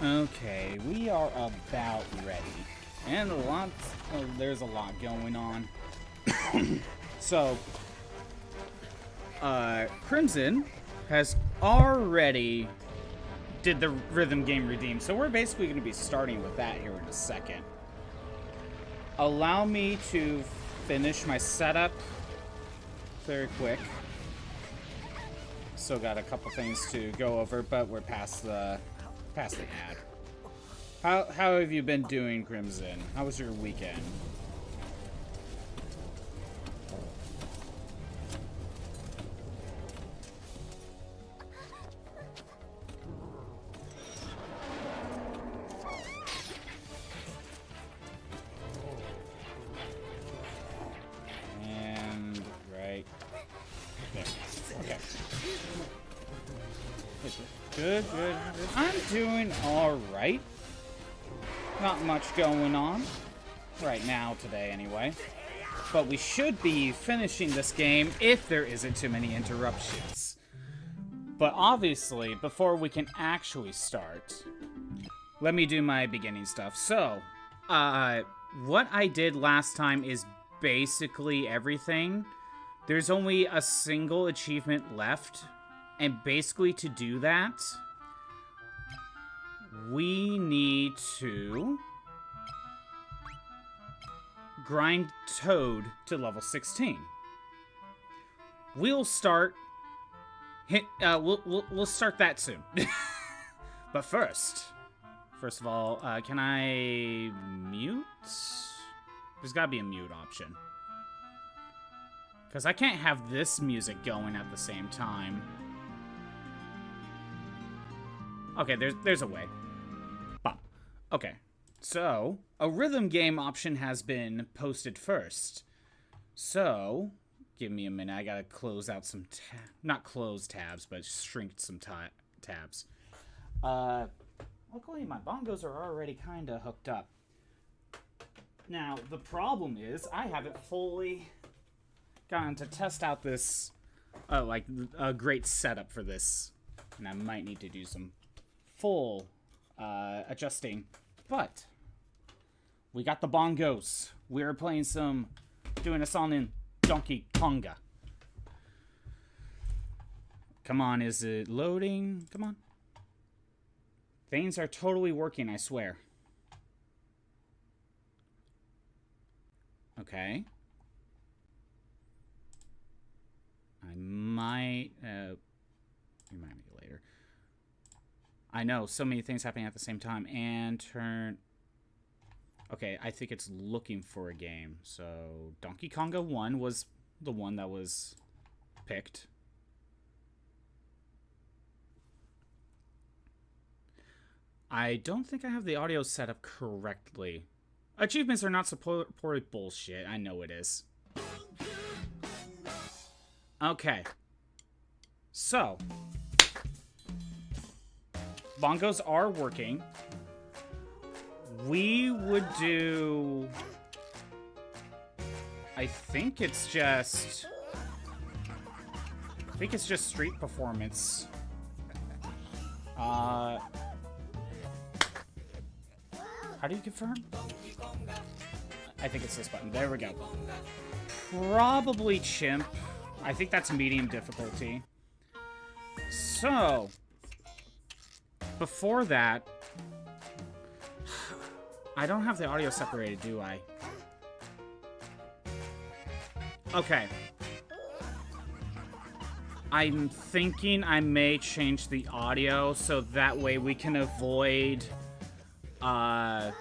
Okay, we are about ready. And there's a lot going on. So, Crimson has already did the rhythm game redeem. So we're basically going to be starting with that here in a second. Allow me to finish my setup very quick. Still got a couple things to go over, but we're past the ad. How have you been doing, Crimson? How was your weekend? And right there. Okay. Good. I'm doing all right. Not much going on right now today anyway, but we should be finishing this game if there isn't too many interruptions. But obviously, before we can actually start, let me do my beginning stuff. So, what I did last time is basically everything. There's only a single achievement left, and basically to do that, we need to grind Toad to level 16. We'll start. We'll start that soon. But first of all, can I mute? There's got to be a mute option, because I can't have this music going at the same time. Okay, there's a way. Okay, so a rhythm game option has been posted first. So, give me a minute. I gotta close out some not close tabs, but shrink some tabs. Luckily, my bongos are already kind of hooked up. Now, the problem is I haven't fully gotten to test out this, like, a great setup for this. And I might need to do some full adjusting. But we got the bongos. We're playing doing a song in Donkey Konga. Come on, is it loading? Come on. Things are totally working, I swear. Okay. I might remind me later. I know, so many things happening at the same time. And turn... Okay, I think it's looking for a game. So, Donkey Konga 1 was the one that was picked. I don't think I have the audio set up correctly. Achievements are not supported bullshit. I know it is. Okay. So... bongos are working. We would do... I think it's just street performance. How do you confirm? I think it's this button. There we go. Probably chimp. I think that's medium difficulty. So... before that, I don't have the audio separated, do I? Okay. I'm thinking I may change the audio so that way we can avoid, that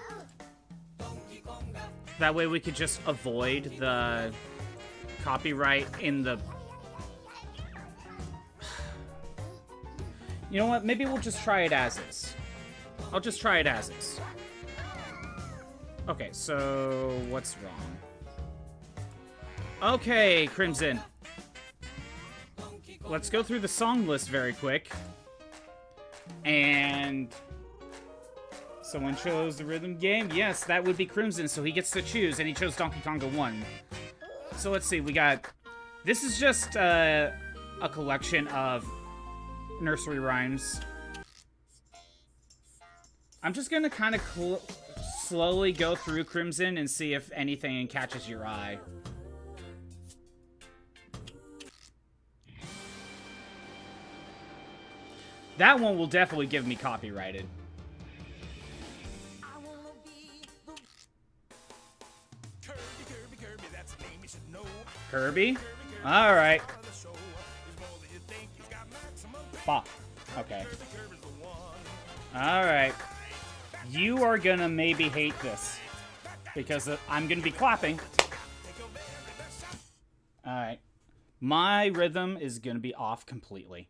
way we could just avoid the copyright in the... You know what? Maybe we'll just try it as is. I'll just try it as is. Okay, so what's wrong? Okay, Crimson. Let's go through the song list very quick. And someone chose the rhythm game. Yes, that would be Crimson, so he gets to choose, and he chose Donkey Konga 1. So let's see, we got... This is just a collection of nursery rhymes I'm just gonna kind of slowly go through Crimson and see if anything catches your eye. That one will definitely give me copyrighted. Kirby? Alright. Bop. Okay. Alright. You are gonna maybe hate this. Because I'm gonna be clapping. Alright. My rhythm is gonna be off completely.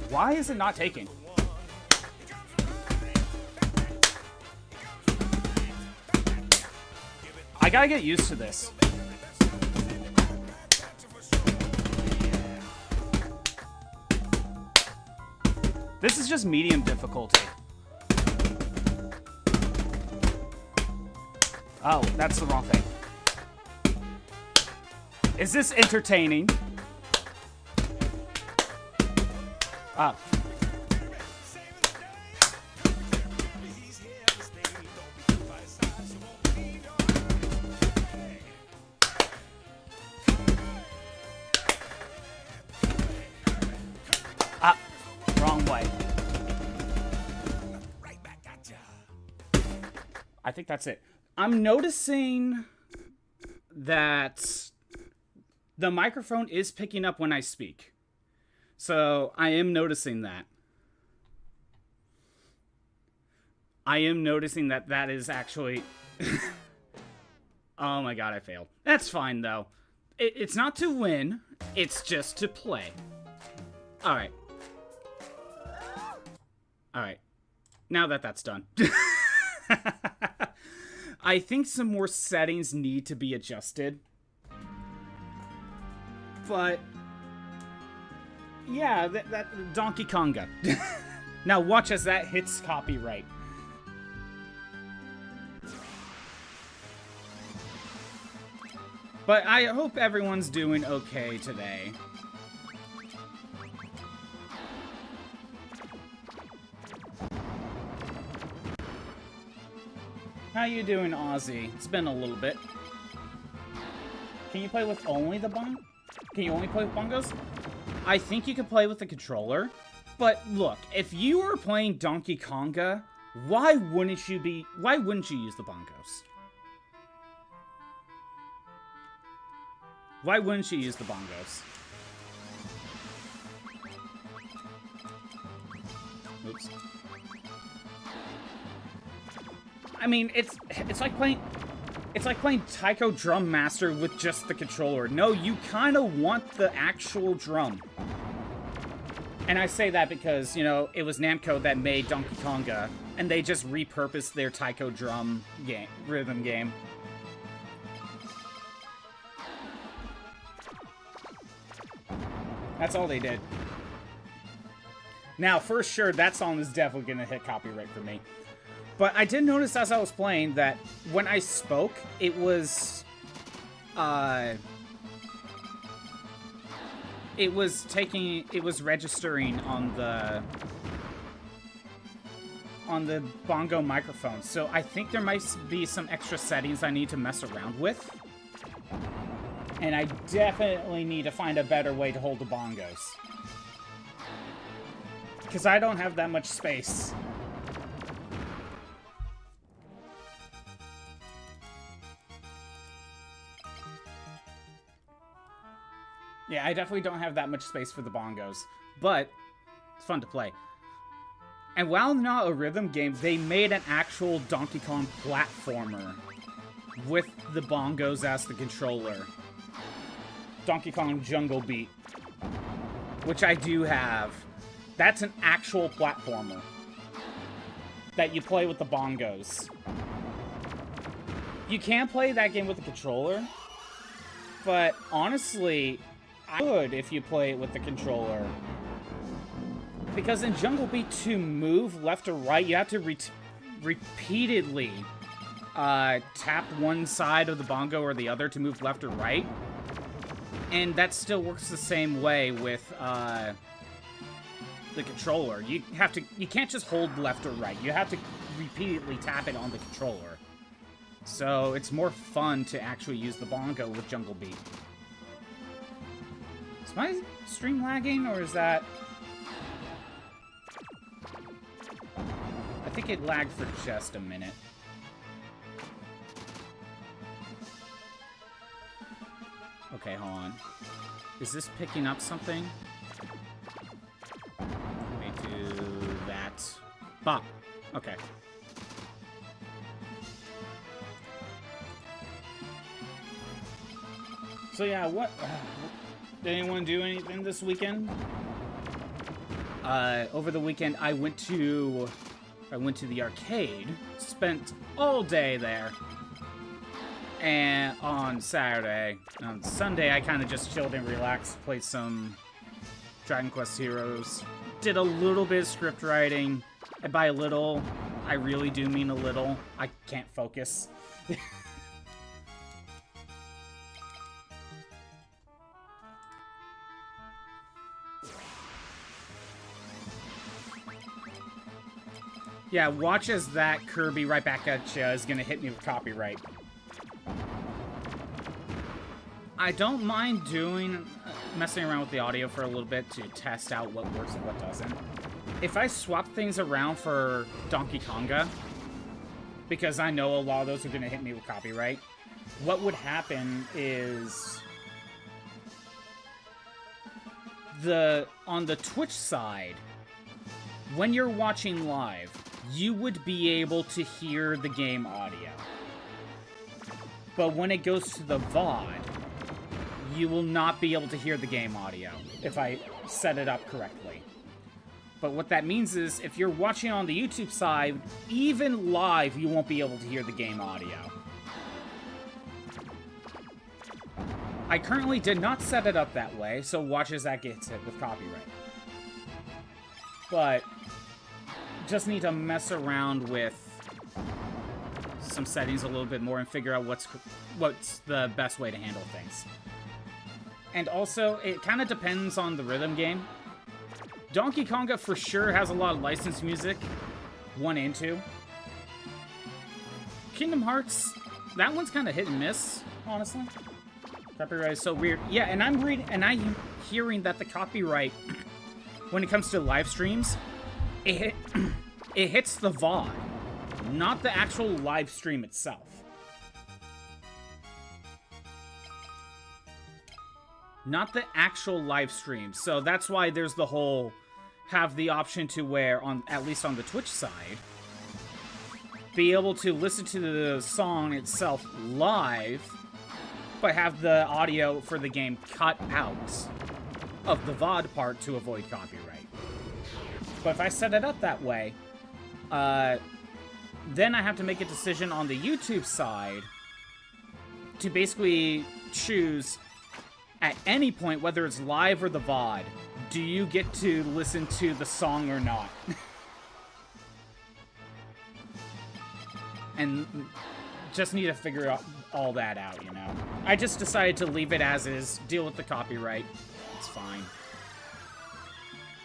Why is it not taking? I gotta get used to this. This is just medium difficulty. Oh, that's the wrong thing. Is this entertaining? Ah. Wrong way. I think that's it. I'm noticing that the microphone is picking up when I speak. So I am noticing that. I am noticing that that is actually... Oh my god, I failed. That's fine, though. It's not to win. It's just to play. Alright. Alright. Now that that's done. I think some more settings need to be adjusted. But... yeah, that Donkey Konga. Now watch as that hits copyright. But I hope everyone's doing okay today. How you doing, Ozzy? It's been a little bit. Can you play with only the bong? Can you only play with bongos? I think you could play with the controller, but look, if you are playing Donkey Konga, why wouldn't you use the bongos? Why wouldn't you use the bongos? Oops. I mean, it's like playing Taiko Drum Master with just the controller. No, you kind of want the actual drum. And I say that because, you know, it was Namco that made Donkey Konga, and they just repurposed their Taiko Drum rhythm game. That's all they did. Now, for sure, that song is definitely going to hit copyright for me. But I did notice as I was playing that when I spoke, it was registering on the bongo microphone. So I think there might be some extra settings I need to mess around with. And I definitely need to find a better way to hold the bongos. Because I don't have that much space. Yeah, I definitely don't have that much space for the bongos, but it's fun to play. And while not a rhythm game, they made an actual Donkey Kong platformer with the bongos as the controller. Donkey Kong Jungle Beat, which I do have. That's an actual platformer that you play with the bongos. You can play that game with the controller, but honestly, I would if you play it with the controller. Because in Jungle Beat, to move left or right, you have to repeatedly tap one side of the bongo or the other to move left or right. And that still works the same way with the controller. You can't just hold left or right. You have to repeatedly tap it on the controller. So it's more fun to actually use the bongo with Jungle Beat. Is my stream lagging, or is that... I think it lagged for just a minute. Okay, hold on. Is this picking up something? Let me do that. Bop. Okay. So yeah, what... did anyone do anything this weekend? Over the weekend, I went to the arcade, spent all day there, and on Saturday. On Sunday, I kind of just chilled and relaxed, played some Dragon Quest Heroes, did a little bit of script writing, and by a little, I really do mean a little. I can't focus. Yeah, watch as that Kirby right back at you is gonna hit me with copyright. I don't mind messing around with the audio for a little bit to test out what works and what doesn't. If I swap things around for Donkey Konga, because I know a lot of those are gonna hit me with copyright, what would happen is on the Twitch side, when you're watching live, you would be able to hear the game audio. But when it goes to the VOD, you will not be able to hear the game audio, if I set it up correctly. But what that means is, if you're watching on the YouTube side, even live, you won't be able to hear the game audio. I currently did not set it up that way, so watch as that gets hit with copyright. But just need to mess around with some settings a little bit more and figure out what's the best way to handle things. And also, it kind of depends on the rhythm game. Donkey Konga for sure has a lot of licensed music, 1 and 2. Kingdom Hearts, that one's kind of hit and miss, honestly. Copyright is so weird. Yeah, and I'm hearing that the copyright, when it comes to live streams, it hits the VOD, not the actual live stream itself. Not the actual live stream. So that's why there's the whole, have the option to where, at least on the Twitch side, be able to listen to the song itself live, but have the audio for the game cut out of the VOD part to avoid copyright. But if I set it up that way, then I have to make a decision on the YouTube side to basically choose, at any point, whether it's live or the VOD, do you get to listen to the song or not? And just need to figure out all that out, you know? I just decided to leave it as is, deal with the copyright. It's fine.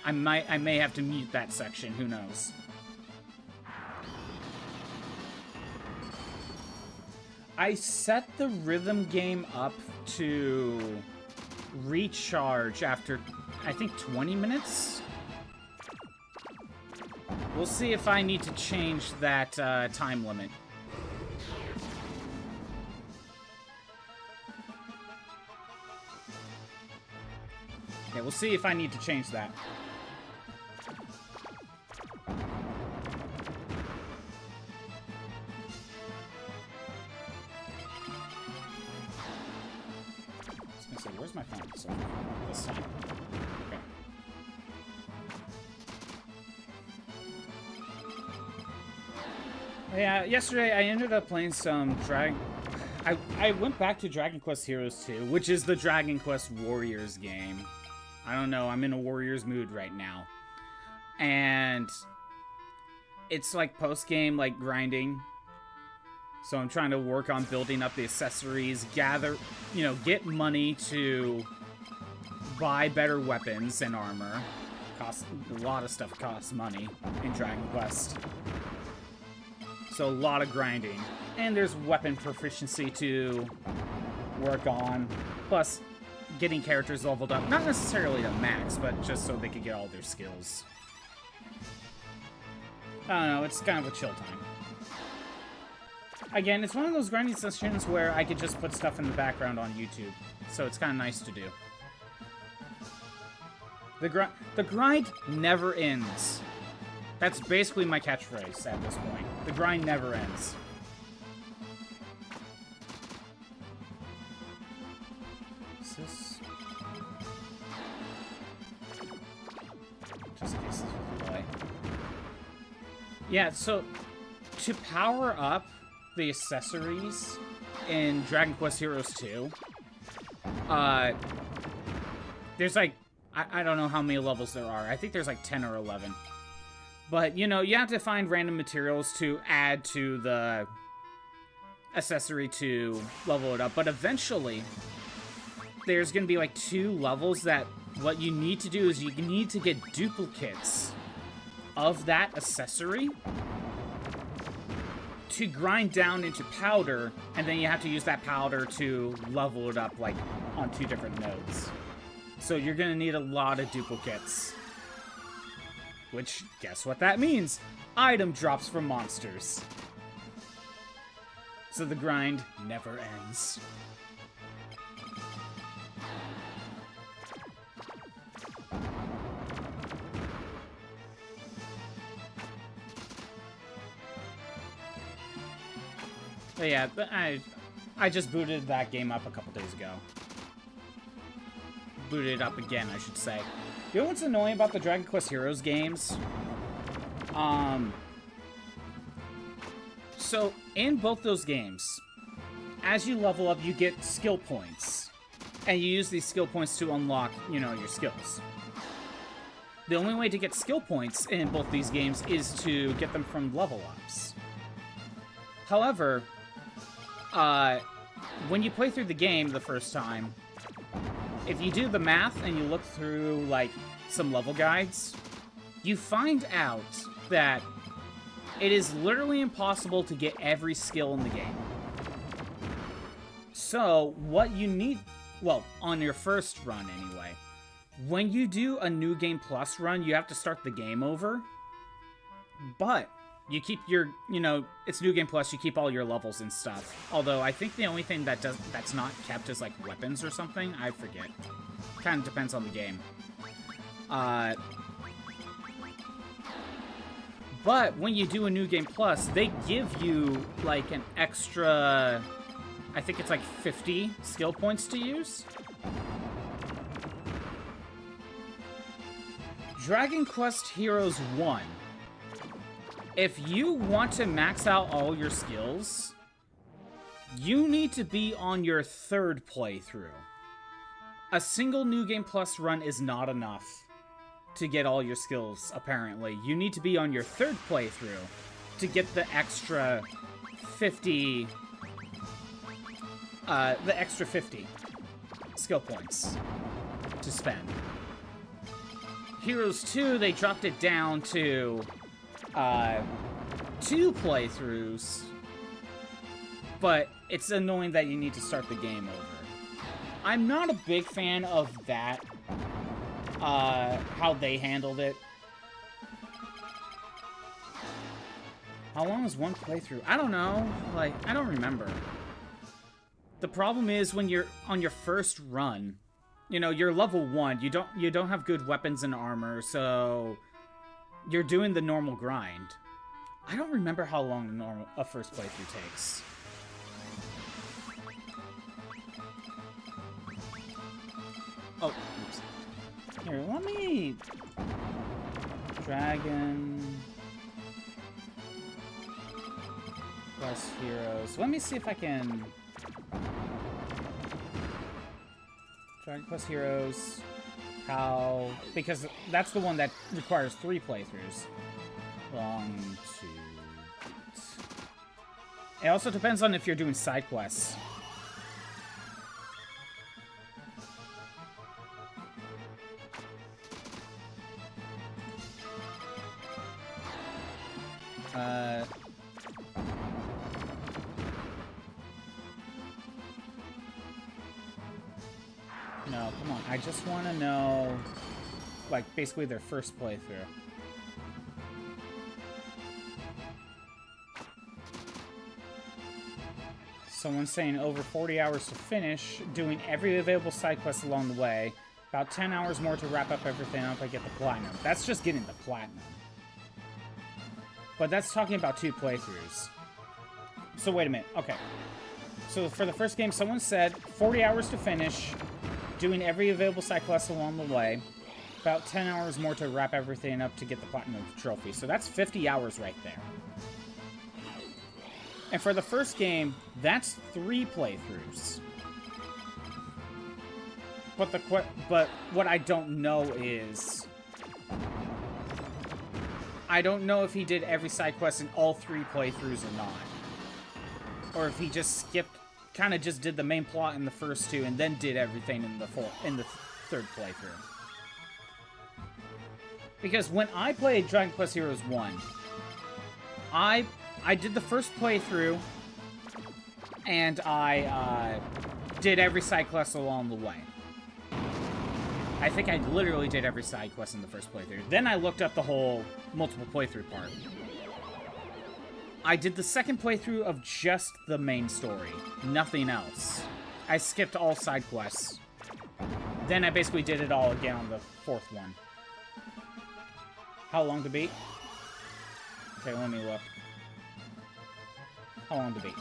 I may have to mute that section, who knows? I set the rhythm game up to recharge after, I think, 20 minutes? We'll see if I need to change that time limit. Yeah, we'll see if I need to change that. Where's my phone? So, this time. Okay. Yeah, yesterday I ended up playing some I went back to Dragon Quest Heroes 2, which is the Dragon Quest Warriors game. I don't know, I'm in a Warriors mood right now. And it's like post-game, like grinding. So I'm trying to work on building up the accessories, gather, you know, get money to buy better weapons and armor. A lot of stuff costs money in Dragon Quest. So a lot of grinding. And there's weapon proficiency to work on. Plus, getting characters leveled up. Not necessarily to max, but just so they could get all their skills. I don't know, it's kind of a chill time. Again, it's one of those grinding sessions where I could just put stuff in the background on YouTube. So it's kind of nice to do. The grind never ends. That's basically my catchphrase at this point. The grind never ends. Is this... Just in case this was delay. Yeah, so to power up the accessories in Dragon Quest Heroes 2, there's like, I don't know how many levels there are. I think there's like 10 or 11. But, you know, you have to find random materials to add to the accessory to level it up. But eventually, there's going to be like 2 levels that what you need to do is you need to get duplicates of that accessory to grind down into powder, and then you have to use that powder to level it up like on 2 different nodes. So you're going to need a lot of duplicates. Which, guess what that means? Item drops from monsters. So the grind never ends. But yeah, I just booted that game up a couple days ago. Booted it up again, I should say. You know what's annoying about the Dragon Quest Heroes games? So, in both those games, as you level up, you get skill points. And you use these skill points to unlock, you know, your skills. The only way to get skill points in both these games is to get them from level ups. However, when you play through the game the first time, if you do the math and you look through, like, some level guides, you find out that it is literally impossible to get every skill in the game. So, what you need... Well, on your first run, anyway. When you do a New Game Plus run, you have to start the game over. But you keep your, you know, it's New Game Plus, you keep all your levels and stuff. Although, I think the only thing that's not kept is, like, weapons or something. I forget. Kind of depends on the game. But when you do a New Game Plus, they give you, like, an extra... I think it's, like, 50 skill points to use. Dragon Quest Heroes 1. If you want to max out all your skills, you need to be on your 3rd playthrough. A single New Game Plus run is not enough to get all your skills, apparently. You need to be on your 3rd playthrough to get the extra 50... the extra 50 skill points to spend. Heroes 2, they dropped it down to 2 playthroughs, but it's annoying that you need to start the game over. I'm not a big fan of that, how they handled it. How long is 1 playthrough? I don't know. Like, I don't remember. The problem is when you're on your first run, you know, you're level 1, you don't have good weapons and armor, so you're doing the normal grind. I don't remember how long a first playthrough takes. Oh, oops. Here, let me... Dragon... Quest Heroes. Let me see if I can... Dragon Quest Heroes... How... Because that's the one that requires 3 playthroughs. Long to... It also depends on if you're doing side quests. No, come on. I just want to know, like, basically their first playthrough. Someone's saying over 40 hours to finish, doing every available side quest along the way. About 10 hours more to wrap up everything up and get the platinum. That's just getting the platinum. But that's talking about 2 playthroughs. So wait a minute. Okay. So for the first game, someone said 40 hours to finish, doing every available side quest along the way. About 10 hours more to wrap everything up to get the platinum trophy. So that's 50 hours right there. And for the first game, that's 3 playthroughs. But what I don't know is, I don't know if he did every side quest in all 3 playthroughs or not, or if he just skipped, kind of just did the main plot in the first 2 and then did everything in the 3rd playthrough. Because when I played Dragon Quest Heroes 1, I did the first playthrough, and I did every side quest along the way. I think I literally did every side quest in the first playthrough. Then I looked up the whole multiple playthrough part. I did the second playthrough of just the main story, nothing else. I skipped all side quests. Then I basically did it all again on the 4th one. How long to beat? Okay, let me look. How long to beat?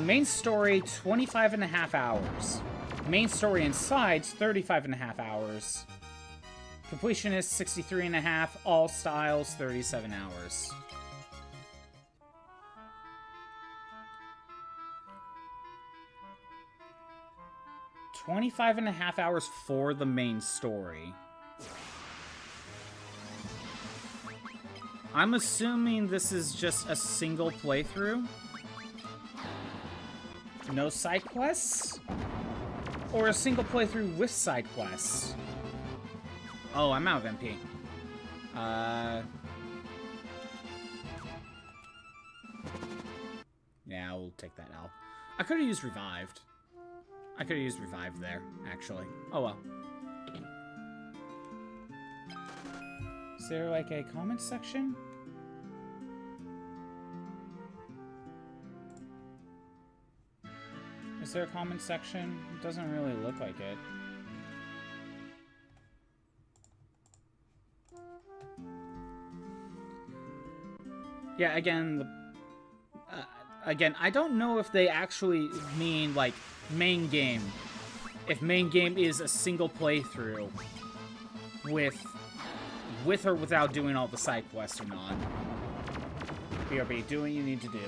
Main story, 25.5 hours. Main story and sides, 35.5 hours. Completionist, 63.5. All styles, 37 hours. $25.5 hours for the main story. I'm assuming this is just a single playthrough? No side quests? Or a single playthrough with side quests? Oh, I'm out of MP. Yeah, we'll take that out. I could have used Revived. I could have used Revived there, actually. Oh well. Is there, like, a comment section? Is there a comment section? It doesn't really look like it. Yeah, again, I don't know if they actually mean, like, main game. If main game is a single playthrough with or without doing all the side quests or not. BRB, do what you need to do.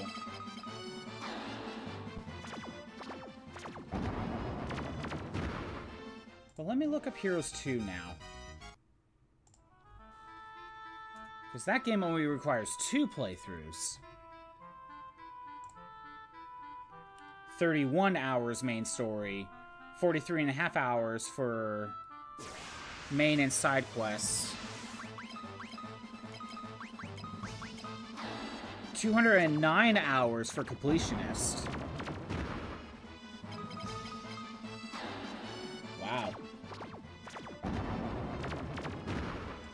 But let me look up Heroes 2 now. Because that game only requires 2 playthroughs. 31 hours main story, 43.5 hours for main and side quests. 209 hours for completionist. Wow.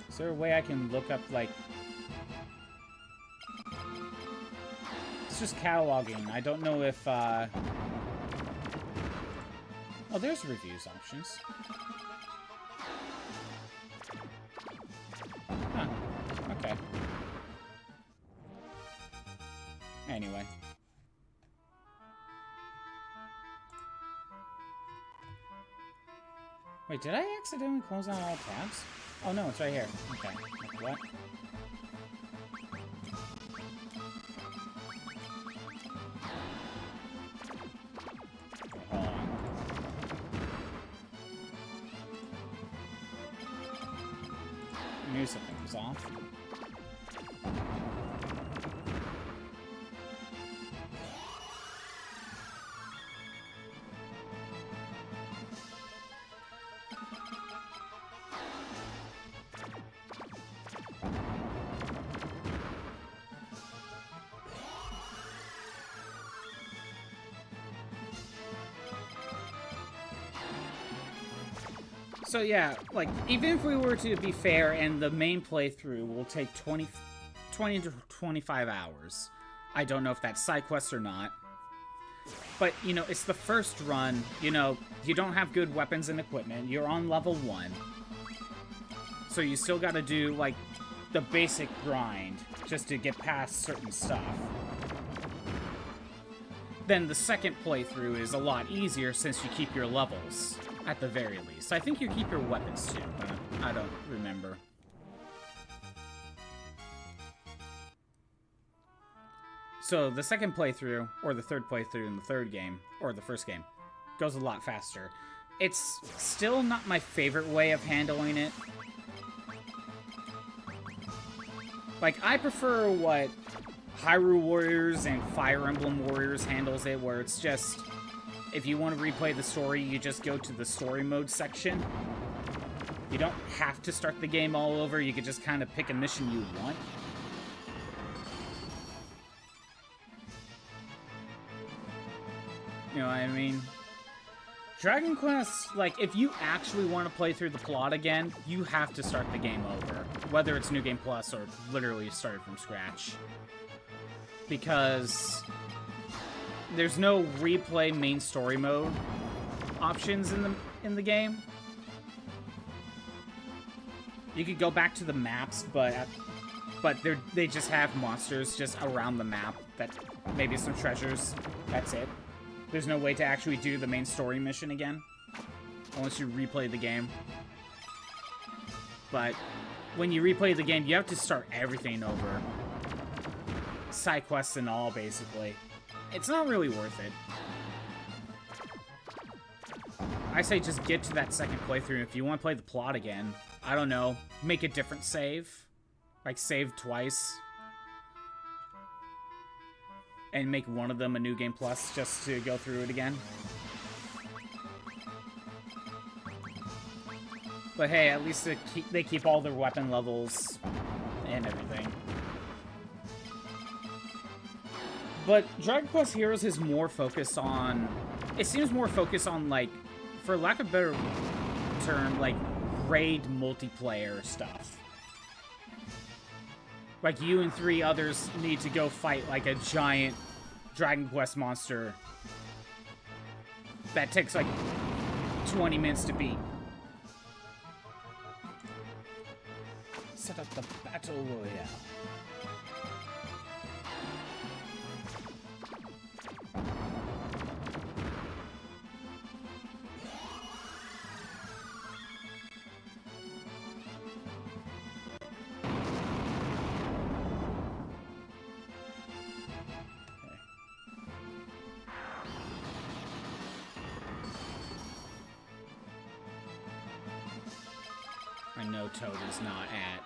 Is there a way I can look up, like... It's just cataloging. I don't know if, Oh, there's reviews options. Huh. Okay. Anyway. Wait, did I accidentally close out all tabs? Oh no, it's right here. Okay. What? Hold on. I knew something was off. So yeah, like, even if we were to be fair and the main playthrough will take 20 to 25 hours. I don't know if that's side quests or not. But, you know, it's the first run. You know, you don't have good weapons and equipment. You're on level 1. So you still gotta do, like, the basic grind just to get past certain stuff. Then the second playthrough is a lot easier since you keep your levels, at the very least. I think you keep your weapons too, but I don't remember. So the second playthrough, or the third playthrough in the third game, or the first game, goes a lot faster. It's still not my favorite way of handling it. Like, I prefer what Hyrule Warriors and Fire Emblem Warriors handles it, where it's just, if you want to replay the story, you just go to the story mode section. You don't have to start the game all over, you could just kind of pick a mission you want. You know what I mean? Dragon Quest, like, if you actually want to play through the plot again, you have to start the game over. Whether it's New Game Plus or literally start from scratch. Because there's no replay main story mode options in the game. You could go back to the maps, but they just have monsters just around the map, that maybe some treasures. That's it. There's no way to actually do the main story mission again, unless you replay the game. But when you replay the game, you have to start everything over. Side quests and all, basically. It's not really worth it. I say just get to that second playthrough. If you want to play the plot again, I don't know, make a different save. Like, save twice. And make one of them a New Game Plus just to go through it again. But hey, at least they keep all their weapon levels and everything. But Dragon Quest Heroes is more focused on... It seems more focused on, like, for lack of a better term, like, raid multiplayer stuff. Like, you and 3 others need to go fight, like, a giant Dragon Quest monster that takes, like, 20 minutes to beat. Set up the Battle Royale. I know Toad is not at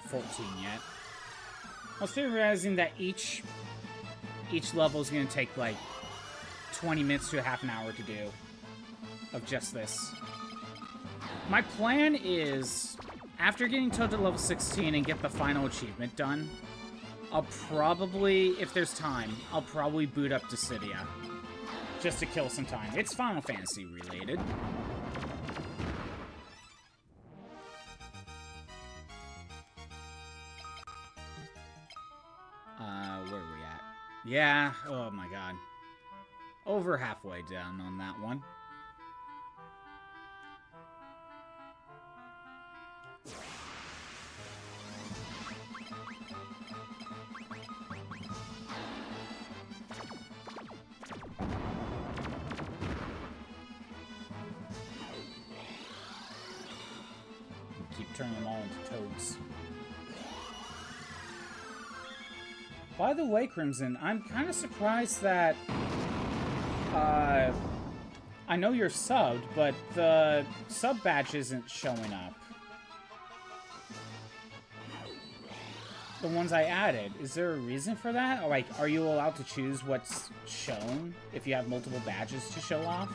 14 yet. I was theorizing that each level is going to take like 20 minutes to a half an hour to do of just this. My plan is, after getting Toad to level 16 and get the final achievement done, I'll probably, if there's time, I'll probably boot up Dissidia. Just to kill some time. It's Final Fantasy related. Where are we at? Yeah, oh my god. Over halfway down on that one. Turn them all into toads. By the way, Crimson, I'm kind of surprised that I know you're subbed, but the sub badge isn't showing up. The ones I added. Is there a reason for that? Or, like, are you allowed to choose what's shown if you have multiple badges to show off?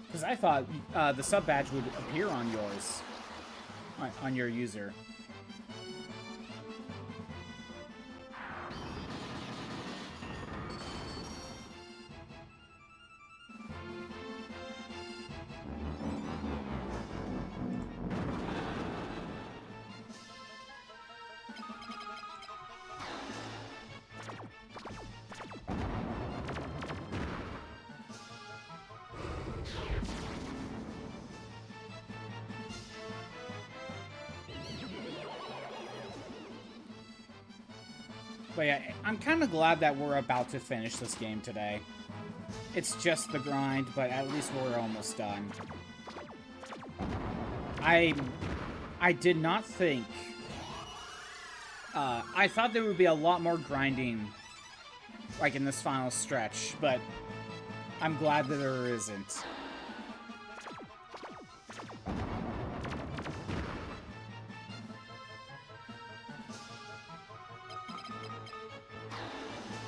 Because I thought the sub badge would appear on yours, on your user. But yeah, I'm kind of glad that we're about to finish this game today. It's just the grind, but at least we're almost done. I did not think... I thought there would be a lot more grinding, like, in this final stretch, but I'm glad that there isn't.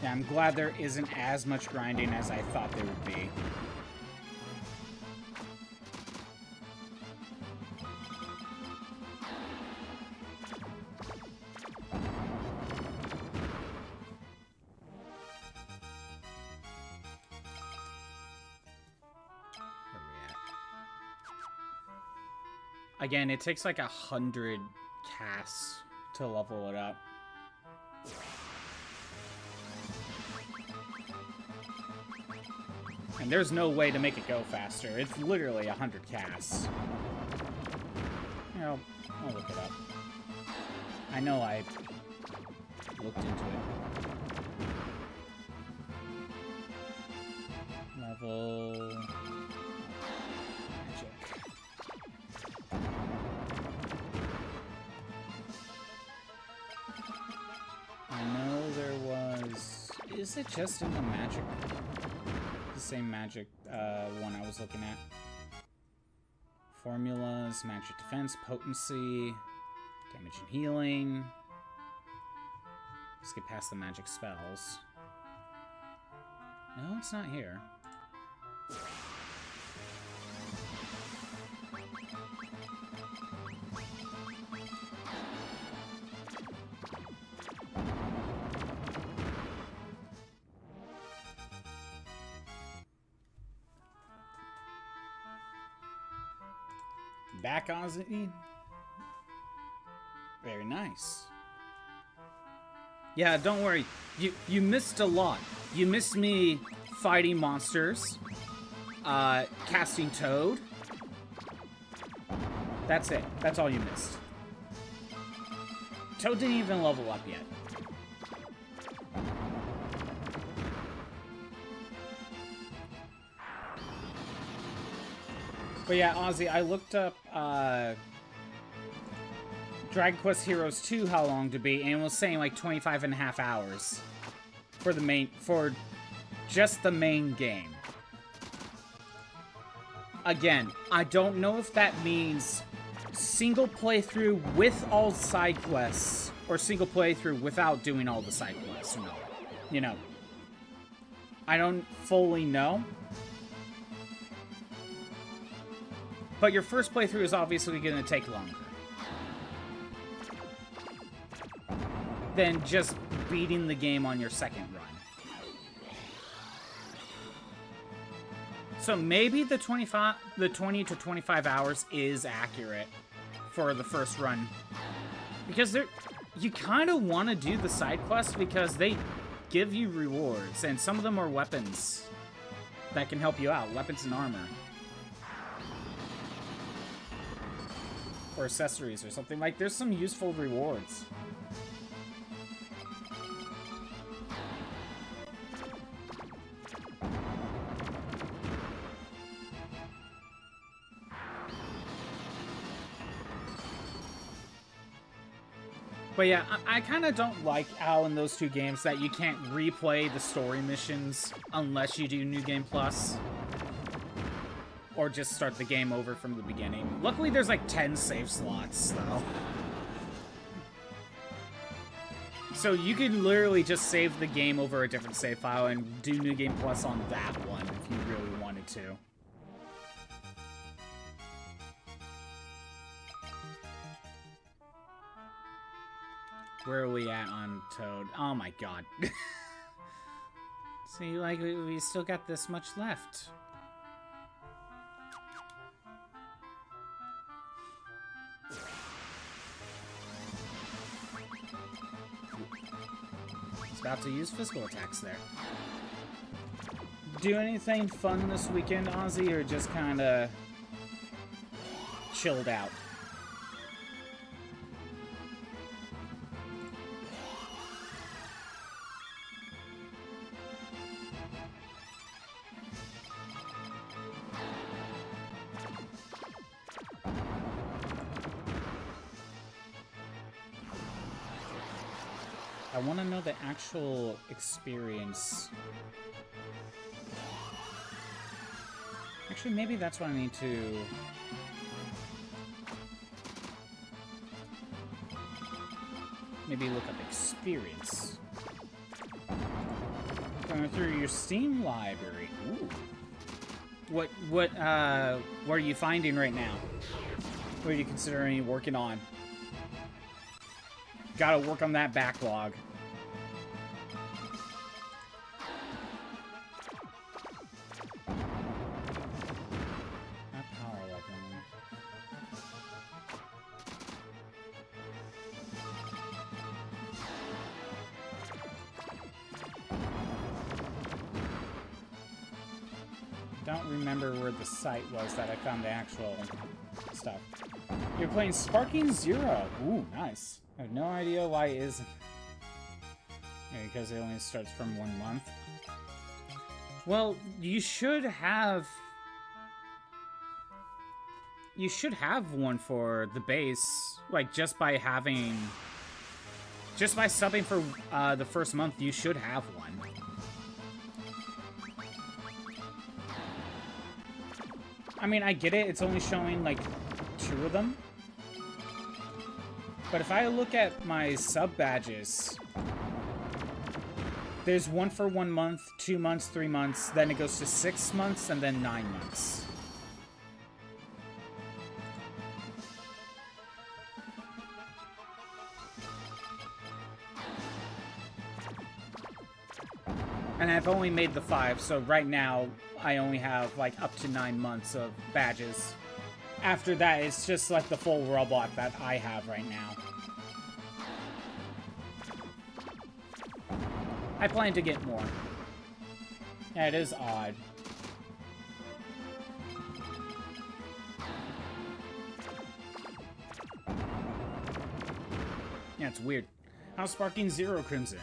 Yeah, I'm glad there isn't as much grinding as I thought there would be. Again, it takes like 100 casts to level it up. And there's no way to make it go faster. It's literally 100 casts. You know, I'll look it up. I know I looked into it. Level... magic. I know there was... Is it just in the magic? The same magic one I was looking at. Formulas, magic defense, potency, damage and healing. Let's get past the magic spells. No, it's not here. Back, Ozzy? Very nice. Yeah, don't worry. You missed a lot. You missed me fighting monsters, casting Toad. That's it. That's all you missed. Toad didn't even level up yet. But yeah, Ozzy, I looked up Dragon Quest Heroes 2 how long to be, and it was saying like 25.5 hours for just the main game. Again, I don't know if that means single playthrough with all side quests, or single playthrough without doing all the side quests. No. You know, I don't fully know. But your first playthrough is obviously going to take longer than just beating the game on your second run. So maybe the 20 to 25 hours is accurate for the first run. Because you kind of want to do the side quests because they give you rewards, and some of them are weapons that can help you out, weapons and armor. Or accessories or something. Like, there's some useful rewards. But yeah, I kind of don't like how in those two games that you can't replay the story missions unless you do New Game Plus. Or just start the game over from the beginning. Luckily, there's like 10 save slots, though. So you can literally just save the game over a different save file and do New Game Plus on that one if you really wanted to. Where are we at on Toad? Oh my god. See, like, we still got this much left. About to use physical attacks there. Do anything fun this weekend, Ozzy, or just kind of chilled out? I want to know the actual experience. Actually, maybe that's what I need to... Maybe look up experience. Going through your Steam library. Ooh. What are you finding right now? What are you considering working on? Gotta work on that backlog. Not power weapon. Don't remember where the site was that I found the actual stuff. You're playing Sparking Zero. Ooh, nice. I have no idea why it isn't. Maybe because it only starts from 1 month. Well, you should have... You should have one for the base. Like, just by having... Just by subbing for the first month, you should have one. I mean, I get it. It's only showing, like, 2 of them. But if I look at my sub badges, there's one for 1 month, 2 months, 3 months, then it goes to 6 months, and then 9 months. And I've only made the 5, so right now I only have like up to 9 months of badges. After that, it's just like the full robot that I have right now. I plan to get more. Yeah, it is odd. Yeah, it's weird. How's Sparking Zero, Crimson?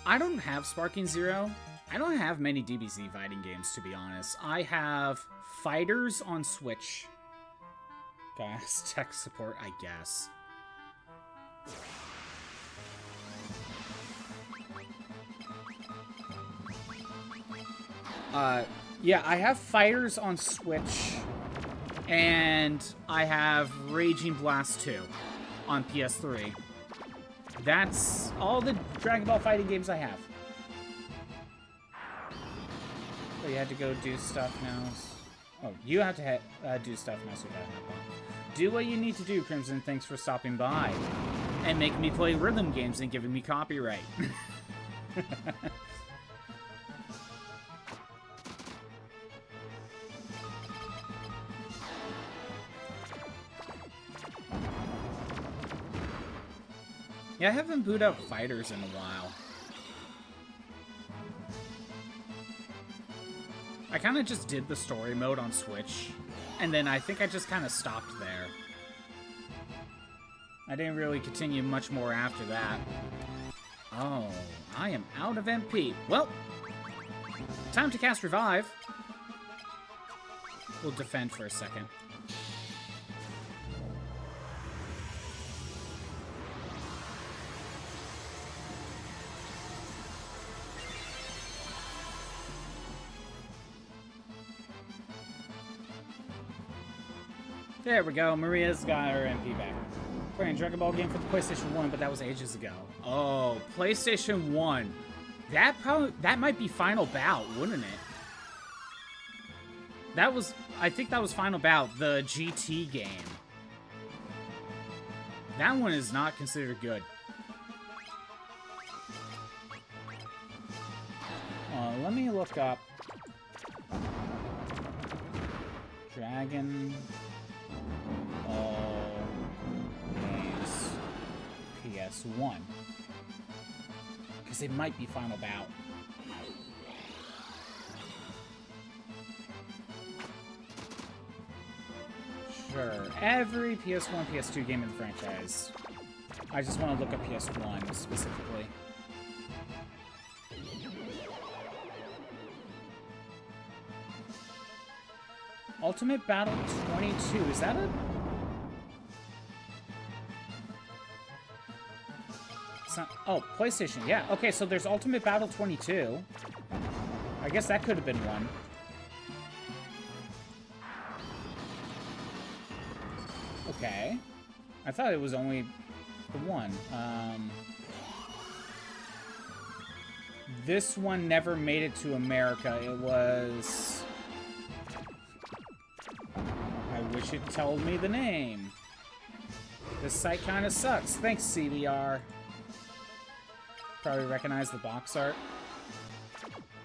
I don't have Sparking Zero. I don't have many DBZ fighting games, to be honest. I have Fighters on Switch. Guys, tech support, I guess. Yeah, I have Fighters on Switch, and I have Raging Blast 2 on PS3. That's all the Dragon Ball fighting games I have. So you had to go do stuff now. Oh, you have to do stuff now, so you gotta hop on. Do what you need to do, Crimson. Thanks for stopping by. And making me play rhythm games and giving me copyright. Yeah, I haven't booted up Fighters in a while. I kind of just did the story mode on Switch, and then I think I just kind of stopped there. I didn't really continue much more after that. Oh, I am out of MP. Well, time to cast Revive. We'll defend for a second. There we go. Maria's got her MP back. Playing a Dragon Ball game for the PlayStation 1, but that was ages ago. Oh, PlayStation 1. That might be Final Bout, wouldn't it? That was... I think that was Final Bout, the GT game. That one is not considered good. Let me look up... Dragon... games PS1. Because it might be Final Bout. Sure. Every PS1, PS2 game in the franchise. I just want to look up PS1 specifically. Ultimate Battle 22. Is that a... Oh, PlayStation, yeah. Okay, so there's Ultimate Battle 22. I guess that could have been one. Okay. I thought it was only the one. This one never made it to America. It was... I wish it told me the name. This site kind of sucks. Thanks, CBR. Probably recognize the box art.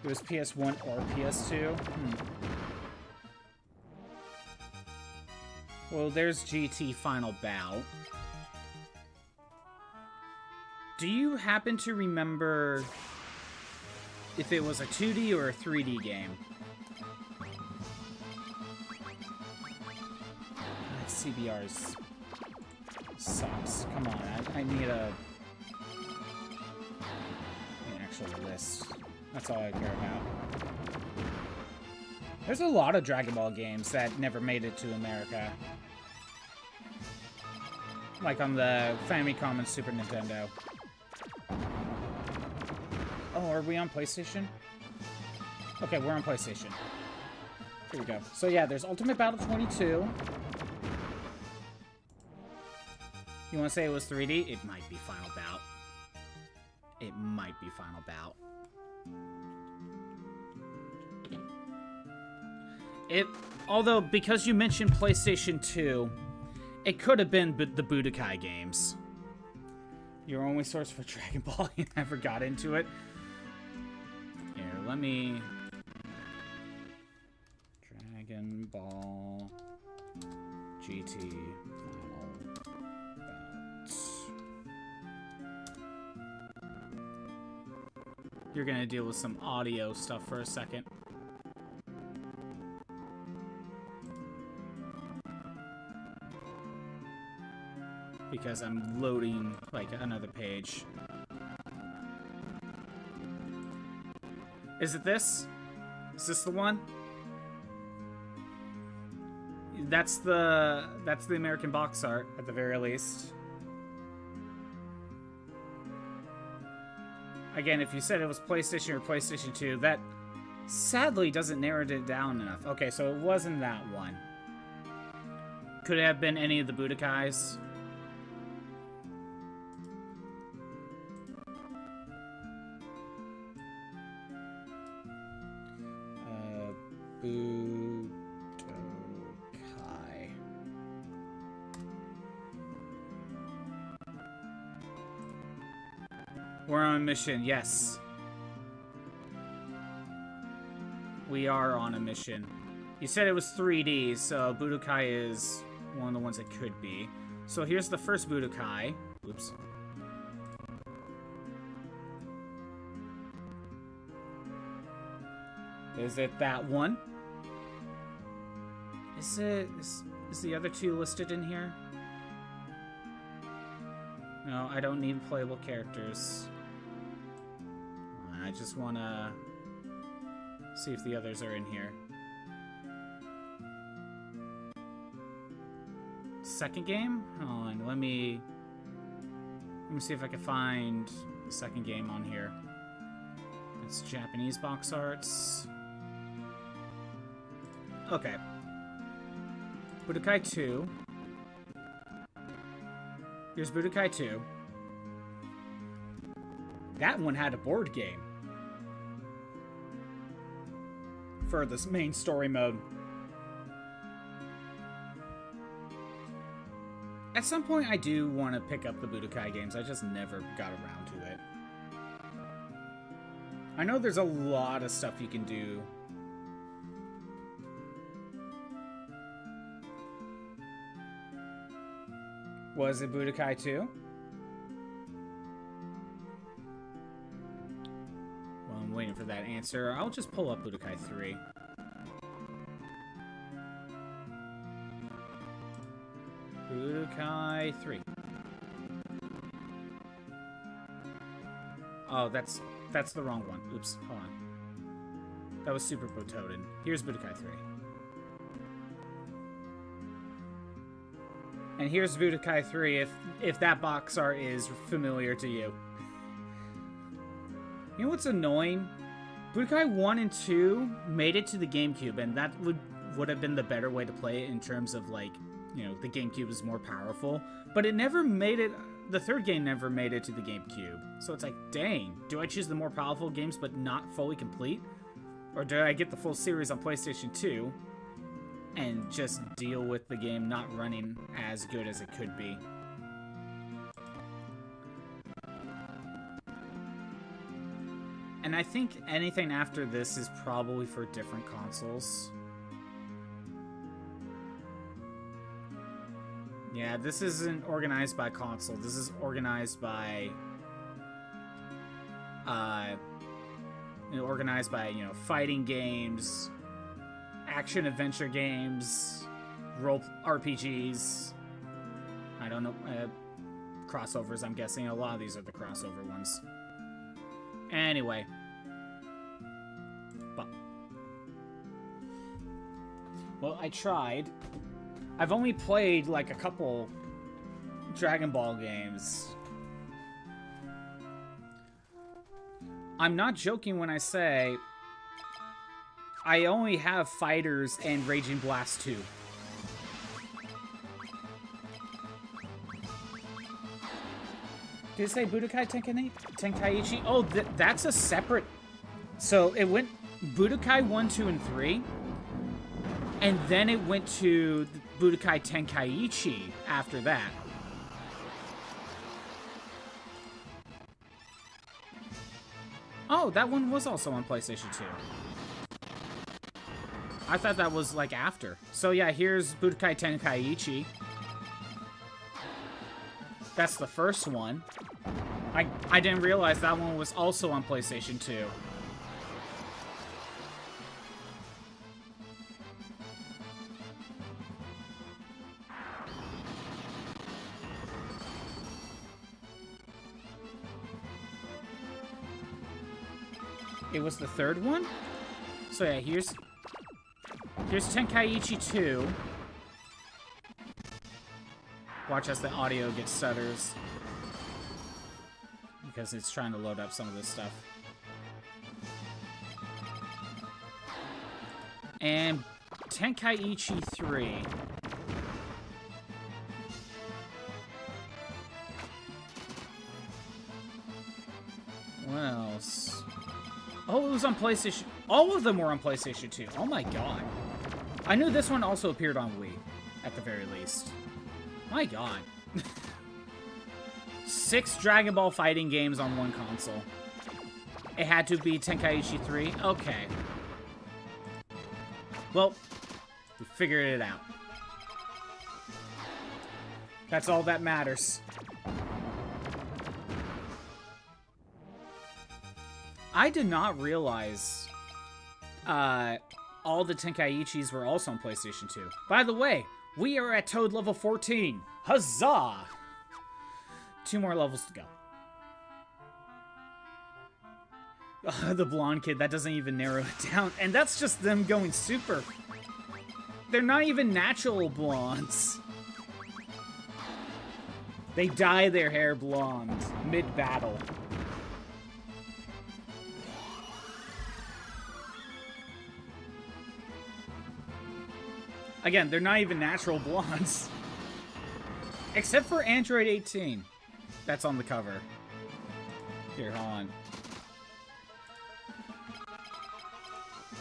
It was PS1 or PS2. Well, there's GT Final Bout. Do you happen to remember if it was a 2D or a 3D game? CBR's sucks. Come on, I need an actual list. That's all I care about. There's a lot of Dragon Ball games that never made it to America. Like on the Famicom and Super Nintendo. Oh, are we on PlayStation? Okay, we're on PlayStation. Here we go. So yeah, there's Ultimate Battle 22. You want to say it was 3D? It might be Final Bout. It might be Final Bout. Although, because you mentioned PlayStation 2, it could have been the Budokai games. Your only source for Dragon Ball, you never got into it. Here, let me... Dragon Ball GT Final Bout. You're gonna deal with some audio stuff for a second. Because I'm loading, like, another page. Is it this? Is this the one? That's the American box art, at the very least. Again, if you said it was PlayStation or PlayStation 2, that sadly doesn't narrow it down enough. Okay, so it wasn't that one. Could it have been any of the Budokais? Budokai. We're on a mission, yes. We are on a mission. You said it was 3D, so Budokai is one of the ones it could be. So here's the first Budokai. Oops. Is it that one? Is the other two listed in here? No, I don't need playable characters. I just want to see if the others are in here. Second game? Hold on, let me see if I can find the second game on here. It's Japanese box arts. Okay. Budokai 2. Here's Budokai 2. That one had a board game for this main story mode. At some point, I do want to pick up the Budokai games. I just never got around to it. I know there's a lot of stuff you can do. Was it Budokai 2? Well, I'm waiting for that answer. I'll just pull up Budokai 3. Budokai 3. Oh, that's the wrong one. Oops, hold on. That was Super Botoden. Here's Budokai 3. And here's Budokai 3 if that box art is familiar to you. You know what's annoying? Budokai 1 and 2 made it to the GameCube, and that would have been the better way to play it in terms of, like, you know, the GameCube is more powerful. But it never made it... The third game never made it to the GameCube. So it's like, dang, do I choose the more powerful games but not fully complete? Or do I get the full series on PlayStation 2 and just deal with the game not running as good as it could be? And I think anything after this is probably for different consoles. Yeah, this isn't organized by console. This is organized by... you know, fighting games, action-adventure games, role RPGs. I don't know, crossovers, I'm guessing. A lot of these are the crossover ones. Anyway. But, well, I tried. I've only played, like, a couple Dragon Ball games. I'm not joking when I say I only have Fighters and Raging Blast 2. Did it say Budokai Tenkaichi? Oh, that's a separate... So, it went Budokai 1, 2, and 3. And then it went to Budokai Tenkaichi after that. Oh, that one was also on PlayStation 2. I thought that was, like, after. So, yeah, here's Budokai Tenkaichi. That's the first one. I didn't realize that one was also on PlayStation 2. It was the third one? So yeah, here's Tenkaichi 2. Watch as the audio gets stutters. Because it's trying to load up some of this stuff. And Tenkaichi 3. What else? Oh, it was on PlayStation. All of them were on PlayStation 2. Oh my god. I knew this one also appeared on Wii, at the very least. My god. 6 Dragon Ball fighting games on one console. It had to be Tenkaichi 3? Okay. Well, we figured it out. That's all that matters. I did not realize all the Tenkaichis were also on PlayStation 2. By the way, we are at Toad level 14. Huzzah! 2 more levels to go. The blonde kid, that doesn't even narrow it down. And that's just them going super. They're not even natural blondes. They dye their hair blonde mid-battle. Again, they're not even natural blondes. Except for Android 18. That's on the cover. Here, hold on.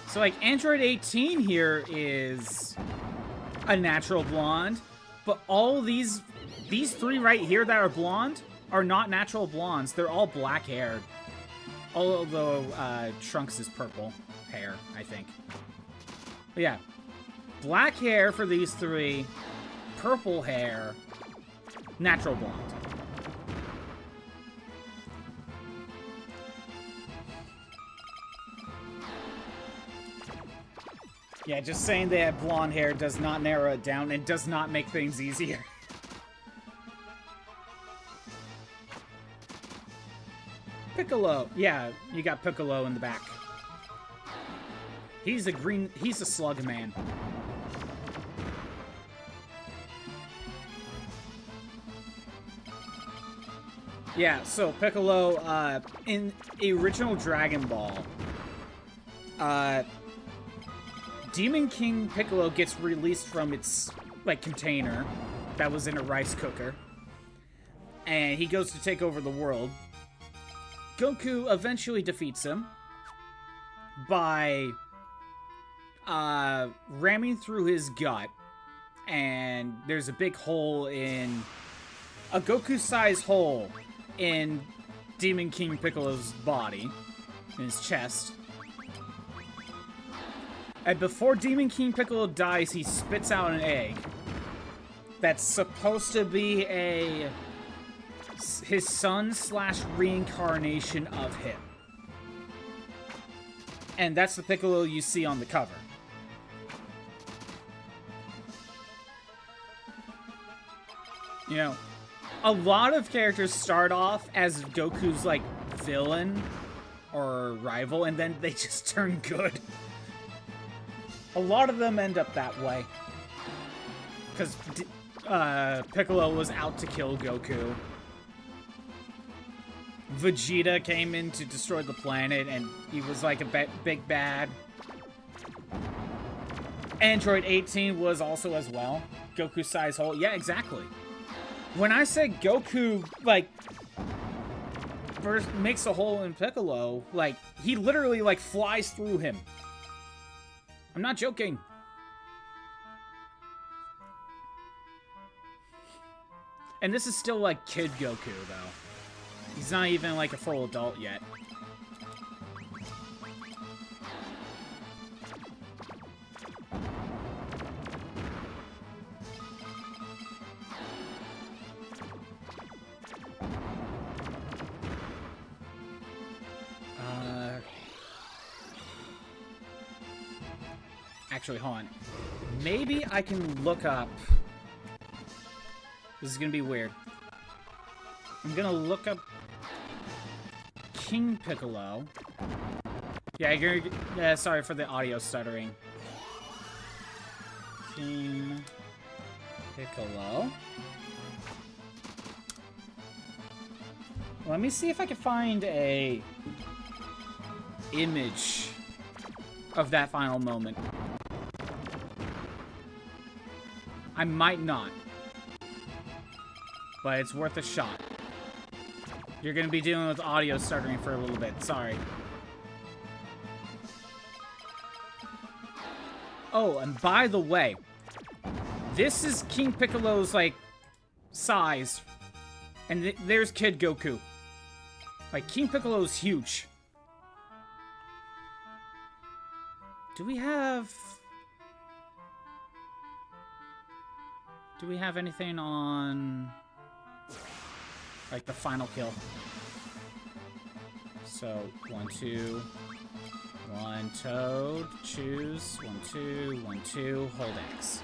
So, like, Android 18 here is a natural blonde, but all these 3 right here that are blonde are not natural blondes. They're all black-haired. Although, Trunks is purple hair, I think. But yeah. Black hair for these 3, purple hair, natural blonde. Yeah, just saying they have blonde hair does not narrow it down and does not make things easier. Piccolo. Yeah, you got Piccolo in the back. He's a slug man. Yeah, so Piccolo, in the original Dragon Ball, Demon King Piccolo gets released from its, like, container that was in a rice cooker. And he goes to take over the world. Goku eventually defeats him by ramming through his gut. And there's a big hole in... a Goku-sized hole in Demon King Piccolo's body. In his chest. And before Demon King Piccolo dies, he spits out an egg. That's supposed to be his son / reincarnation of him. And that's the Piccolo you see on the cover. You know, a lot of characters start off as Goku's, like, villain or rival, and then they just turn good. A lot of them end up that way. Because Piccolo was out to kill Goku. Vegeta came in to destroy the planet, and he was like a big bad. Android 18 was also as well. Goku-sized hole. Yeah, exactly. When I said Goku, like, first makes a hole in Piccolo, like, he literally, like, flies through him. I'm not joking. And this is still, like, kid Goku, though. He's not even, like, a full adult yet. Actually, hold on. Maybe I can look up... This is gonna be weird. I'm gonna look up King Piccolo. Yeah, sorry for the audio stuttering. King Piccolo. Let me see if I can find a image of that final moment. I might not. But it's worth a shot. You're gonna be dealing with audio stuttering for a little bit. Sorry. Oh, and by the way, this is King Piccolo's, like, size. And there's Kid Goku. Like, King Piccolo's huge. Do we have anything on, like, the final kill? So, 1, 2, 1, Toad, choose, 1, 2, 1, 2, hold X.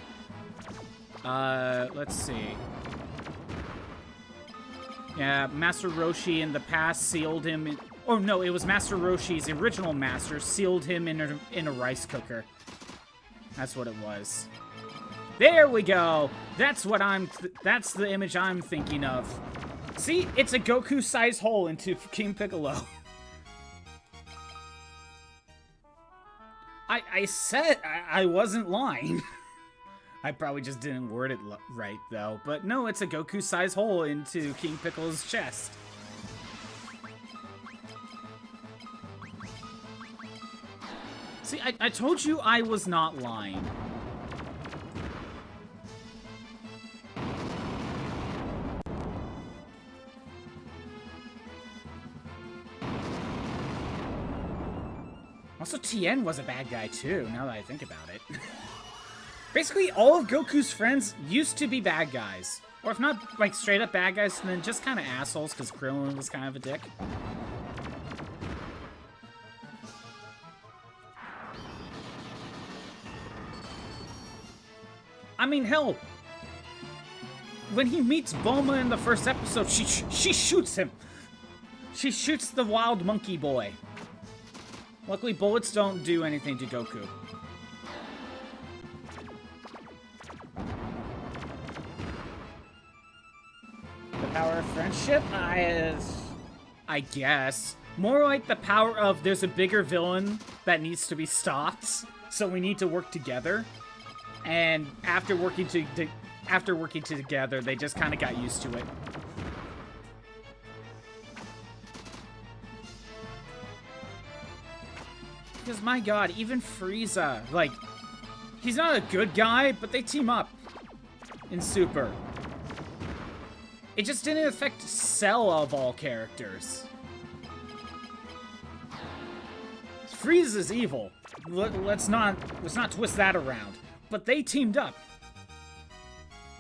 Let's see. Yeah, Master Roshi in the past sealed him in... Oh, no, it was Master Roshi's original master sealed him in a rice cooker. That's what it was. There we go! That's what that's the image I'm thinking of. See? It's a Goku-sized hole into King Piccolo. I said I wasn't lying. I probably just didn't word it right, though. But no, it's a Goku-sized hole into King Piccolo's chest. See, I told you I was not lying. Also, Tien was a bad guy, too, now that I think about it. Basically, all of Goku's friends used to be bad guys. Or if not, like, straight-up bad guys, then just kind of assholes, because Krillin was kind of a dick. I mean, hell, when he meets Bulma in the first episode, she shoots him. She shoots the wild monkey boy. Luckily, bullets don't do anything to Goku. Power of friendship? I guess. More like the power of there's a bigger villain that needs to be stopped, so we need to work together. And after working together, they just kind of got used to it. Because my god, even Frieza, like, he's not a good guy, but they team up in Super. It just didn't affect Cell of all characters. Frieza's evil. Let's not twist that around. But they teamed up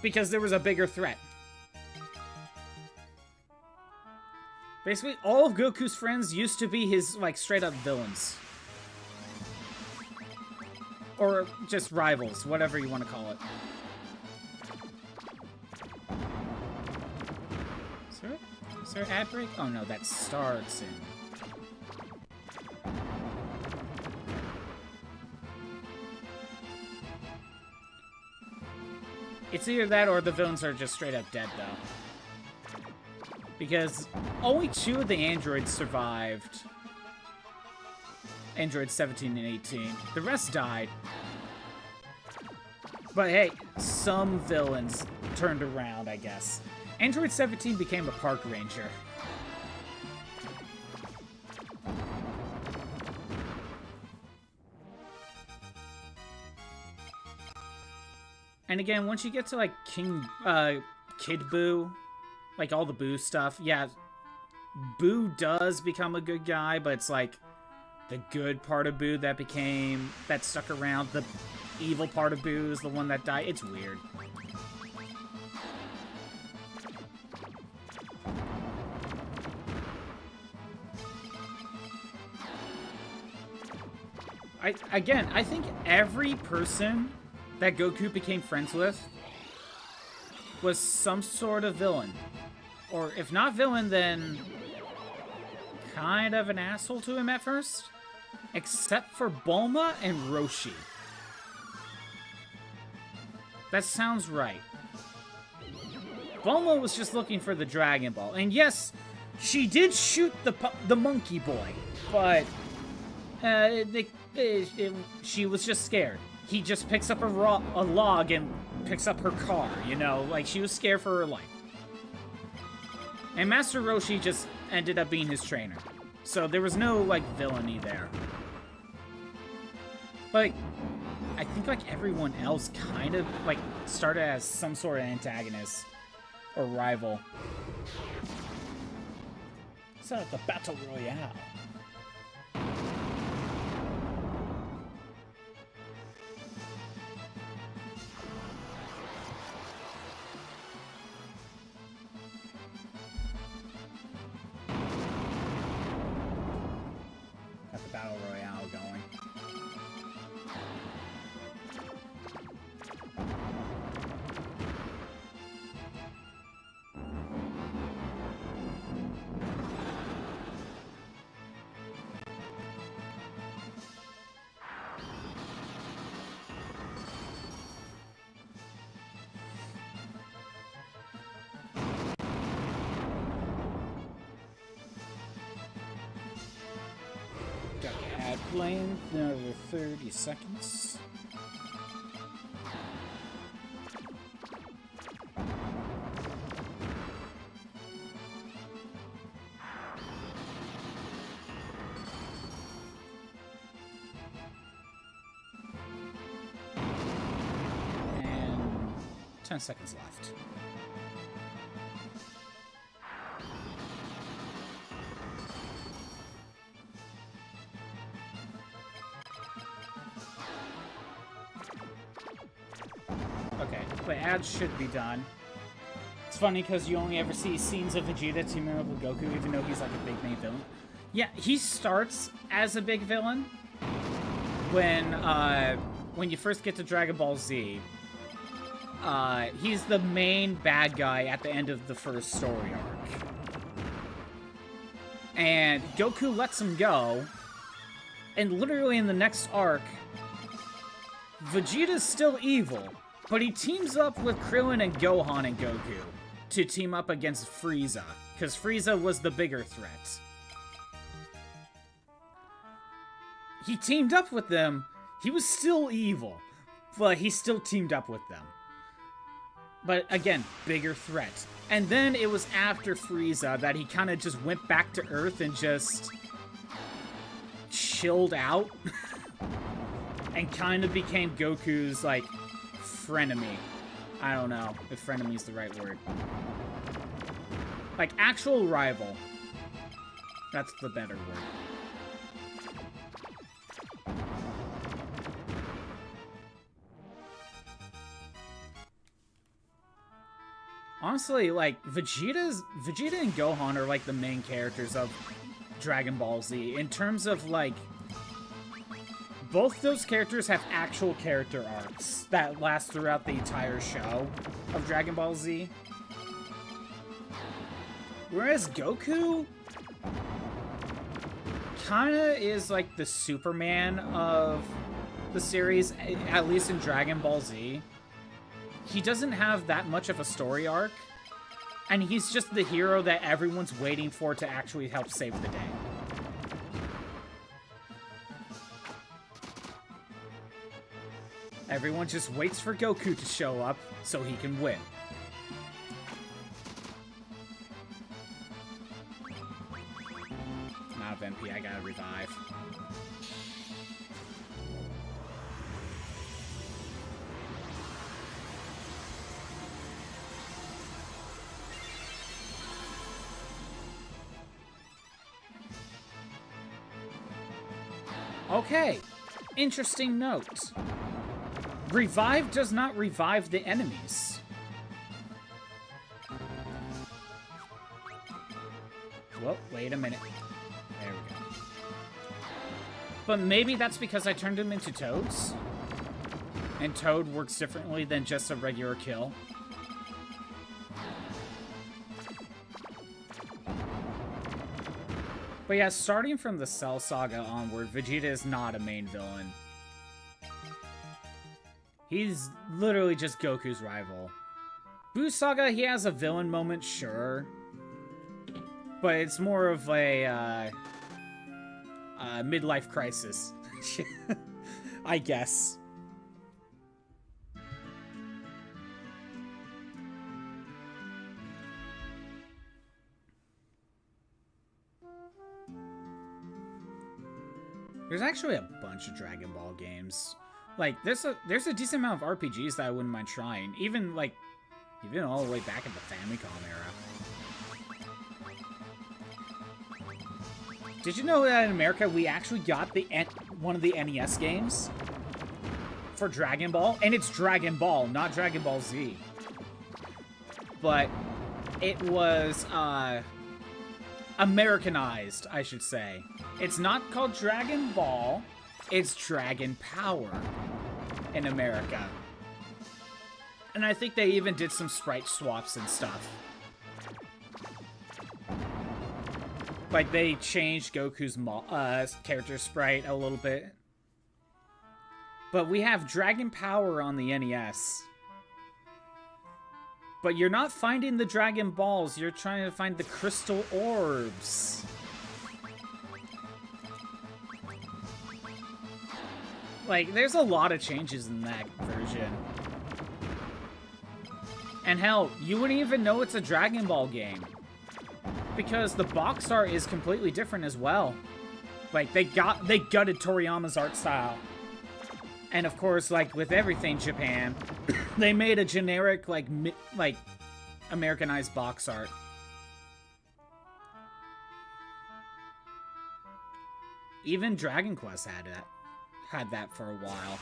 because there was a bigger threat. Basically, all of Goku's friends used to be his, like, straight-up villains. Or just rivals, whatever you want to call it. Is there an ad break? Oh no, that starts in... It's either that or the villains are just straight up dead, though. Because only 2 of the androids survived. Androids 17 and 18. The rest died. But hey, some villains turned around, I guess. Android 17 became a park ranger. And again, once you get to, like, Kid Buu, like, all the Buu stuff, yeah, Buu does become a good guy, but it's, like, the good part of Buu that stuck around. The evil part of Buu is the one that died. It's weird. I think every person that Goku became friends with was some sort of villain. Or if not villain, then kind of an asshole to him at first. Except for Bulma and Roshi. That sounds right. Bulma was just looking for the Dragon Ball. And yes, she did shoot the monkey boy. But she was just scared. He just picks up a log and picks up her car, you know? Like, she was scared for her life. And Master Roshi just ended up being his trainer. So there was no, like, villainy there. But I think, like, everyone else kind of, like, started as some sort of antagonist or rival. It's not the Battle Royale. Battle Royale going. Playing another 30 seconds. And 10 seconds left. The ads should be done. It's funny because you only ever see scenes of Vegeta teaming up with Goku, even though he's like a big main villain. Yeah, he starts as a big villain when you first get to Dragon Ball Z. He's the main bad guy at the end of the first story arc. And Goku lets him go, and literally in the next arc, Vegeta's still evil. But he teams up with Krillin and Gohan and Goku. to team up against Frieza, because Frieza was the bigger threat. He teamed up with them. He was still evil, but he still teamed up with them. But again, bigger threat. And then it was after Frieza that he kind of just went back to Earth and just chilled out and kind of became Goku's, like, frenemy. I don't know if frenemy is the right word. Like, actual rival. That's the better word. Honestly, like, Vegeta and Gohan are, like, the main characters of Dragon Ball Z. In terms of, like, both those characters have actual character arcs that last throughout the entire show of Dragon Ball Z. Whereas Goku kinda is, like, the Superman of the series, at least in Dragon Ball Z. He doesn't have that much of a story arc, and he's just the hero that everyone's waiting for to actually help save the day. Everyone just waits for Goku to show up so he can win. I'm out of MP, I gotta revive. Okay, interesting note. Revive does not revive the enemies. Whoa, wait a minute. There we go. But maybe that's because I turned him into Toads? And Toad works differently than just a regular kill. But yeah, starting from the Cell Saga onward, Vegeta is not a main villain. He's literally just Goku's rival. Buu Saga, he has a villain moment, sure. But it's more of a midlife crisis. I guess. There's actually a bunch of Dragon Ball games. Like, there's a decent amount of RPGs that I wouldn't mind trying. Even all the way back in the Famicom era. Did you know that in America we actually got one of the NES games for Dragon Ball? And it's Dragon Ball, not Dragon Ball Z. But it was Americanized, I should say. It's not called Dragon Ball, it's Dragon Power in America. And I think they even did some sprite swaps and stuff. Like, they changed Goku's character sprite a little bit. But we have Dragon Power on the NES. But you're not finding the Dragon Balls, you're trying to find the Crystal Orbs. Like, there's a lot of changes in that version. And hell, you wouldn't even know it's a Dragon Ball game. Because the box art is completely different as well. Like, they gutted Toriyama's art style. And of course, like with everything Japan, they made a generic, like Americanized box art. Even Dragon Quest had that for a while.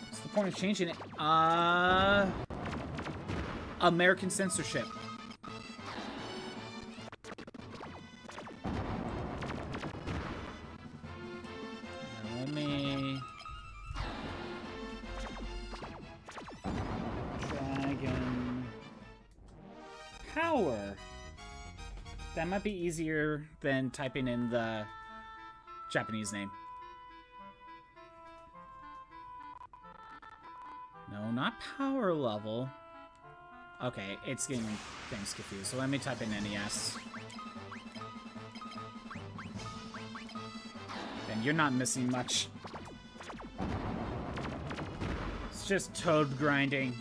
What's the point of changing it? American censorship. Dragon Power. That might be easier than typing in the Japanese name. not power level. Okay, it's getting things confused. So let me type in NES. And you're not missing much. It's just toad grinding.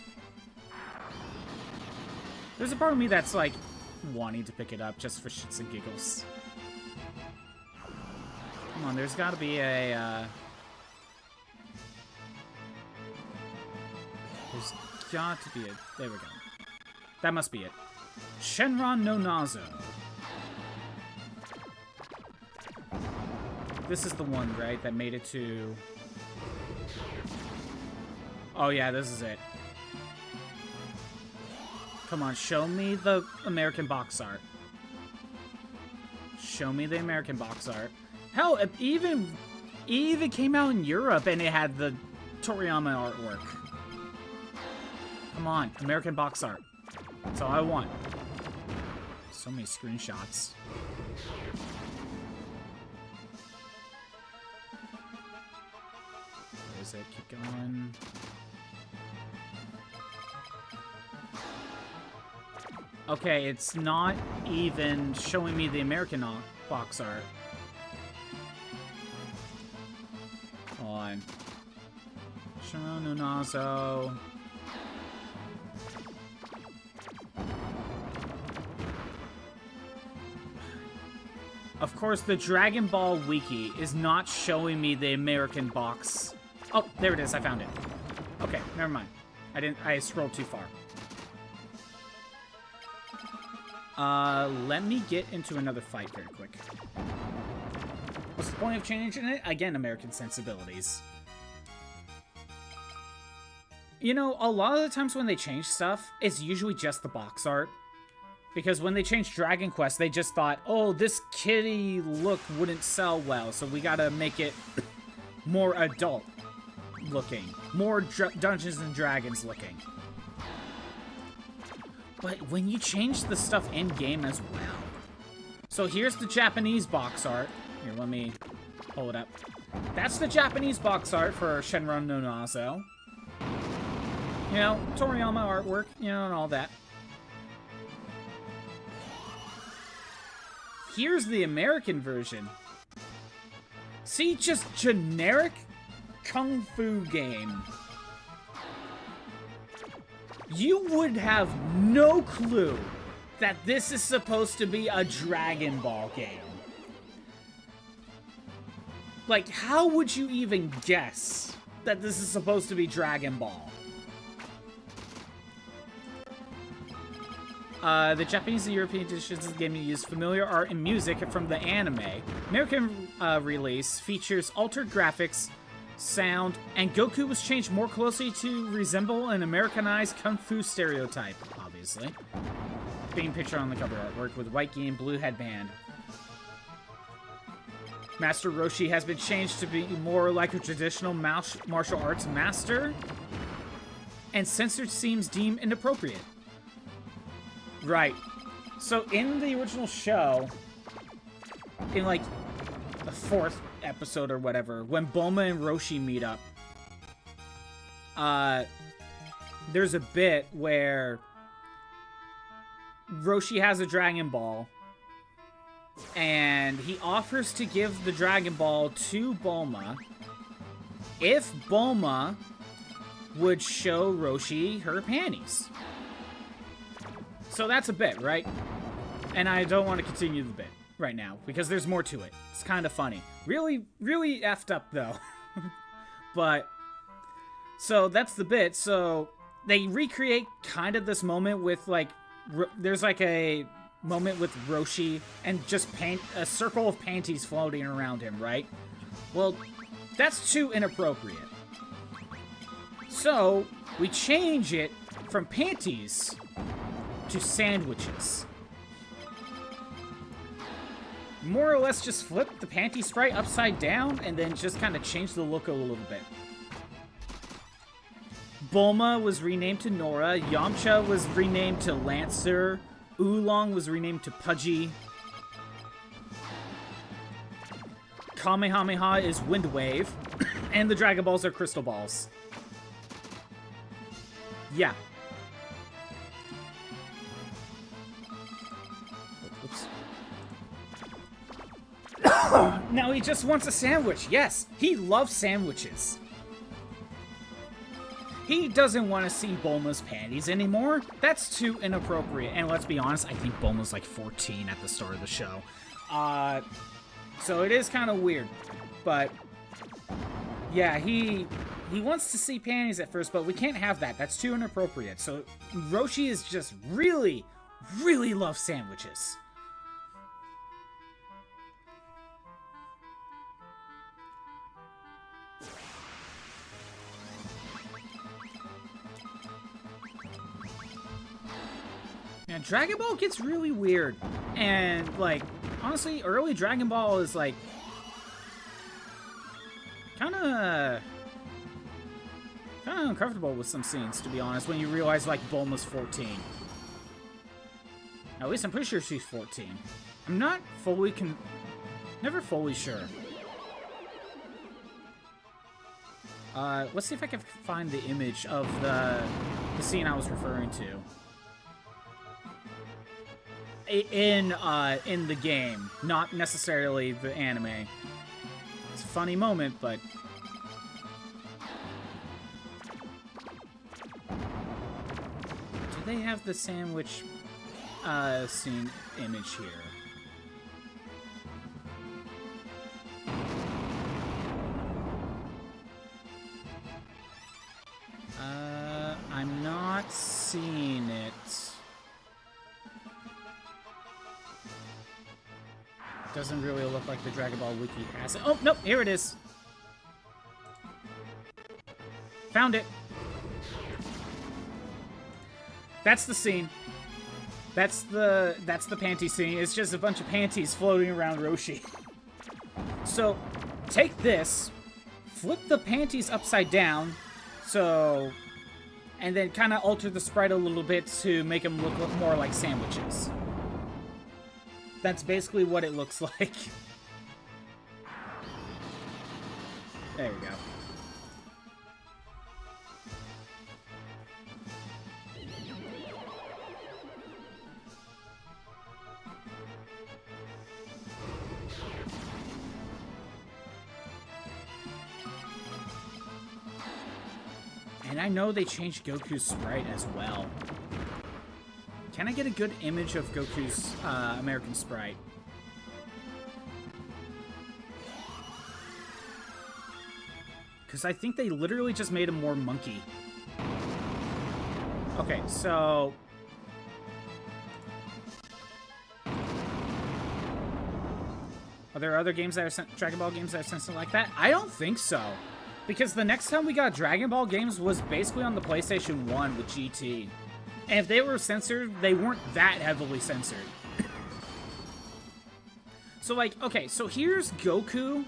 There's a part of me that's like wanting to pick it up just for shits and giggles. Come on, there's got to be a. There's got to be a. There we go. That must be it. Shenron no Nazo. This is the one, right, that made it to... Oh, yeah, this is it. Come on, show me the American box art. Show me the American box art. Hell, it even came out in Europe and it had the Toriyama artwork. Come on, American box art. That's all I want. So many screenshots. Where is it? Keep going. Okay, it's not even showing me the American box art. Hold on. Shenron no Nazo. Of course, the Dragon Ball Wiki is not showing me the American box. Oh, there it is. I found it. Okay, never mind. I scrolled too far. Let me get into another fight very quick. What's the point of changing it? Again, American sensibilities. You know, a lot of the times when they change stuff, it's usually just the box art. Because when they changed Dragon Quest, they just thought, oh, this kitty look wouldn't sell well, so we gotta make it more adult looking. More Dungeons and Dragons looking. But when you change the stuff in-game as well. So here's the Japanese box art. Here, let me pull it up. That's the Japanese box art for Shenron no Nazo. You know, Toriyama artwork, you know, and all that. Here's the American version. See, just generic kung fu game. You would have no clue that this is supposed to be a Dragon Ball game. Like, how would you even guess that this is supposed to be Dragon Ball? The Japanese and European editions of the game use familiar art and music from the anime. American release features altered graphics, sound, and Goku was changed more closely to resemble an Americanized kung fu stereotype, obviously. Being pictured on the cover artwork with white gi and blue headband. Master Roshi has been changed to be more like a traditional martial arts master, and censored scenes deemed inappropriate. Right. So in the original show, in like the 4th episode or whatever, when Bulma and Roshi meet up, there's a bit where Roshi has a Dragon Ball, and he offers to give the Dragon Ball to Bulma if Bulma would show Roshi her panties. So that's a bit, right? And I don't want to continue the bit right now, because there's more to it. It's kind of funny. Really, really effed up, though. But, so that's the bit. So they recreate kind of this moment with, like, there's like a moment with Roshi and just a circle of panties floating around him, right? Well, that's too inappropriate. So we change it from panties to sandwiches. More or less just flip the panty sprite upside down and then just kind of change the look a little bit. Bulma was renamed to Nora, Yamcha was renamed to Lancer, Oolong was renamed to Pudgy, Kamehameha is Wind Wave, and the Dragon Balls are Crystal Balls. Yeah. Oops. Now he just wants a sandwich. Yes, he loves sandwiches. He doesn't want to see Bulma's panties anymore. That's too inappropriate. And let's be honest, I think Bulma's like 14 at the start of the show. So it is kind of weird. But yeah, he wants to see panties at first, but we can't have that. That's too inappropriate. So Roshi is just really, really loves sandwiches. And Dragon Ball gets really weird. And, like, honestly, early Dragon Ball is, like, kind of uncomfortable with some scenes, to be honest, when you realize, like, Bulma's 14. At least I'm pretty sure she's 14. I'm not fully never fully sure. Let's see if I can find the image of the scene I was referring to. In the game, not necessarily the anime. It's a funny moment, but do they have the sandwich scene image here? I'm not seeing it. Doesn't really look like the Dragon Ball Wiki has it. Oh, nope, here it is. Found it. That's the scene. That's the panty scene. It's just a bunch of panties floating around Roshi. So, take this, flip the panties upside down, so, and then kind of alter the sprite a little bit to make them look more like sandwiches. That's basically what it looks like. There we go. And I know they changed Goku's sprite as well. Can I get a good image of Goku's American sprite? Because I think they literally just made him more monkey. Okay, so... Are there other games that are Dragon Ball games that are something like that? I don't think so. Because the next time we got Dragon Ball games was basically on the PlayStation 1 with GT. And if they were censored, they weren't that heavily censored. So, like, okay, so here's Goku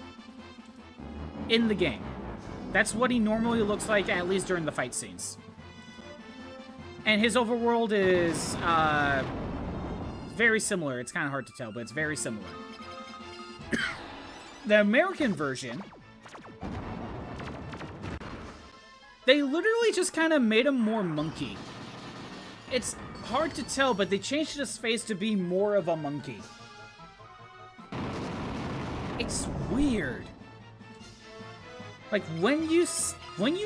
in the game. That's what he normally looks like, at least during the fight scenes. And his overworld is very similar. It's kind of hard to tell, but it's very similar. The American version, they literally just kind of made him more monkey. It's hard to tell, but they changed his face to be more of a monkey. It's weird. Like, when you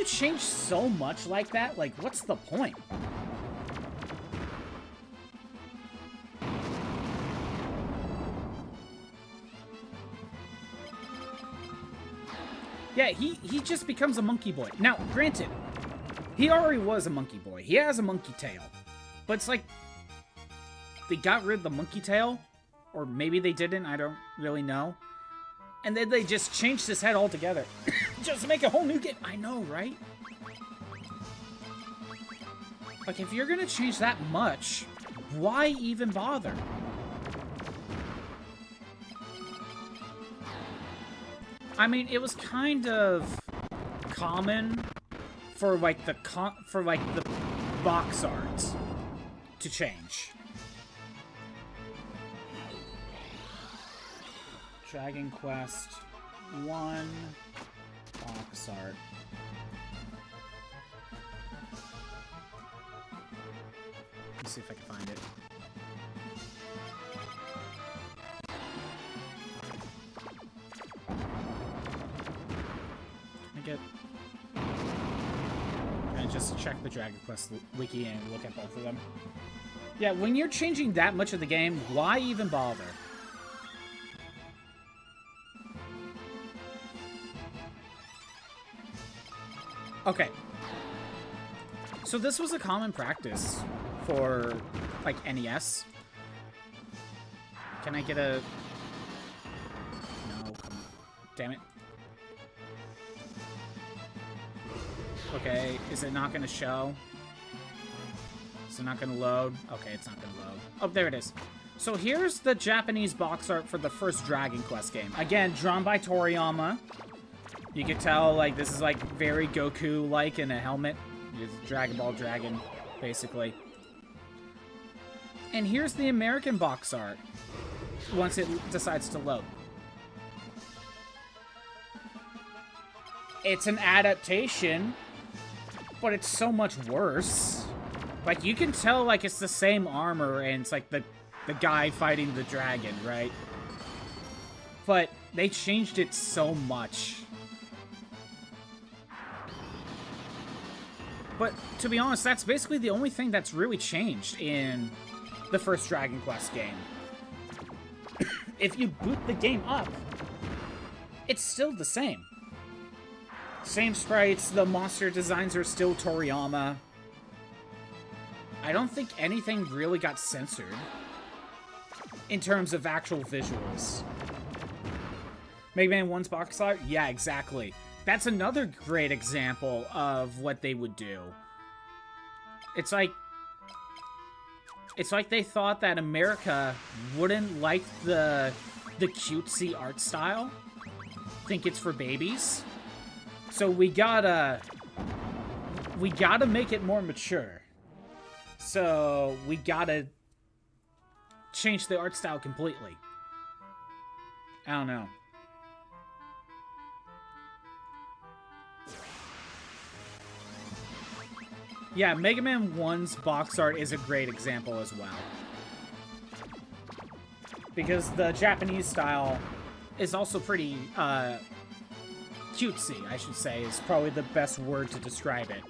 change so much like that, like, what's the point? Yeah, he just becomes a monkey boy. Now, granted, he already was a monkey boy. He has a monkey tail. But it's like, they got rid of the monkey tail, or maybe they didn't, I don't really know. And then they just changed his head altogether. Just to make a whole new game. I know, right? Like, if you're gonna change that much, why even bother? I mean, it was kind of common for like the box art to change. Dragon Quest 1 box art. me see if I can find it. Can I get... And just check the Dragon Quest wiki and look at both of them. Yeah, when you're changing that much of the game, why even bother? Okay. So this was a common practice for, like, NES. Can I get a... No, come on. Damn it. Okay, is it not going to show? Is it not going to load? Okay, it's not going to load. Oh, there it is. So here's the Japanese box art for the first Dragon Quest game. Again, drawn by Toriyama. You could tell, like, this is, like, very Goku-like in a helmet. It's Dragon Ball Dragon, basically. And here's the American box art once it decides to load. It's an adaptation, but it's so much worse. Like, you can tell, like, it's the same armor, and it's, like, the guy fighting the dragon, right? But they changed it so much. But, to be honest, that's basically the only thing that's really changed in the first Dragon Quest game. If you boot the game up, it's still the same. Same sprites, the monster designs are still Toriyama. I don't think anything really got censored in terms of actual visuals. Mega Man 1's box art? Yeah, exactly. That's another great example of what they would do. It's like they thought that America wouldn't like the cutesy art style. Think it's for babies. So we gotta make it more mature. So we gotta change the art style completely. I don't know. Yeah, Mega Man 1's box art is a great example as well. Because the Japanese style is also pretty, cutesy, I should say, is probably the best word to describe it.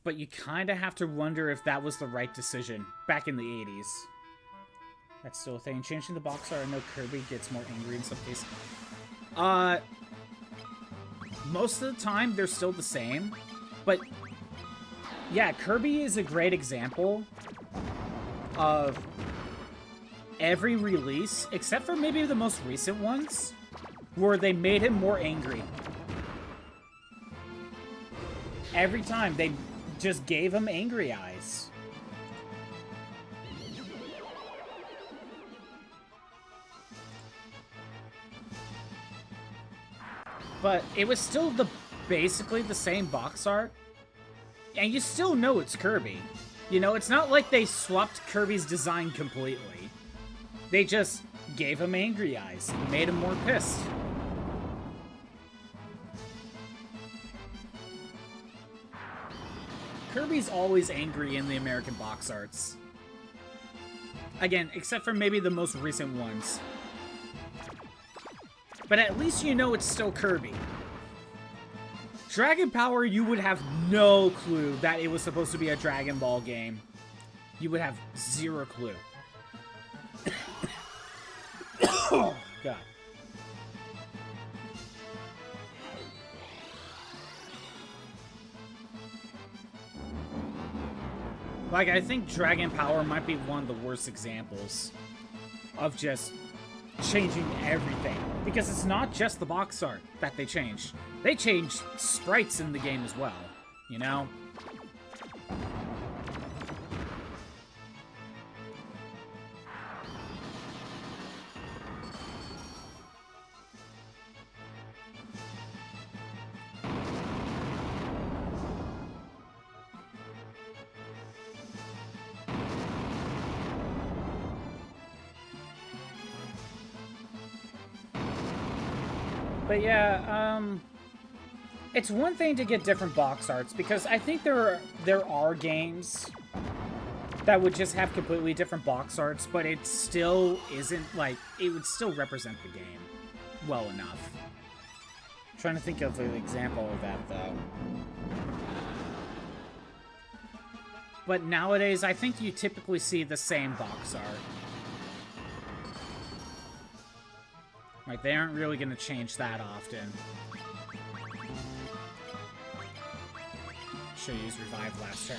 But you kind of have to wonder if that was the right decision back in the 80s. That's still a thing. Changing the box art, I know Kirby gets more angry in some cases. Most of the time, they're still the same. But, yeah, Kirby is a great example of every release, except for maybe the most recent ones, where they made him more angry. Every time, they just gave him angry eyes. But it was still basically the same box art. And you still know it's Kirby. You know, it's not like they swapped Kirby's design completely. They just gave him angry eyes and made him more pissed. Kirby's always angry in the American box arts. Again, except for maybe the most recent ones. But at least you know it's still Kirby. Dragon Power, you would have no clue that it was supposed to be a Dragon Ball game. You would have zero clue. Oh, God. Like, I think Dragon Power might be one of the worst examples of just changing everything. Because it's not just the box art that they changed. They changed sprites in the game as well, you know? But yeah, It's one thing to get different box arts, because I think there are games that would just have completely different box arts, but it still isn't, like, it would still represent the game well enough. I'm trying to think of an example of that, though. But nowadays, I think you typically see the same box art. Like, they aren't really going to change that often. Should've used Revive last turn.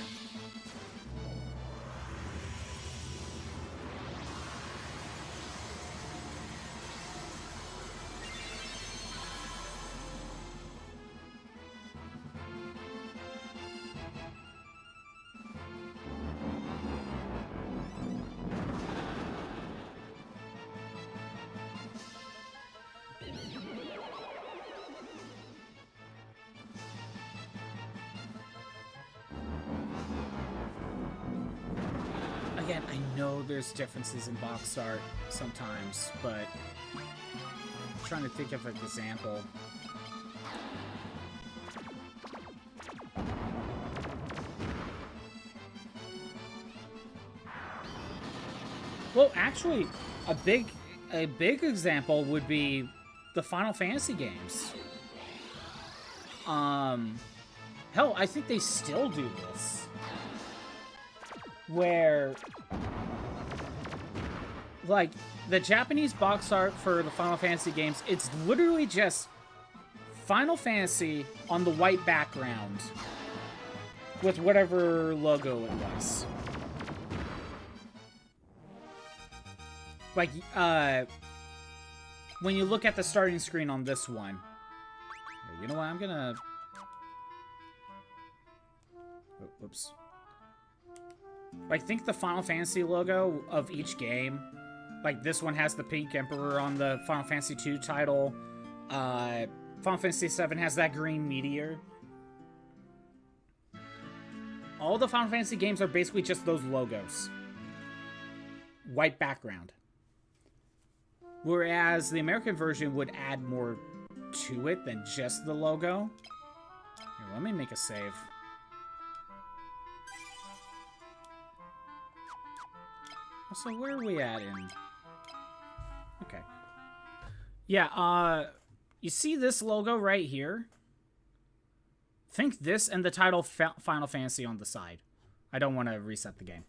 Again, I know there's differences in box art sometimes, but I'm trying to think of an example. Well, actually, a big example would be the Final Fantasy games. Hell, I think they still do this. Where, like, the Japanese box art for the Final Fantasy games, it's literally just Final Fantasy on the white background with whatever logo it was. Like, when you look at the starting screen on this one, you know what, I'm gonna... Whoops. I think the Final Fantasy logo of each game, like this one has the Pink Emperor on the Final Fantasy II title. Final Fantasy VII has that green meteor. All the Final Fantasy games are basically just those logos. White background. Whereas the American version would add more to it than just the logo. Here, let me make a save. So where are we at in... Okay. Yeah, you see this logo right here? Think this and the title Final Fantasy on the side. I don't want to reset the game.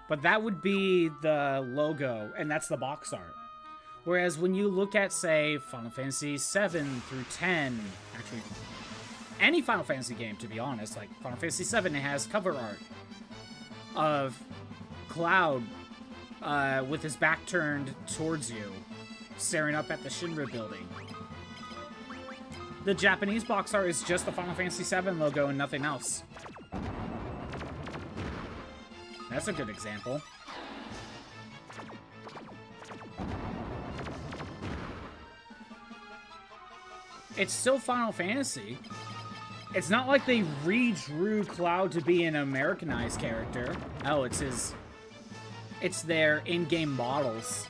But that would be the logo, and that's the box art. Whereas when you look at, say, Final Fantasy 7 through 10, actually, any Final Fantasy game, to be honest, like Final Fantasy 7, it has cover art of Cloud with his back turned towards you, staring up at the Shinra building. The Japanese box art is just the Final Fantasy 7 logo and nothing else. That's a good example. It's still Final Fantasy. It's not like they redrew Cloud to be an Americanized character. Oh, it's his... It's their in-game models,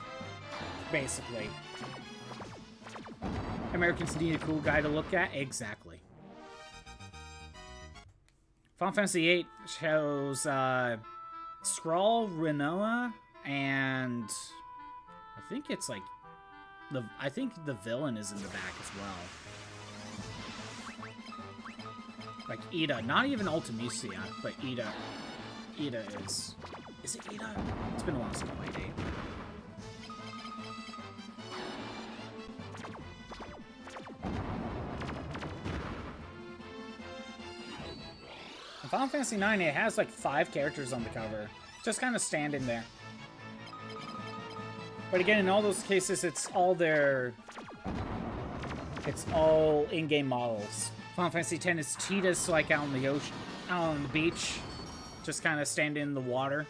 basically. Americans need a cool guy to look at? Exactly. Final Fantasy VIII shows Skrull, Rinoa, and I think it's like I think the villain is in the back as well. Like Ida, not even Ultimisia, but Ida. Ida is it Ida? It's been a while since I played 8. In Final Fantasy IX, it has like 5 characters on the cover, just kind of standing there. But again, in all those cases, it's all in-game models. Final Fantasy X is Tidus, like out in the ocean, out on the beach, just kind of standing in the water.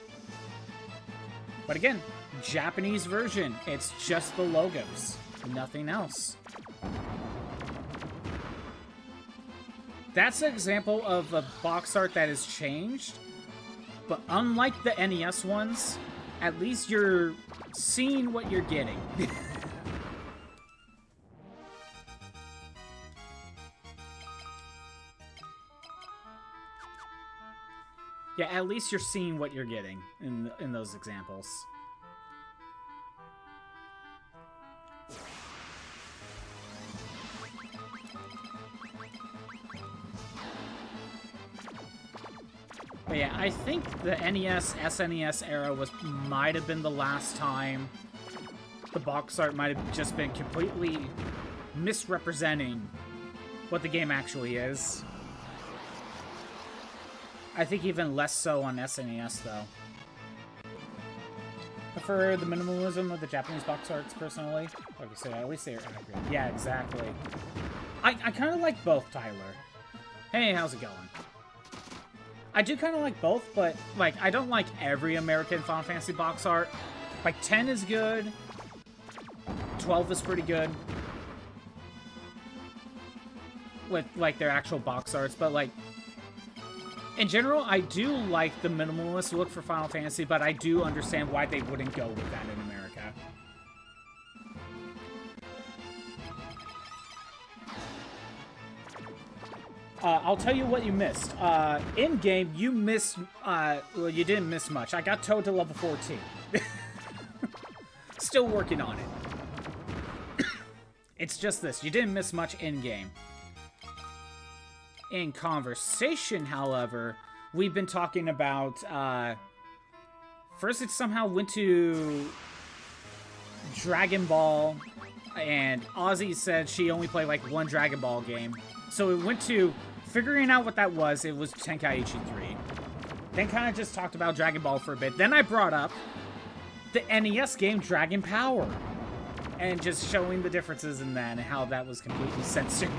But again, Japanese version, it's just the logos, nothing else. That's an example of a box art that has changed, but unlike the NES ones, at least you're seeing what you're getting. Yeah, at least you're seeing what you're getting in those examples. But yeah, I think the NES, SNES era might have been the last time the box art might have just been completely misrepresenting what the game actually is. I think even less so on SNES, though. I prefer the minimalism of the Japanese box arts, personally. Like I say, at least they're accurate. Yeah, exactly. I kind of like both, Tyler. Hey, how's it going? I do kind of like both, but, like, I don't like every American Final Fantasy box art. Like, 10 is good. 12 is pretty good. With, like, their actual box arts, but, like, in general, I do like the minimalist look for Final Fantasy, but I do understand why they wouldn't go with that in America. I'll tell you what you missed. In-game, you missed, well, you didn't miss much. I got Toad to level 14. Still working on it. It's just this. You didn't miss much in-game. In conversation, however, we've been talking about, first it somehow went to Dragon Ball, and Ozzy said she only played like one Dragon Ball game. So it went to figuring out what that was. It was Tenkaichi 3. Then kind of just talked about Dragon Ball for a bit. Then I brought up the NES game Dragon Power. And just showing the differences in that and how that was completely censored.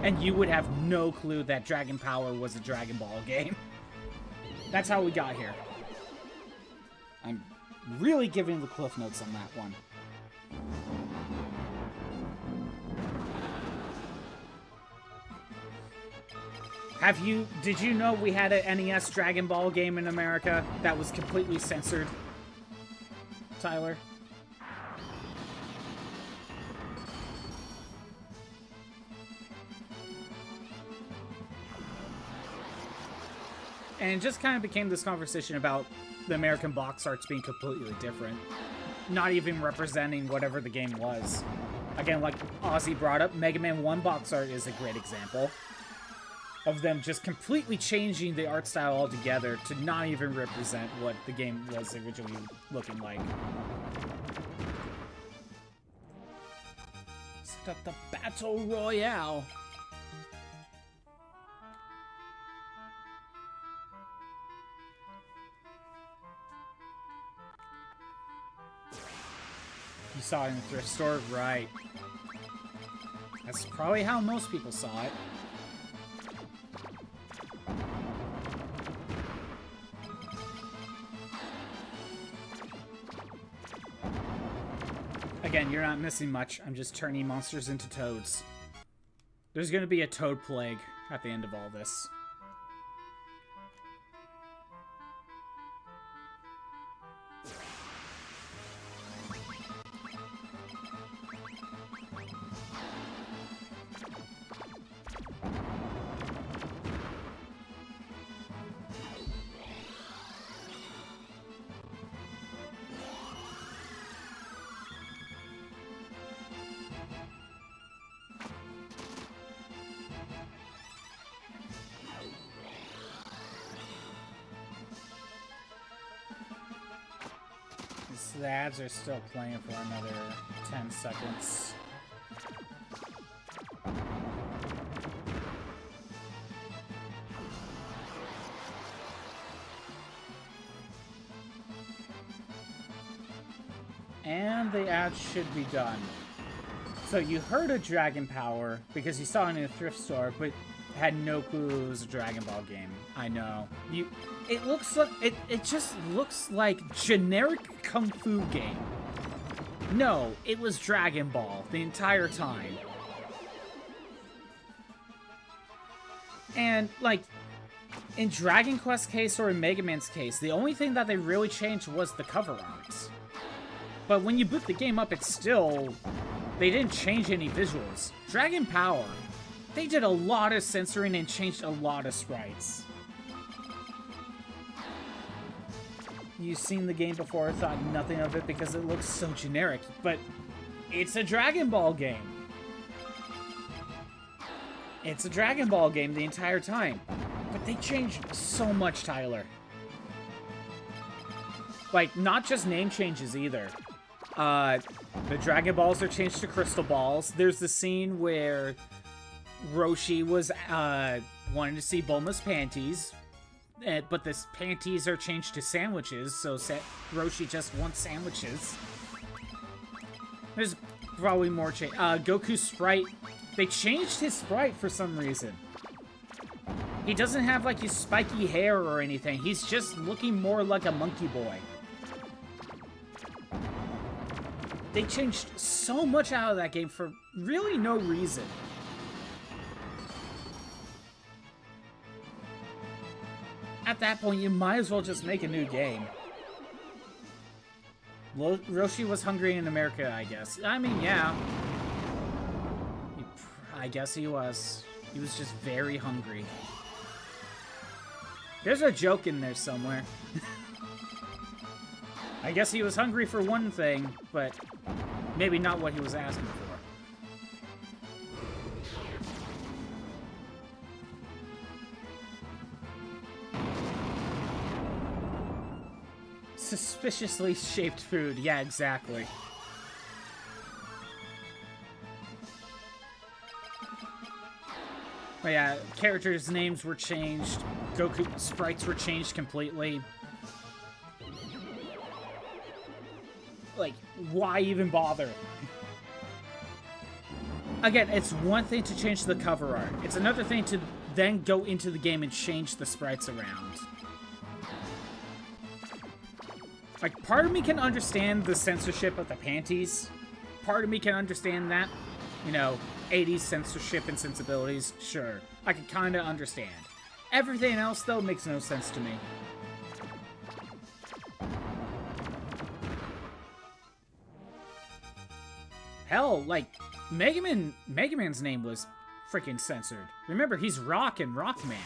And you would have no clue that Dragon Power was a Dragon Ball game. That's how we got here. I'm really giving the cliff notes on that one. Did you know we had an NES Dragon Ball game in America that was completely censored? Tyler? And it just kind of became this conversation about the American box arts being completely different. Not even representing whatever the game was. Again, like Ozzy brought up, Mega Man 1 box art is a great example of them just completely changing the art style altogether to not even represent what the game was originally looking like. Set up the Battle Royale. You saw it in the thrift store? Right. That's probably how most people saw it. Again, you're not missing much. I'm just turning monsters into toads. There's gonna be a toad plague at the end of all this. The ads are still playing for another 10 seconds. And the ads should be done. So you heard of Dragon Power because you saw it in a thrift store, but had no clue it was a Dragon Ball game. I know. It looks like it just looks like generic Kung Fu game. No, it was Dragon Ball the entire time. And like in Dragon Quest's case or in Mega Man's case, the only thing that they really changed was the cover art. But when you boot the game up, it's still, they didn't change any visuals. Dragon Power, they did a lot of censoring and changed a lot of sprites. you've seen the game before, thought nothing of it because it looks so generic, but it's a Dragon Ball game. It's a Dragon Ball game the entire time. But they changed so much, Tyler. Like, not just name changes either. The Dragon Balls are changed to Crystal Balls. There's the scene where Roshi was wanting to see Bulma's panties, but the panties are changed to sandwiches, so Roshi just wants sandwiches. There's probably more change. Goku's sprite, they changed his sprite for some reason. He doesn't have like his spiky hair or anything. He's just looking more like a monkey boy. They changed so much out of that game for really no reason. At that point, you might as well just make a new game. Roshi was hungry in America, I guess. I mean, yeah. I guess he was. He was just very hungry. There's a joke in there somewhere. I guess he was hungry for one thing, but maybe not what he was asking for. Suspiciously shaped food. Yeah, exactly. But yeah, characters' names were changed. Goku sprites were changed completely. Like, why even bother? Again, it's one thing to change the cover art. It's another thing to then go into the game and change the sprites around. Like, part of me can understand the censorship of the panties. Part of me can understand that. You know, 80s censorship and sensibilities. Sure, I can kind of understand. Everything else, though, makes no sense to me. Hell, like, Mega Man's name was freaking censored. Remember, he's Rock and Rockman.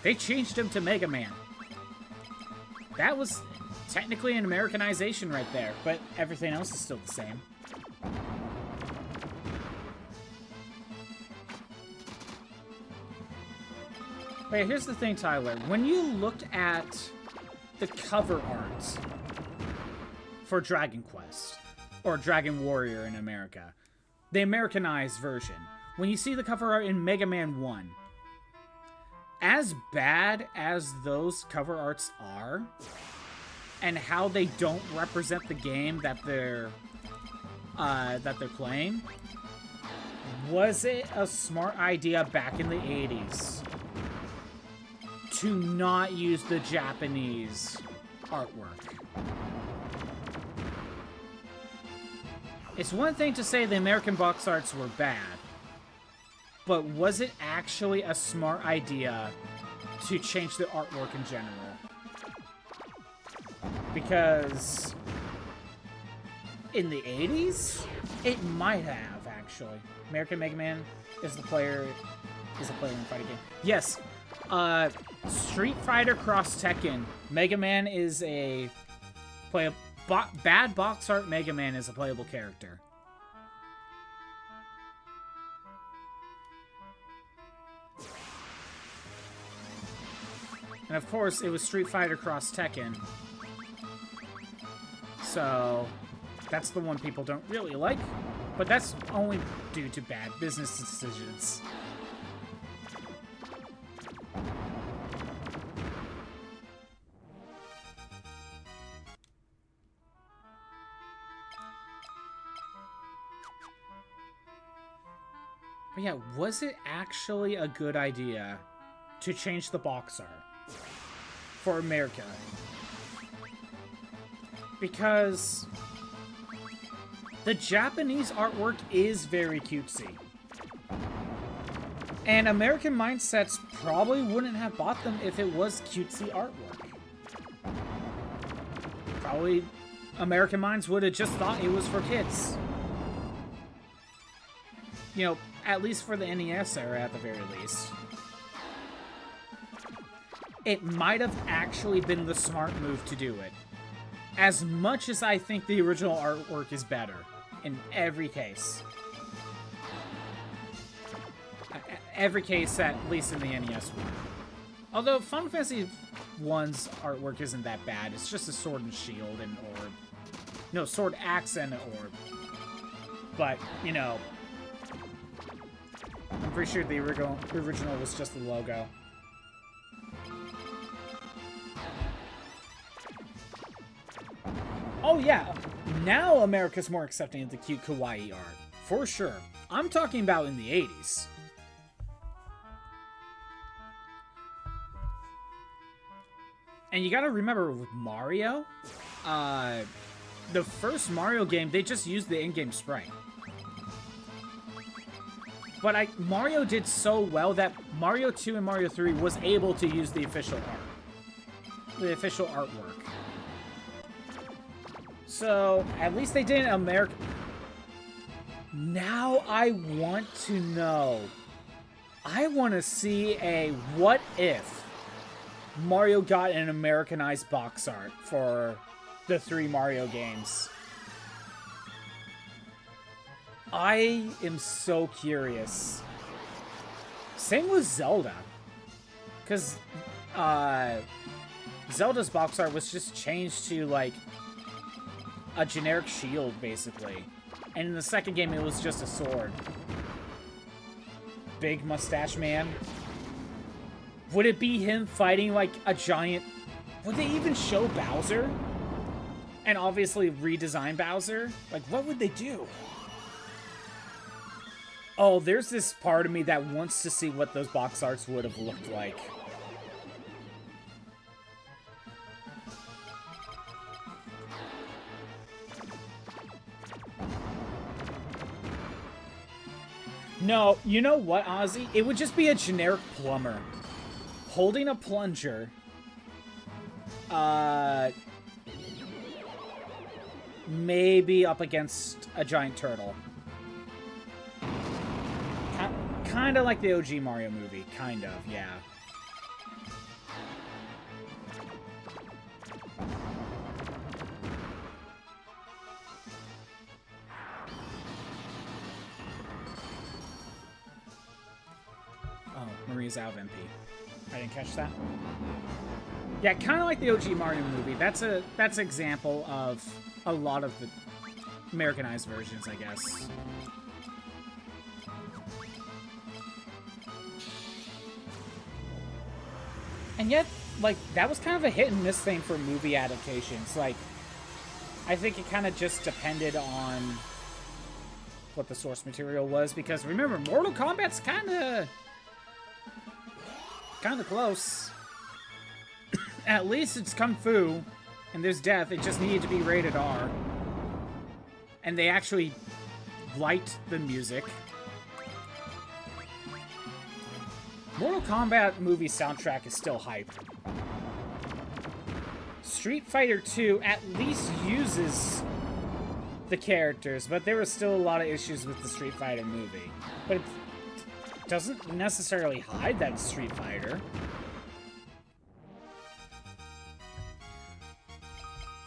They changed him to Mega Man. That was technically an Americanization right there, but everything else is still the same. Wait, here's the thing, Tyler. When you looked at the cover art for Dragon Quest, or Dragon Warrior in America, the Americanized version, when you see the cover art in Mega Man 1, as bad as those cover arts are, and how they don't represent the game that they're playing, was it a smart idea back in the 80s to not use the Japanese artwork? It's one thing to say the American box arts were bad, but was it actually a smart idea to change the artwork in general? Because in the 80s, it might have, actually. American Mega Man is a player in the fighting game. Yes, Street Fighter Cross Tekken, Mega Man is a playable. Bad box art Mega Man is a playable character. And of course, it was Street Fighter Cross Tekken. So, that's the one people don't really like. But that's only due to bad business decisions. But yeah, was it actually a good idea to change the box art for America? Because the Japanese artwork is very cutesy. And American mindsets probably wouldn't have bought them if it was cutesy artwork. Probably American minds would have just thought it was for kids. You know, at least for the NES era, at the very least. it might have actually been the smart move to do it. As much as I think the original artwork is better in every case. Every case, at least in the NES one. Although Final Fantasy 1's artwork isn't that bad. It's just a sword and shield and orb. No, sword, axe, and orb. But, you know, I'm pretty sure the original was just the logo. Oh yeah, now America's more accepting of the cute kawaii art. For sure. I'm talking about in the 80s. And you gotta remember with Mario, the first Mario game, they just used the in-game sprite. But Mario did so well that Mario 2 and Mario 3 was able to use the official art. The official artwork. So, at least they did in America. Now I want to know. I want to see a what if Mario got an Americanized box art for the 3 Mario games. I am so curious. Same with Zelda. Because Zelda's box art was just changed to, like, a generic shield, basically. And in the second game, it was just a sword. Big mustache man. Would it be him fighting, like, a giant... Would they even show Bowser? And obviously redesign Bowser? Like, what would they do? Oh, there's this part of me that wants to see what those box arts would have looked like. No, you know what, Ozzy? It would just be a generic plumber. Holding a plunger. Maybe up against a giant turtle. Kind of like the OG Mario movie. Kind of, yeah. Oh, Maria's out of MP. I didn't catch that. Yeah, kind of like the OG Mario movie. That's an example of a lot of the Americanized versions, I guess. And yet, like, that was kind of a hit and miss thing for movie adaptations. Like, I think it kind of just depended on what the source material was, because remember, Mortal Kombat's kind of close. At least it's Kung Fu, and there's death. It just needed to be rated R. And they actually liked the music. Mortal Kombat movie soundtrack is still hype. Street Fighter 2 at least uses the characters, but there were still a lot of issues with the Street Fighter movie. But it doesn't necessarily hide that it's Street Fighter.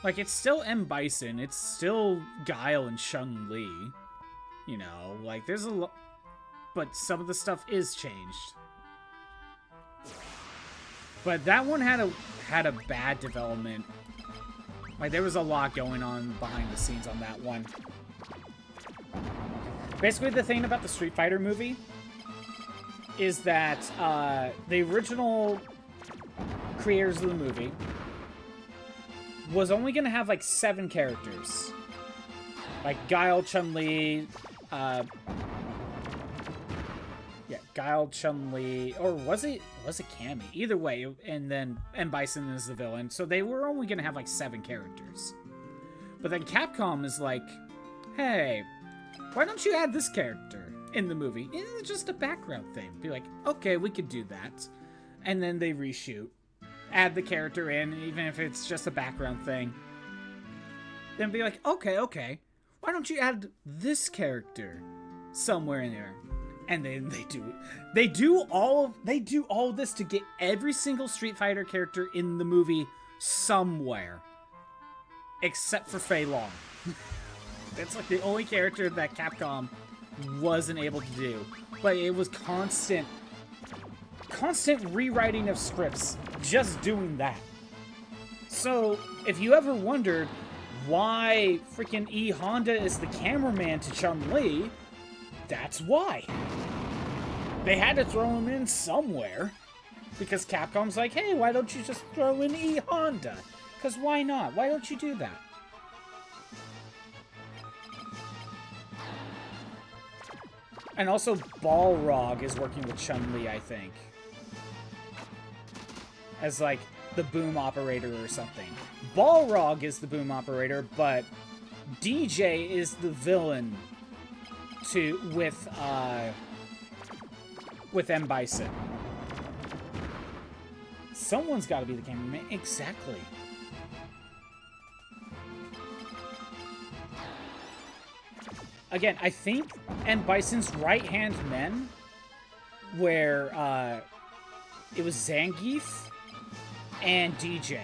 Like, it's still M. Bison, it's still Guile and Chun-Li. You know, like, there's a lot... But some of the stuff is changed. But that one had a bad development. Like, there was a lot going on behind the scenes on that one. Basically, the thing about the Street Fighter movie is that the original creators of the movie was only going to have, like, 7 characters. Like, Guile, Chun-Li, yeah, Guile, Chun-Li, or was it Cammy? Either way, and then M. Bison is the villain. So they were only going to have, like, 7 characters. But then Capcom is like, hey, why don't you add this character in the movie? It's just a background thing. Be like, okay, we could do that. And then they reshoot. Add the character in, even if it's just a background thing. Then be like, okay. Why don't you add this character somewhere in there? And then they do all this to get every single Street Fighter character in the movie somewhere, except for Fei Long. That's like the only character that Capcom wasn't able to do. But it was constant rewriting of scripts just doing that. So if you ever wondered why freaking E Honda is the cameraman to Chun-Li, that's why. They had to throw him in somewhere. Because Capcom's like, hey, why don't you just throw in E Honda? Because why not? Why don't you do that? And also Balrog is working with Chun-Li, I think. As like the boom operator or something. Balrog is the boom operator, but DJ is the villain with M. Bison. Someone's got to be the cameraman. Exactly. Again, I think M. Bison's right-hand men, where it was Zangief and DJ.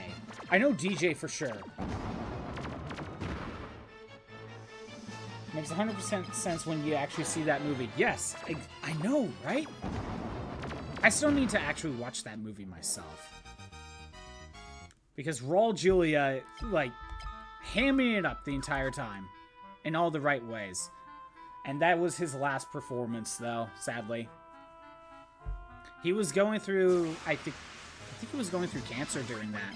I know DJ for sure. Makes 100% sense when you actually see that movie. Yes, I know, right? I still need to actually watch that movie myself. Because Raul Julia, like, hamming it up the entire time. In all the right ways. And that was his last performance, though, sadly. He was going through, I think he was going through cancer during that.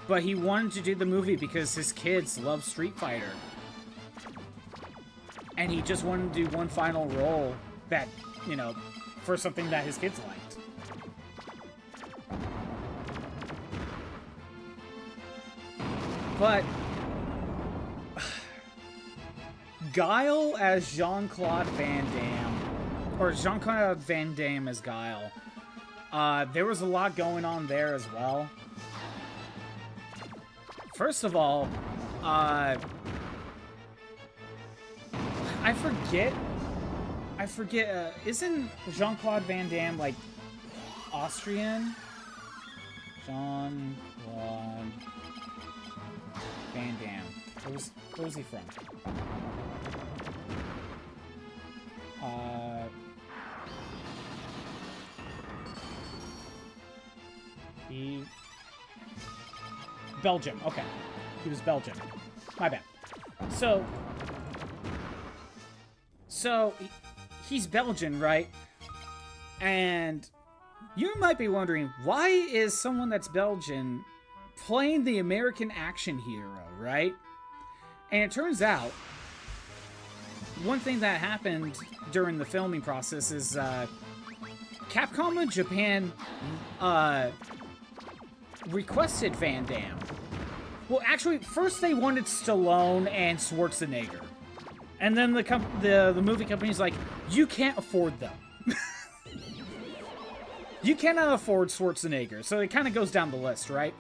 But he wanted to do the movie because his kids love Street Fighter. And he just wanted to do one final role that, you know, for something that his kids liked. But Guile as Jean-Claude Van Damme, or Jean-Claude Van Damme as Guile, there was a lot going on there as well. First of all, I forget, isn't Jean-Claude Van Damme, like, Austrian? Jean-Claude Van Damme. Where was he from? Belgium. Okay. He was Belgian. My bad. So he's Belgian, right? And you might be wondering, why is someone that's Belgian playing the American action hero, right? And it turns out, one thing that happened during the filming process is Capcom in Japan requested Van Damme. Well, actually, first they wanted Stallone and Schwarzenegger. And then the movie company's like, you can't afford them. You cannot afford Schwarzenegger. So it kind of goes down the list, right?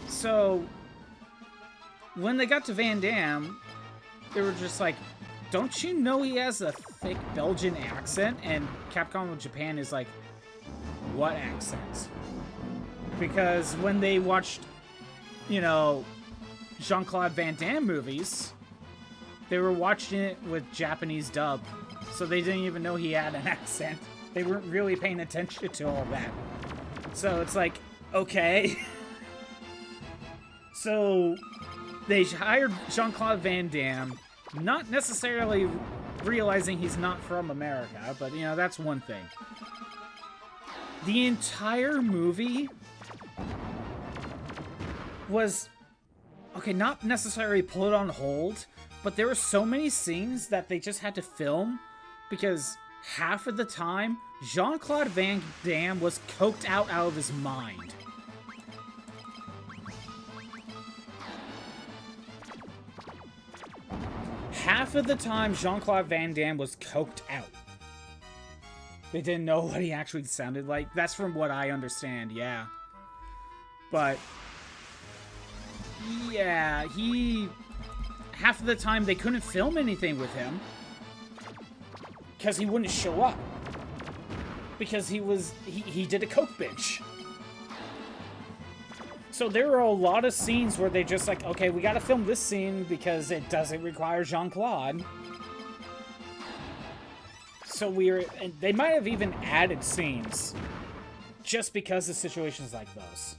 So when they got to Van Damme, they were just like, don't you know he has a thick Belgian accent? And Capcom of Japan is like, what accent? Because when they watched, you know, Jean-Claude Van Damme movies, they were watching it with Japanese dub. So they didn't even know he had an accent. They weren't really paying attention to all that. So it's like, okay. So they hired Jean-Claude Van Damme, not necessarily realizing he's not from America, but, you know, that's one thing. The entire movie was, okay, not necessarily put on hold, but there were so many scenes that they just had to film because half of the time, Jean-Claude Van Damme was coked out of his mind. Half of the time, Jean-Claude Van Damme was coked out. They didn't know what he actually sounded like. That's from what I understand, yeah. But yeah, half of the time they couldn't film anything with him because he wouldn't show up. Because he did a coke binge. So there are a lot of scenes where they just like, okay, we gotta film this scene because it doesn't require Jean-Claude. So and they might have even added scenes just because of situations like those.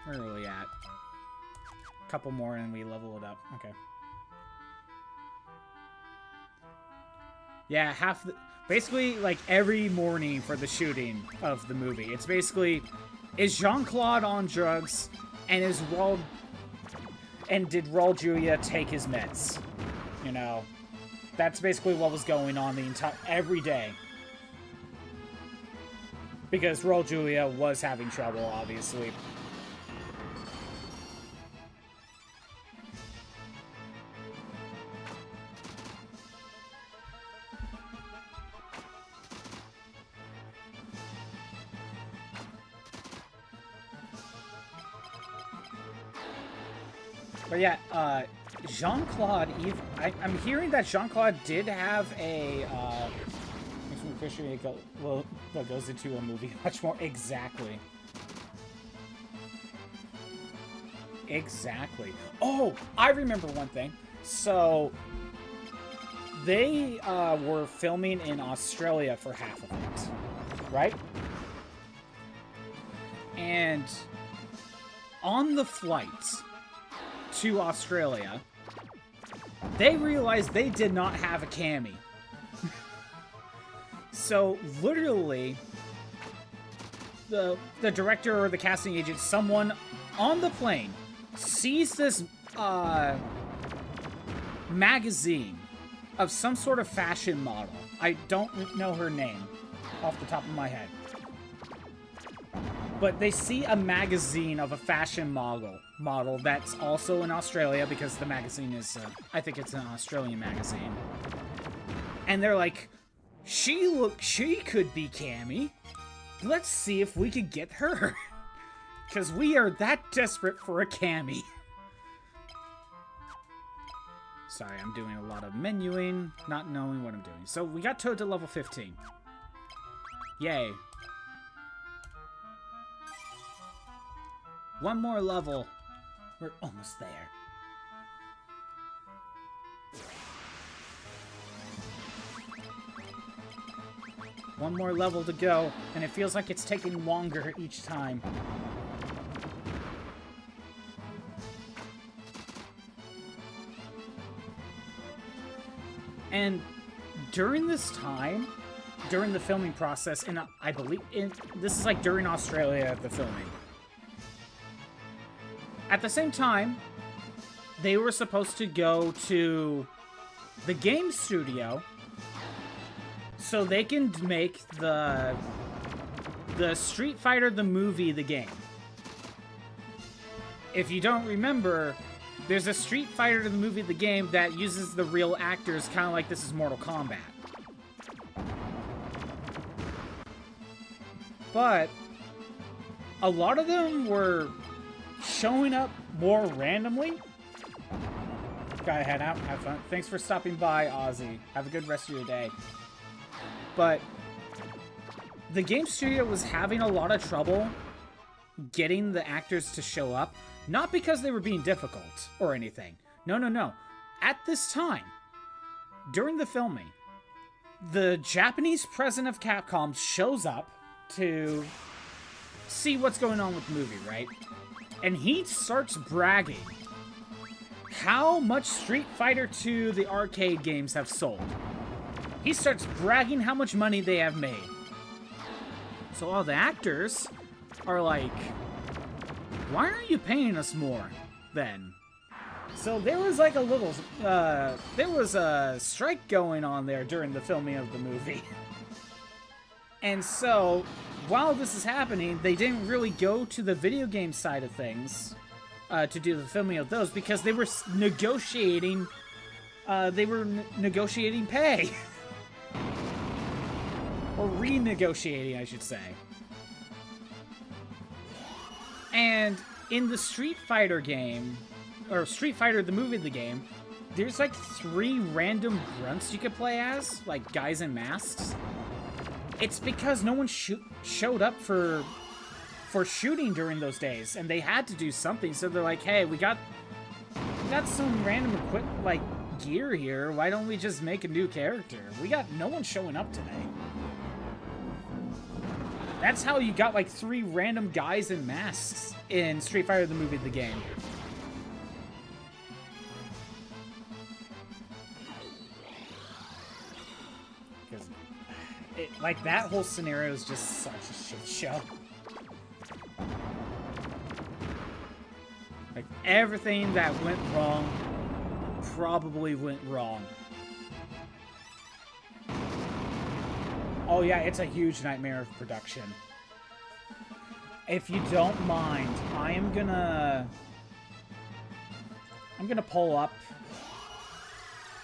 Where are we at? A couple more and we level it up. Okay. Yeah, basically, like, every morning for the shooting of the movie, it's basically, is Jean-Claude on drugs, and did Raul Julia take his meds? You know, that's basically what was going on every day. Because Raul Julia was having trouble, obviously. But yeah, Jean-Claude, I'm hearing that Jean-Claude did have a, makes me appreciate that goes into a movie much more, exactly. Exactly. Oh, I remember one thing. So, they, were filming in Australia for half of it, right? And on the flights to Australia, they realized they did not have a cami. So literally, the director or the casting agent, someone on the plane, sees this magazine of some sort of fashion model. I don't know her name off the top of my head. But they see a magazine of a fashion model that's also in Australia, because the magazine is, I think it's an Australian magazine. And they're like, she could be Cammy. Let's see if we could get her. Because we are that desperate for a Cammy. Sorry, I'm doing a lot of menuing, not knowing what I'm doing. So we got Toad to level 15. Yay. One more level. We're almost there. One more level to go, and it feels like it's taking longer each time. And during this time, during the filming process, and I believe this is like during Australia, the filming. At the same time, they were supposed to go to the game studio so they can make the Street Fighter the movie the game. If you don't remember, there's a Street Fighter the movie the game that uses the real actors, kind of like this is Mortal Kombat. But a lot of them were showing up more randomly. Gotta head out, have fun. Thanks for stopping by, Ozzy. Have a good rest of your day. But the game studio was having a lot of trouble getting the actors to show up, not because they were being difficult or anything. No. At this time, during the filming, the Japanese president of Capcom shows up to see what's going on with the movie, right? And he starts bragging how much Street Fighter 2, the arcade games, have sold. He starts bragging how much money they have made. So all the actors are like, why aren't you paying us more then? So there was like a little, there was a strike going on there during the filming of the movie. And so, while this is happening, they didn't really go to the video game side of things to do the filming of those, because they were negotiating, negotiating pay. Or renegotiating, I should say. And in the Street Fighter game, or Street Fighter the movie the game, there's like 3 random grunts you could play as, like guys in masks. It's because no one showed up for shooting during those days, and they had to do something. So they're like, hey, we got some random equipment, like gear here. Why don't we just make a new character? We got no one showing up today. That's how you got like 3 random guys in masks in Street Fighter the movie, the game. Because like that whole scenario is just such a shit show. Like everything that went wrong probably went wrong. Oh yeah, it's a huge nightmare of production. If you don't mind, I'm gonna pull up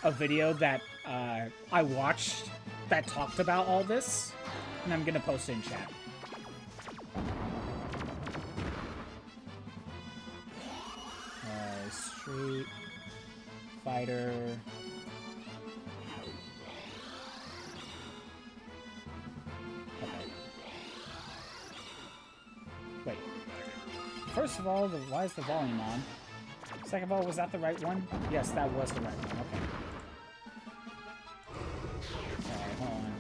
a video that I watched that talked about all this, and I'm gonna post it in chat. Street Fighter. Okay. Wait. First of all, why is the volume on? Second of all, was that the right one? Yes, that was the right one. Okay. Alright, hold on.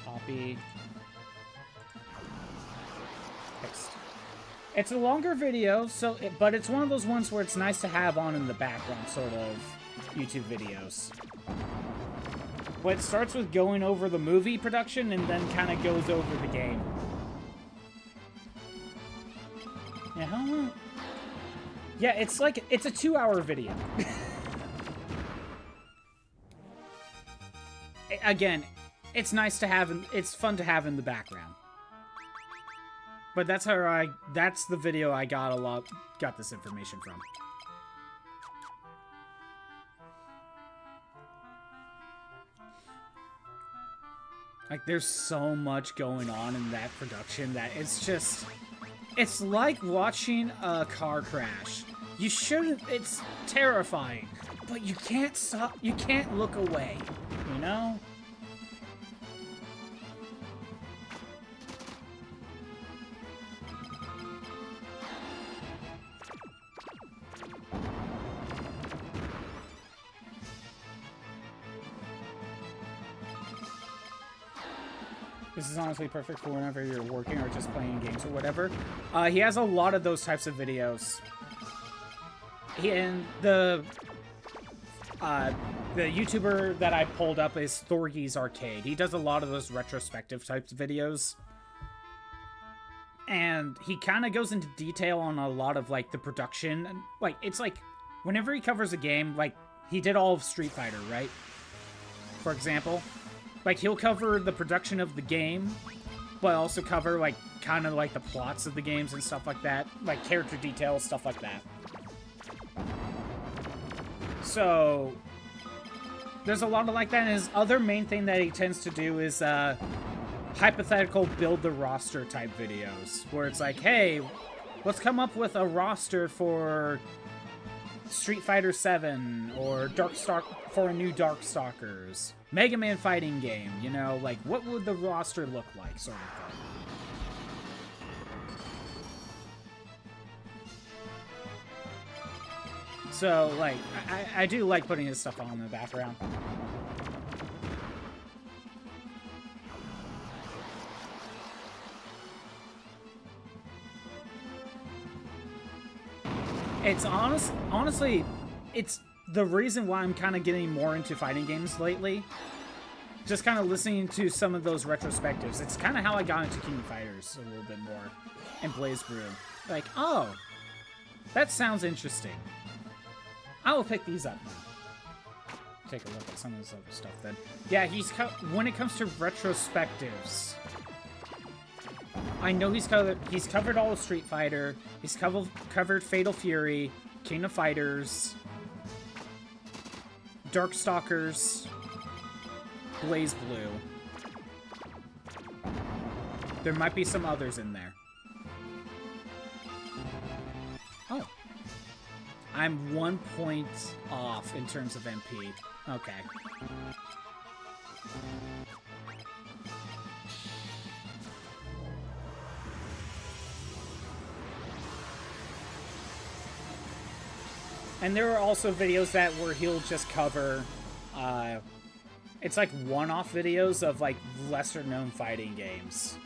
Copy. Paste. It's a longer video, but it's one of those ones where it's nice to have on in the background, sort of, YouTube videos. But it starts with going over the movie production and then kind of goes over the game. Yeah, how long? Yeah, it's a 2-hour video. Again, it's nice to have, it's fun to have in the background. But that's the video I got this information from. Like, there's so much going on in that production that it's like watching a car crash. You shouldn't, it's terrifying, but you can't stop, you can't look away, you know? This is honestly perfect for whenever you're working or just playing games or whatever. He has a lot of those types of videos. And the YouTuber that I pulled up is Thorgy's Arcade. He does a lot of those retrospective types of videos. And he kind of goes into detail on a lot of, like, the production. Like, it's like, whenever he covers a game, like, he did all of Street Fighter, right? For example. Like, he'll cover the production of the game, but also cover, like, kind of, like, the plots of the games and stuff like that. Like, character details, stuff like that. So, there's a lot of like that, and his other main thing that he tends to do is, hypothetical build the roster type videos, where it's like, hey, let's come up with a roster for Street Fighter 7, or for a new Darkstalkers. Mega Man fighting game, you know, like, what would the roster look like, sort of thing. So, like, I do like putting his stuff on in the background. It's honestly, it's the reason why I'm kind of getting more into fighting games lately. Just kind of listening to some of those retrospectives. It's kind of how I got into King of Fighters a little bit more. And Blaze Brew. Like, oh, that sounds interesting. I will pick these up now. Take a look at some of this other stuff then. Yeah, when it comes to retrospectives, I know he's covered all of Street Fighter. He's covered Fatal Fury, King of Fighters, Darkstalkers, Blaze Blue. There might be some others in there. Oh. I'm 1 point off in terms of MP. Okay. And there are also videos that where he'll just cover, it's like one-off videos of like lesser-known fighting games.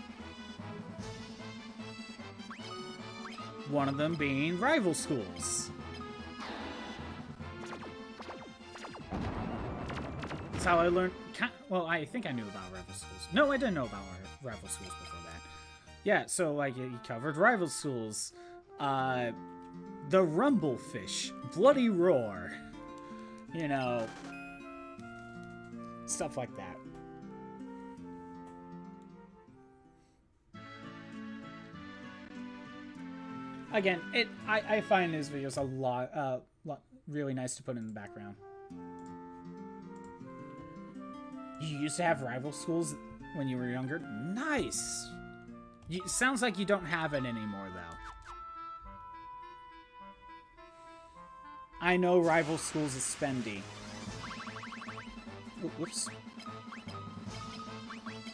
One of them being Rival Schools. That's how I learned, well, I think I knew about Rival Schools. No, I didn't know about Rival Schools before that. Yeah, so like he covered Rival Schools, The Rumblefish, Bloody Roar, you know, stuff like that. Again, I find his videos a lot, really nice to put in the background. You used to have Rival Schools when you were younger? Nice! Sounds like you don't have it anymore, though. I know Rival Schools is spendy. Ooh, whoops.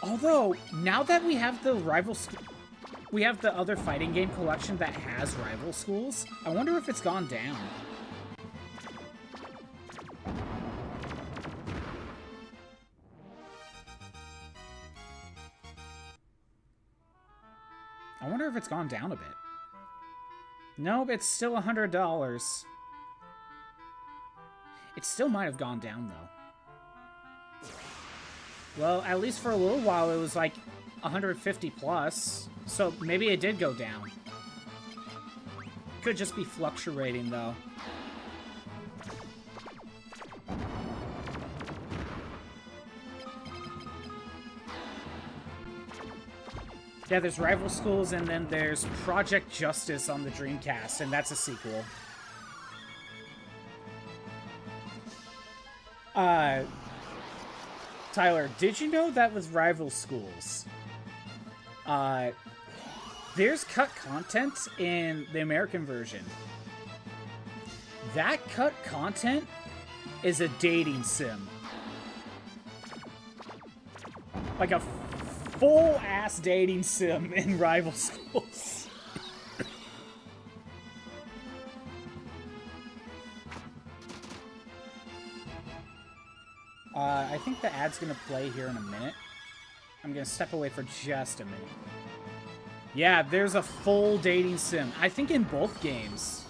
Although, now that we have the we have the other fighting game collection that has Rival Schools, I wonder if it's gone down. I wonder if it's gone down a bit. Nope, it's still $100. It still might have gone down, though. Well, at least for a little while, it was like 150 plus. So maybe it did go down. Could just be fluctuating, though. Yeah, there's Rival Schools, and then there's Project Justice on the Dreamcast, and that's a sequel. Tyler, did you know that was Rival Schools? There's cut content in the American version. That cut content is a dating sim. Like a full-ass dating sim in Rival Schools. I think the ad's gonna play here in a minute. I'm gonna step away for just a minute. Yeah, there's a full dating sim. I think in both games.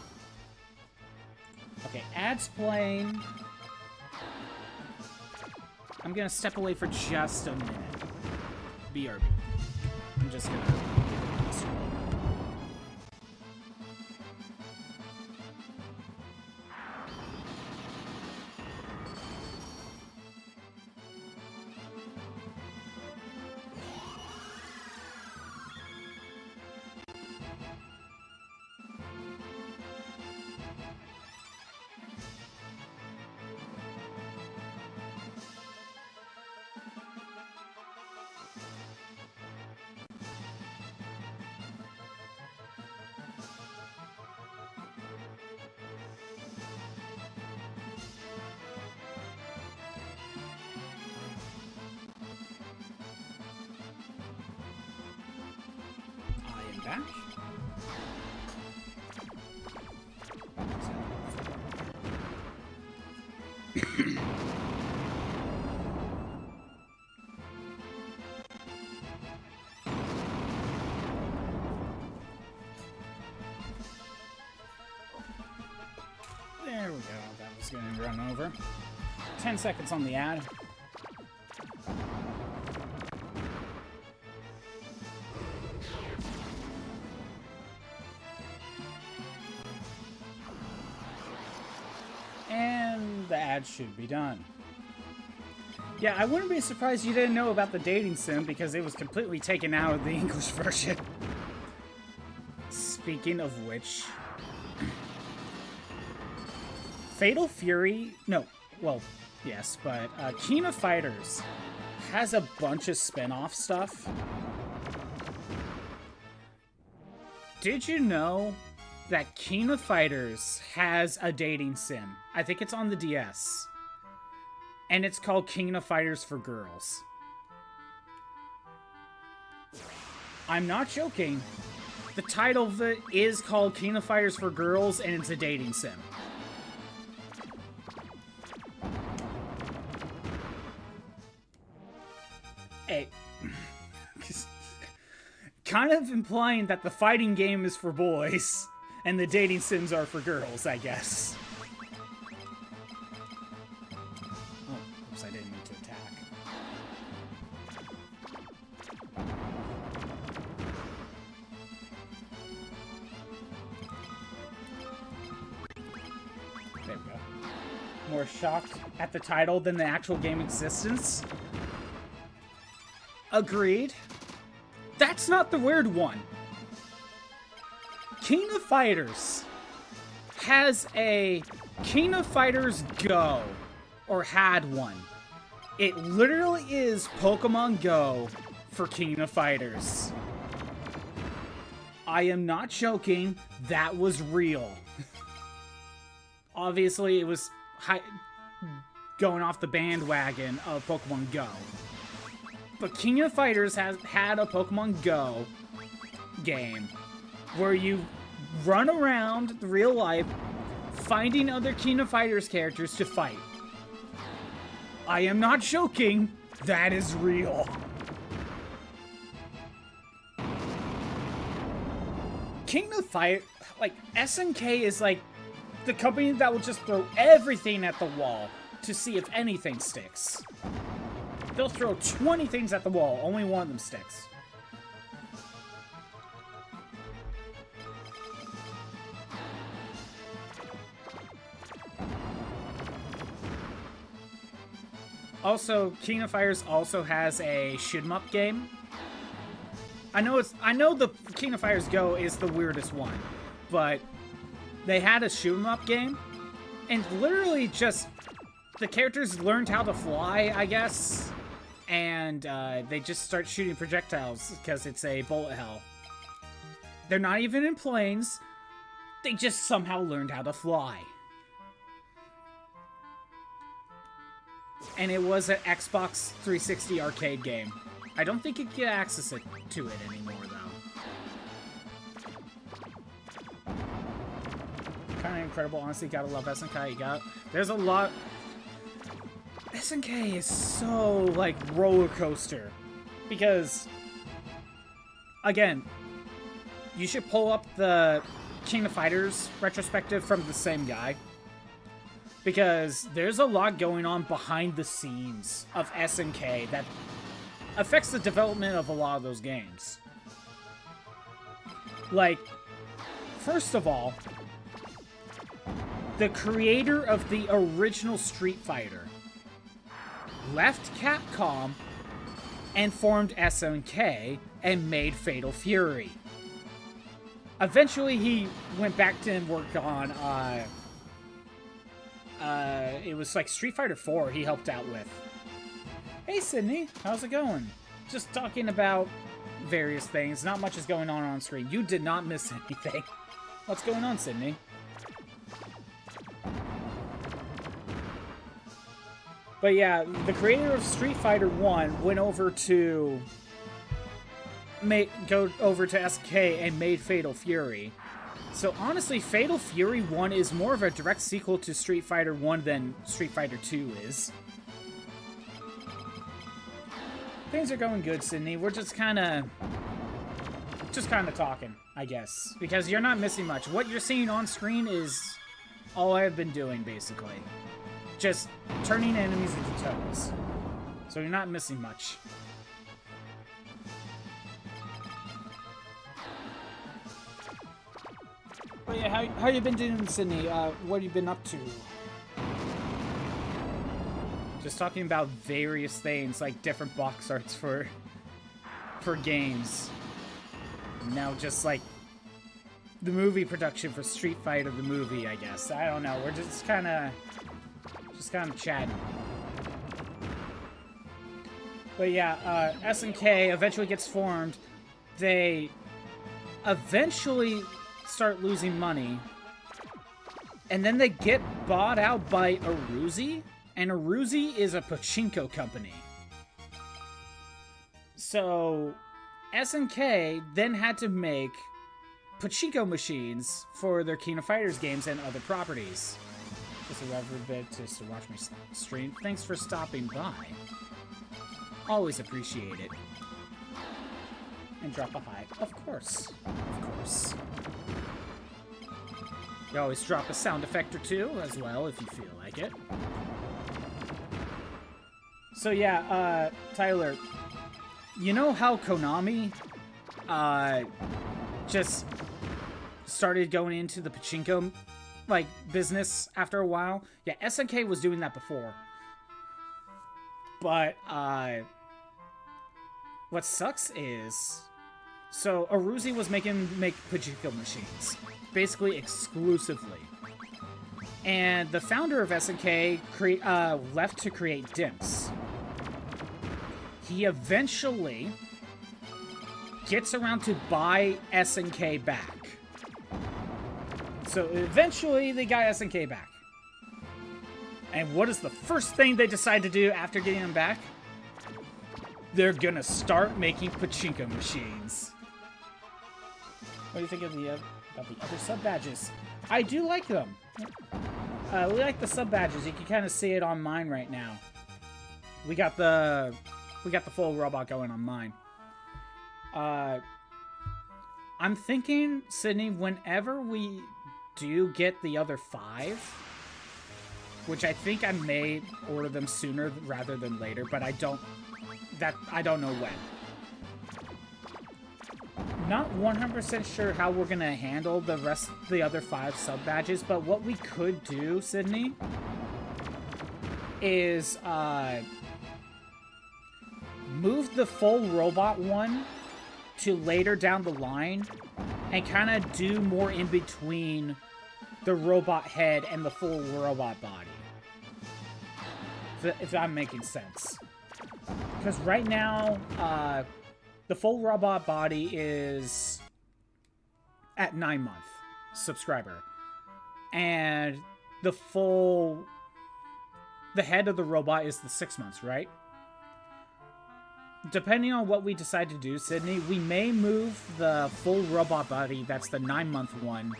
Okay, ad's playing. I'm gonna step away for just a minute. BRB. I'm just gonna give it a scroll. Back. There we go. That was going to run over. 10 seconds on the ad. Should be done. Yeah, I wouldn't be surprised you didn't know about the dating sim because it was completely taken out of the English version. Speaking of which, Fatal Fury, no, well, yes, but King of Fighters has a bunch of spin-off stuff. Did you know that King of Fighters has a dating sim. I think it's on the DS. And it's called King of Fighters for Girls. I'm not joking. The title of it is called King of Fighters for Girls, and it's a dating sim. Hey. Kind of implying that the fighting game is for boys, and the dating sims are for girls, I guess. Oh, oops, I didn't mean to attack. There we go. More shocked at the title than the actual game existence? Agreed. That's not the weird one. King of Fighters has a King of Fighters Go, or had one. It literally is Pokemon Go for King of Fighters. I am not joking, that was real. Obviously, it was going off the bandwagon of Pokemon Go. But King of Fighters has had a Pokemon Go game where you run around real life finding other King of Fighters characters to fight. I am not joking, that is real. King of Fighters, like, SNK is like the company that will just throw everything at the wall to see if anything sticks. They'll throw 20 things at the wall, only one of them sticks. Also, King of Fighters also has a shoot 'em up game. I know the King of Fighters Go is the weirdest one, but they had a shoot 'em up game, and literally just the characters learned how to fly, I guess. And they just start shooting projectiles because it's a bullet hell. They're not even in planes. They just somehow learned how to fly. And it was an Xbox 360 arcade game. I don't think you can get access to it anymore, though. Kind of incredible, honestly. Gotta love SNK. There's a lot. SNK is so, like, roller coaster. Because, again, you should pull up the King of Fighters retrospective from the same guy. Because there's a lot going on behind the scenes of SNK that affects the development of a lot of those games. Like, first of all, the creator of the original Street Fighter left Capcom and formed SNK and made Fatal Fury. Eventually, he went back to and worked on, it was like Street Fighter 4 he helped out with. Hey, Sydney, how's it going? Just talking about various things. Not much is going on screen. You did not miss anything. What's going on, Sydney? But yeah, the creator of Street Fighter 1 went over to go over to SNK and made Fatal Fury. So honestly, Fatal Fury 1 is more of a direct sequel to Street Fighter 1 than Street Fighter 2 is. Things are going good, Sydney. We're just kind of talking, I guess. Because you're not missing much. What you're seeing on screen is all I've been doing, basically. Just turning enemies into toads. So you're not missing much. But yeah, how you been doing, Sydney? What have you been up to? Just talking about various things, like different box arts for games. Now just like the movie production for Street Fighter the movie, I guess. I don't know. We're just kind of chatting. But yeah, SNK eventually gets formed. They eventually start losing money. And then they get bought out by Aruzi. And Aruzi is a pachinko company. So SNK then had to make pachinko machines for their King of Fighters games and other properties. Just a rubber bit just to watch me stream. Thanks for stopping by. Always appreciate it. And drop a hi. Of course. Of course. You always drop a sound effect or two as well if you feel like it. So yeah, Tyler, you know how Konami just started going into the pachinko like business after a while? Yeah, SNK was doing that before. But what sucks is, so Aruzi was make pachinko machines, basically exclusively. And the founder of SNK left to create Dimps. He eventually gets around to buy SNK back. So eventually they got SNK back. And what is the first thing they decide to do after getting them back? They're gonna start making pachinko machines. What do you think of about the other sub badges? I do like them. We like the sub badges. You can kind of see it on mine right now. We got the full robot going on mine. I'm thinking, Sydney, whenever we do get the other 5, which I think I may order them sooner rather than later, but I don't know when. Not 100% sure how we're gonna handle the other 5 sub badges, but what we could do, Sydney, is move the full robot one to later down the line and kind of do more in between the robot head and the full robot body. If I'm making sense. Because right now, the full robot body is at 9-month subscriber. And the head of the robot is the 6 months, right? Depending on what we decide to do, Sydney, we may move the full robot body, that's the 9-month one,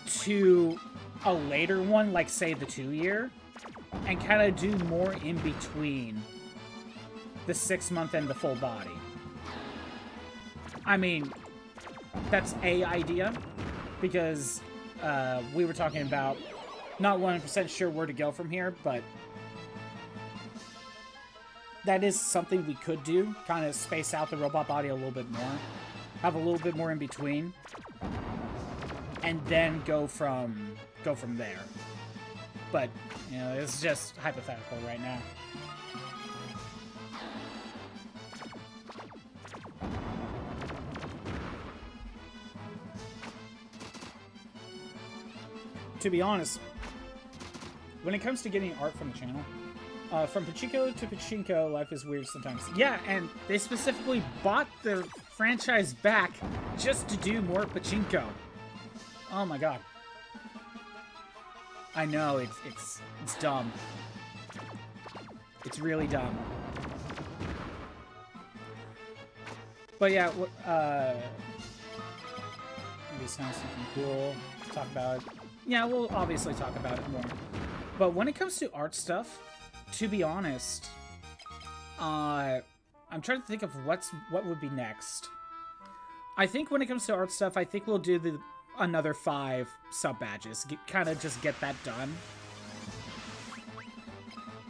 to a later one, like say the 2-year, and kind of do more in between the 6-month and the full body. I mean, that's a idea, because we were talking about not 100% sure where to go from here, but that is something we could do. Kind of space out the robot body a little bit more. Have a little bit more in between. And then go from there. But, you know, it's just hypothetical right now. To be honest, when it comes to getting art from the channel, from Pachinko to Pachinko, life is weird sometimes. Yeah, and they specifically bought the franchise back just to do more Pachinko. Oh my god. I know, it's dumb. It's really dumb. But yeah, maybe sounds something cool to talk about. Yeah, we'll obviously talk about it more. But when it comes to art stuff, to be honest, I'm trying to think of what would be next. I think when it comes to art stuff, I think we'll do another 5 sub badges. Kind of just get that done.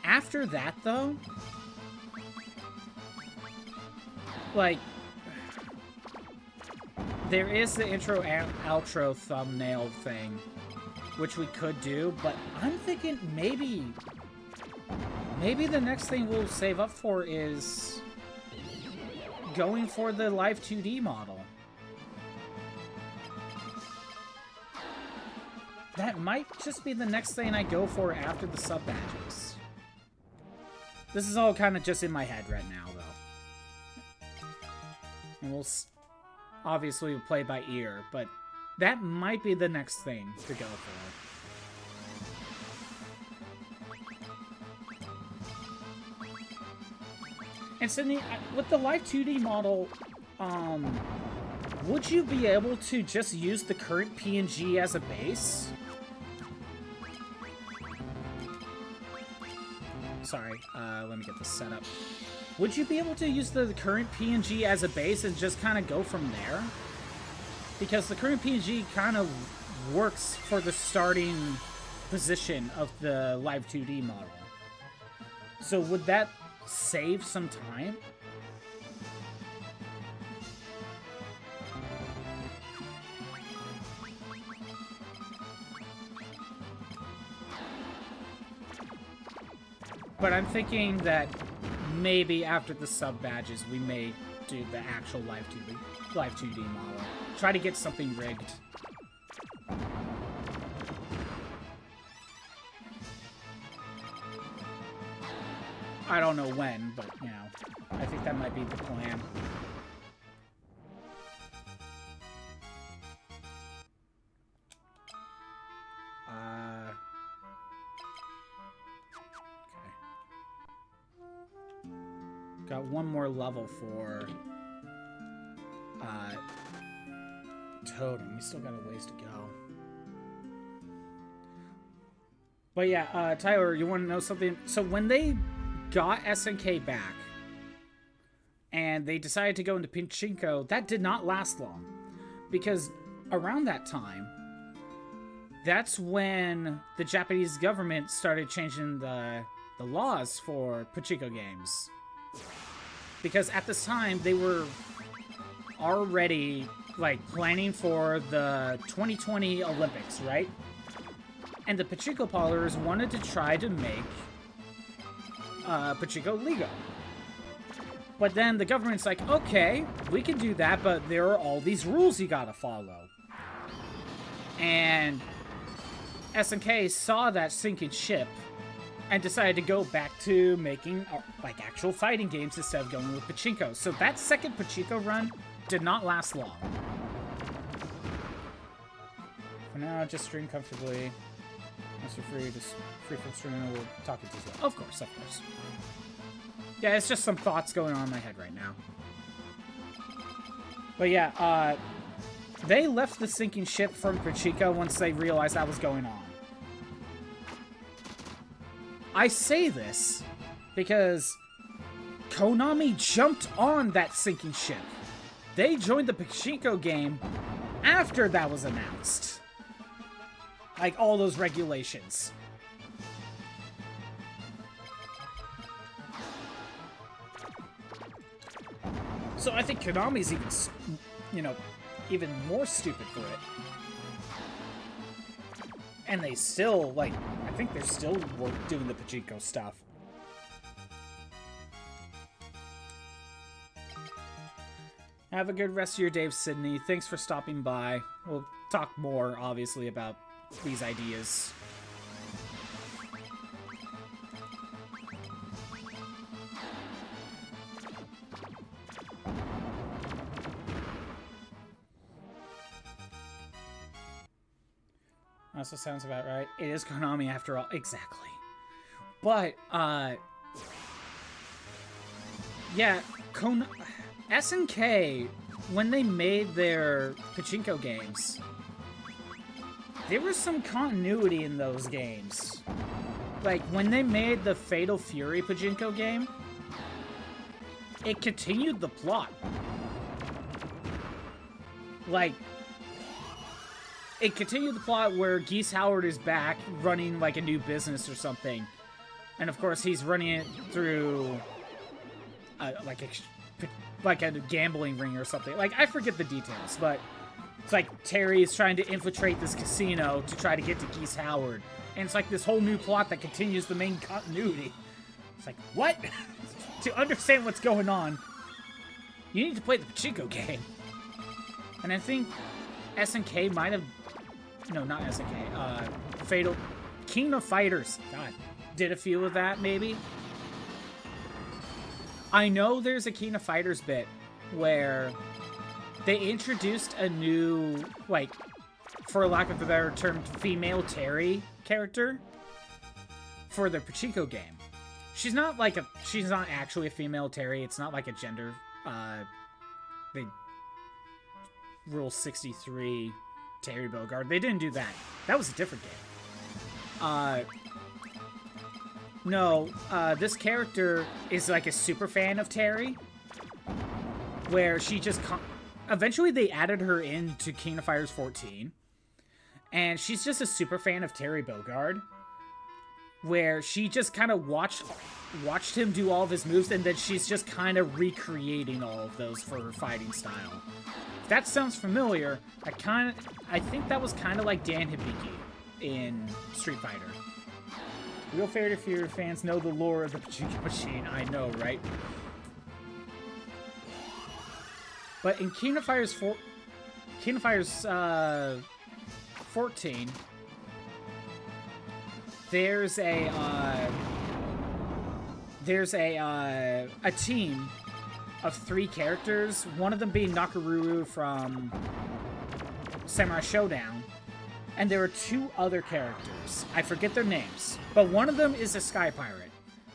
After that, though, like, there is the intro and outro thumbnail thing, which we could do, but I'm thinking maybe the next thing we'll save up for is going for the live 2D model. That might just be the next thing I go for after the sub badges. This is all kind of just in my head right now, though. And obviously we play by ear, but that might be the next thing to go for. And Sydney, with the live 2D model, would you be able to just use the current PNG as a base? Sorry, let me get this set up. Would you be able to use the current PNG as a base and just kind of go from there? Because the current PNG kind of works for the starting position of the live 2D model. So would that save some time? But I'm thinking that maybe after the sub badges, we may do the actual live 2D model. Try to get something rigged. I don't know when, but, you know, I think that might be the plan. Got one more level for Totem. We still got a ways to go. But yeah, Tyler, you want to know something? So when they got SNK back and they decided to go into Pachinko, that did not last long. Because around that time, that's when the Japanese government started changing the laws for Pachinko games. Because at this time, they were already, like, planning for the 2020 Olympics, right? And the Pachinko parlors wanted to try to make Pachinko legal. But then the government's like, okay, we can do that, but there are all these rules you gotta follow. And SNK saw that sinking ship and decided to go back to making, like, actual fighting games instead of going with Pachinko. So that second Pachinko run did not last long. For now, just stream comfortably. Once you're free from streaming, we'll talk to you as well. Of course, of course. Yeah, it's just some thoughts going on in my head right now. But yeah, they left the sinking ship from Pachinko once they realized that was going on. I say this because Konami jumped on that sinking ship. They joined the Pachinko game after that was announced. Like, all those regulations. So I think Konami's even, you know, even more stupid for it. And they still, like, I think they're still doing the Pachinko stuff. Have a good rest of your day, Sydney. Thanks for stopping by. We'll talk more, obviously, about these ideas. Also sounds about right. It is Konami after all. Exactly. But, yeah, SNK, when they made their Pachinko games, there was some continuity in those games. Like, when they made the Fatal Fury Pachinko game, it continued the plot. Like, it continued the plot where Geese Howard is back running, like, a new business or something. And, of course, he's running it through, like a gambling ring or something. Like, I forget the details, but it's like Terry is trying to infiltrate this casino to try to get to Geese Howard. And it's like this whole new plot that continues the main continuity. It's like, what? To understand what's going on, you need to play the Pachinko game. And I think SNK might have... No, not SNK. Fatal... King of Fighters. God. Did a few of that, maybe? I know there's a King of Fighters bit where they introduced a new, like, for lack of a better term, female Terry character for the Pachinko game. She's not actually a female Terry. It's not like a gender, they Rule 63 Terry Bogard. They didn't do that. That was a different game. No, this character is like a super fan of Terry, where she just eventually they added her into King of Fighters 14, and she's just a super fan of Terry Bogard, where she just kind of watched him do all of his moves, and then she's just kind of recreating all of those for her fighting style. If that sounds familiar, I think that was kind of like Dan Hibiki in Street Fighter. Real Fairy to Fury fans know the lore of the Pachinko machine. I know, right? But in King of Fighters 14, there's a team of 3 characters. One of them being Nakaruru from Samurai Showdown. And there are 2 other characters. I forget their names. But one of them is a Sky Pirate.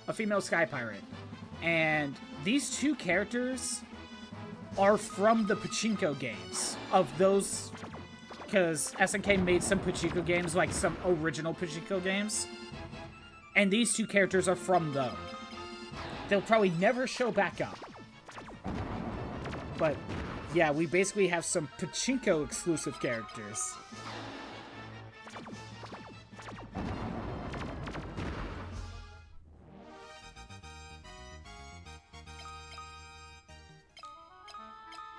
A female Sky Pirate. And these 2 characters are from the Pachinko games. Of those... Because SNK made some Pachinko games, like some original Pachinko games. And these 2 characters are from them. They'll probably never show back up. But, yeah, we basically have some Pachinko exclusive characters.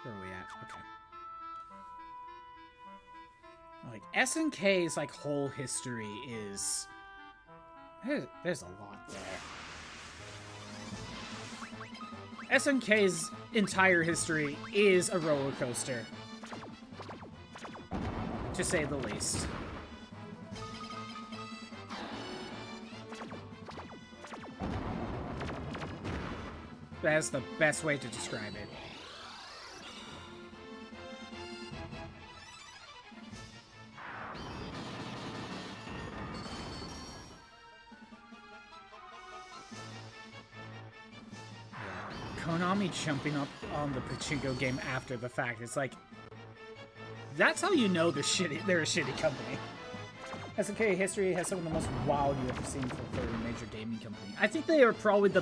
Where are we at? Okay. Like, SNK's, like, whole history is... There's a lot there. SNK's entire history is a roller coaster. To say the least. That's the best way to describe it. Konami jumping up on the Pachinko game after the fact. It's like, that's how you know they're a shitty company. SNK history has some of the most wild you ever seen for a major gaming company. I think they are probably the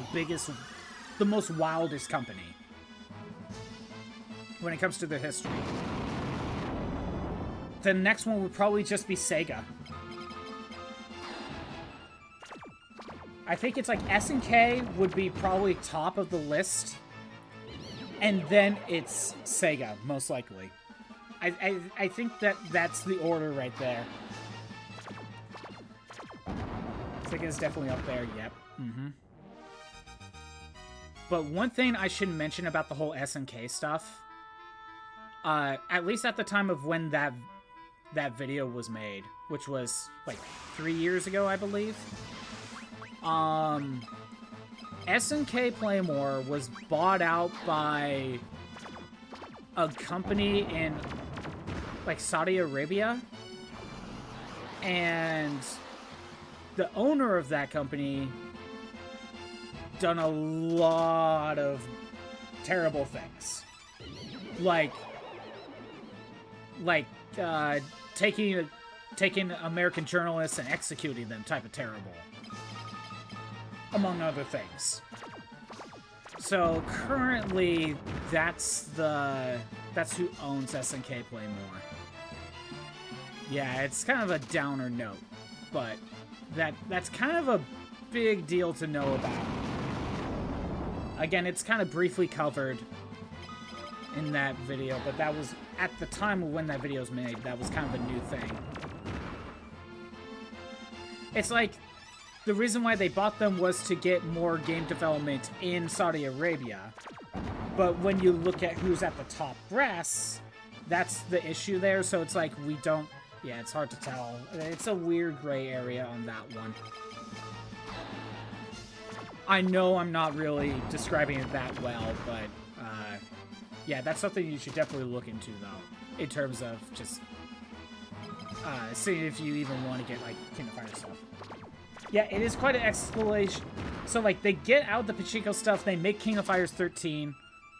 most wildest company when it comes to their history. The next one would probably just be Sega. I think it's like SNK would be probably top of the list, and then it's Sega, most likely. I think that's the order right there. Sega's definitely up there, yep. But one thing I should mention about the whole SNK stuff, at least at the time of when that video was made, which was like 3 years ago, I believe. SNK Playmore was bought out by a company in, like, Saudi Arabia, and the owner of that company done a lot of terrible things. Like taking American journalists and executing them type of terrible. Among other things. So currently, that's who owns SNK Playmore. Yeah, it's kind of a downer note, but that's kind of a big deal to know about. Again, it's kind of briefly covered in that video, but that was at the time of when that video was made. That was kind of a new thing. It's like, the reason why they bought them was to get more game development in Saudi Arabia. But when you look at who's at the top brass, that's the issue there. So it's like, we don't... Yeah, it's hard to tell. It's a weird gray area on that one. I know I'm not really describing it that well, but... Yeah, that's something you should definitely look into, though, in terms of just seeing if you even want to get, like, King of Fire stuff. Yeah, it is quite an escalation. So, like, they get out the Pachinko stuff, they make King of Fighters 13,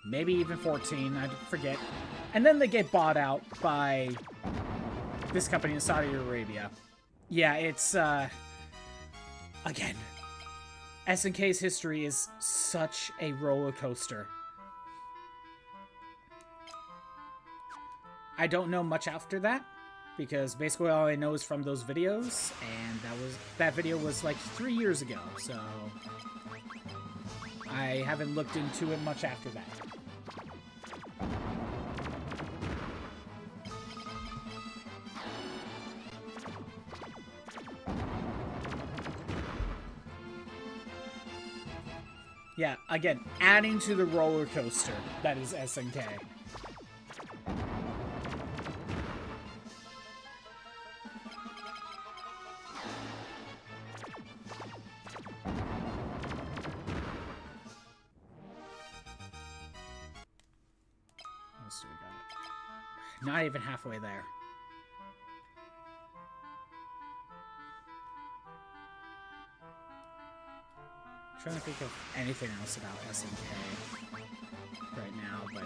maybe even 14, I forget. And then they get bought out by this company in Saudi Arabia. Yeah, it's, again, SNK's history is such a roller coaster. I don't know much after that, because basically all I know is from those videos, and that video was like 3 years ago, so I haven't looked into it much after that. Yeah, again, adding to the roller coaster that is SNK. Not even halfway there. I'm trying to think of anything else about SNK right now, but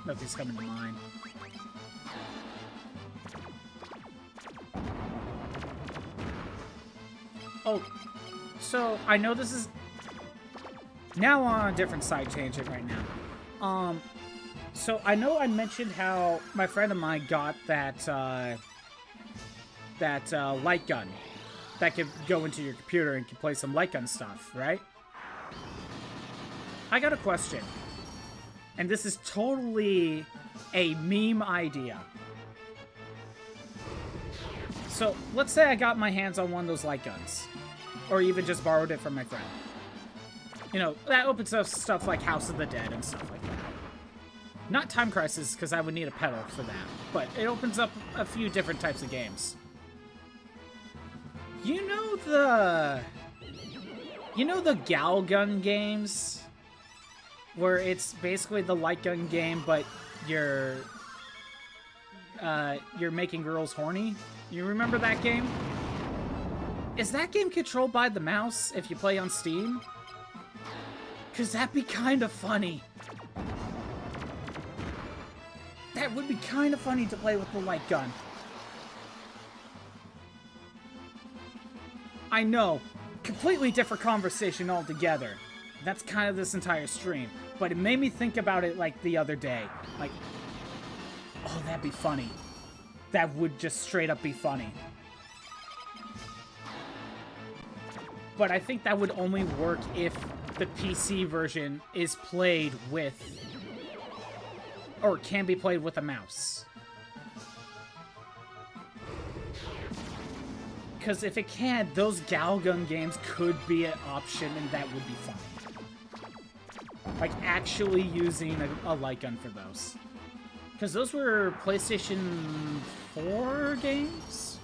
nothing's coming to mind. Oh, so I know this is now on a different side tangent right now. So I know I mentioned how my friend of mine got that light gun that could go into your computer and can play some light gun stuff, right? I got a question, and this is totally a meme idea. So let's say I got my hands on one of those light guns, or even just borrowed it from my friend. You know, that opens up stuff like House of the Dead and stuff like that. Not Time Crisis, because I would need a pedal for that, but it opens up a few different types of games. You know the Gal Gun games? Where it's basically the light gun game, but you're making girls horny? You remember that game? Is that game controlled by the mouse if you play on Steam? Because that'd be kind of funny. That would be kind of funny to play with the light gun. I know, completely different conversation altogether. That's kind of this entire stream. But it made me think about it, like, the other day. Like, oh, that'd be funny. That would just straight up be funny. But I think that would only work if the PC version is played with, or can be played with a mouse. Because if it can, those Gal Gun games could be an option, and that would be funny. Like, actually using a light gun for those. Because those were PlayStation 4 games?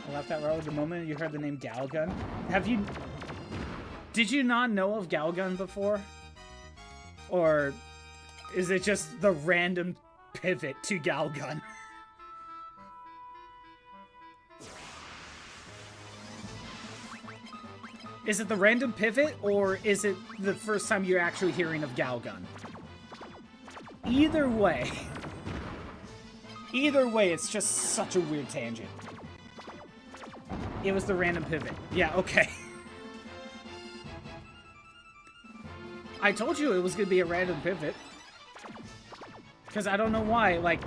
I laughed out loud the moment you heard the name Gal Gun. Did you not know of Gal Gun before? Or is it just the random pivot to Gal Gun? Is it the random pivot, or is it the first time you're actually hearing of Gal Gun? Either way, it's just such a weird tangent. It was the random pivot. Yeah, okay. I told you it was gonna be a random pivot. Because I don't know why, like,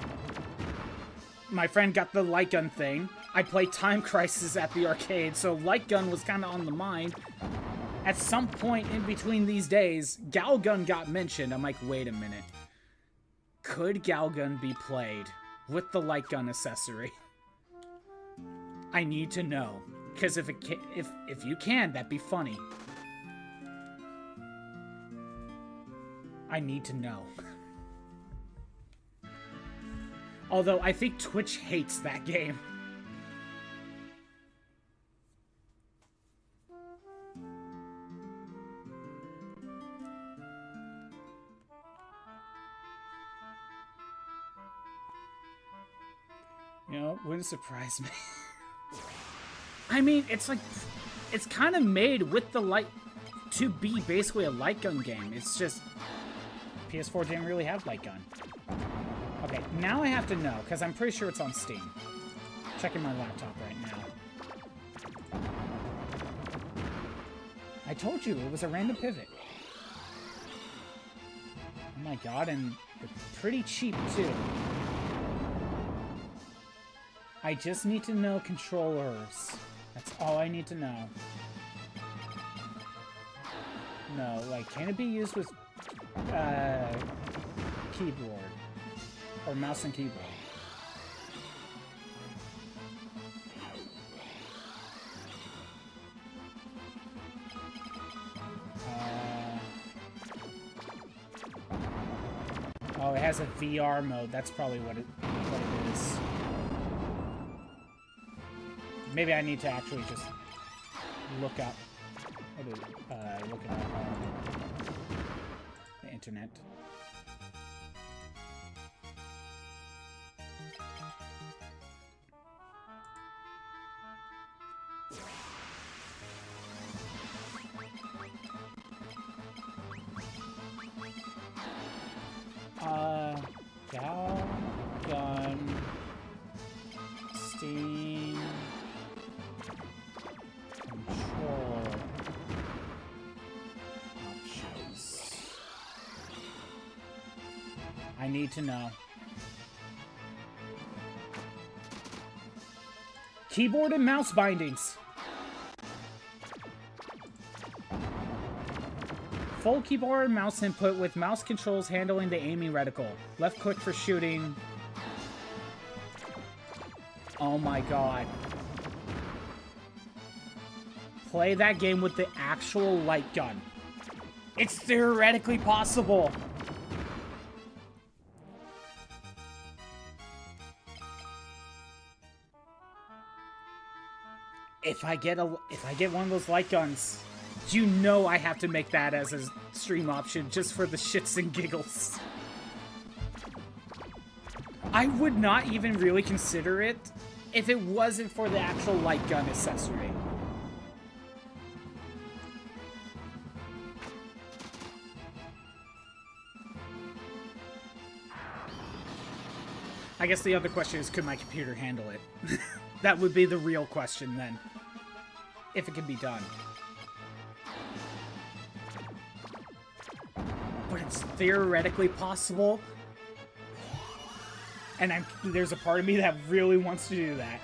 my friend got the light gun thing. I played Time Crisis at the arcade, so light gun was kind of on the mind. At some point in between these days, Gal Gun got mentioned. I'm like, wait a minute. Could Gal Gun be played with the light gun accessory? I need to know. Because if you can, that'd be funny. I need to know. Although, I think Twitch hates that game. You know, it wouldn't surprise me. I mean, it's like, it's kind of made with the light to be basically a light gun game. It's just, PS4 didn't really have light gun. Okay, now I have to know, because I'm pretty sure it's on Steam. Checking my laptop right now. I told you, it was a random pivot. Oh my god, and they're pretty cheap, too. I just need to know controllers. That's all I need to know. No, like, can it be used with keyboard? Or mouse and keyboard? Oh, it has a VR mode. That's probably what it is. Maybe I need to actually just look up. Look it up on the internet. Gun, Steam, control options. I need to know. Keyboard and mouse bindings. Full keyboard and mouse input with mouse controls handling the aiming reticle. Left click for shooting. Oh my god. Play that game with the actual light gun. It's theoretically possible. If I get one of those light guns, you know I have to make that as a stream option just for the shits and giggles. I would not even really consider it if it wasn't for the actual light gun accessory. I guess the other question is, could my computer handle it? That would be the real question then. If it can be done. But it's theoretically possible. And there's a part of me that really wants to do that.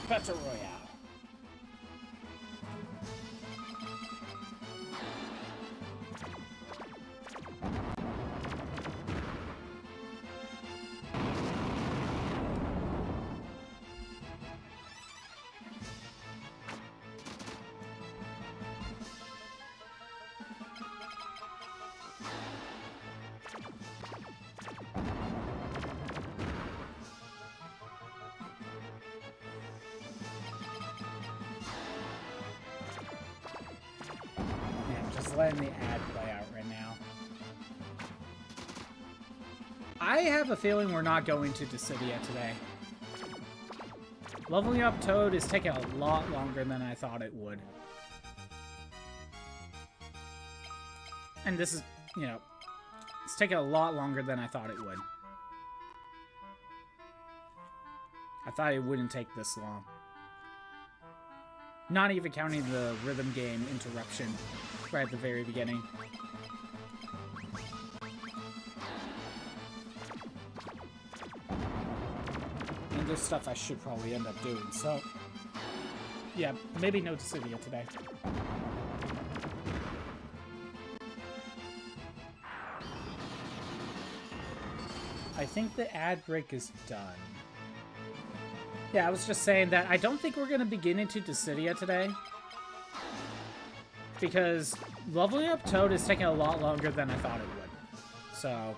Battle Royale. Letting the ad play out right now. I have a feeling we're not going to Dissidia today. Leveling up Toad is taking a lot longer than I thought it would. And this is, you know, it's taking a lot longer than I thought it would. I thought it wouldn't take this long. Not even counting the rhythm game interruption right at the very beginning. And there's stuff I should probably end up doing, so... yeah, maybe no Dissidia today. I think the ad break is done. Yeah, I was just saying that I don't think we're going to begin into Dissidia today. Because leveling up Toad is taking a lot longer than I thought it would. So...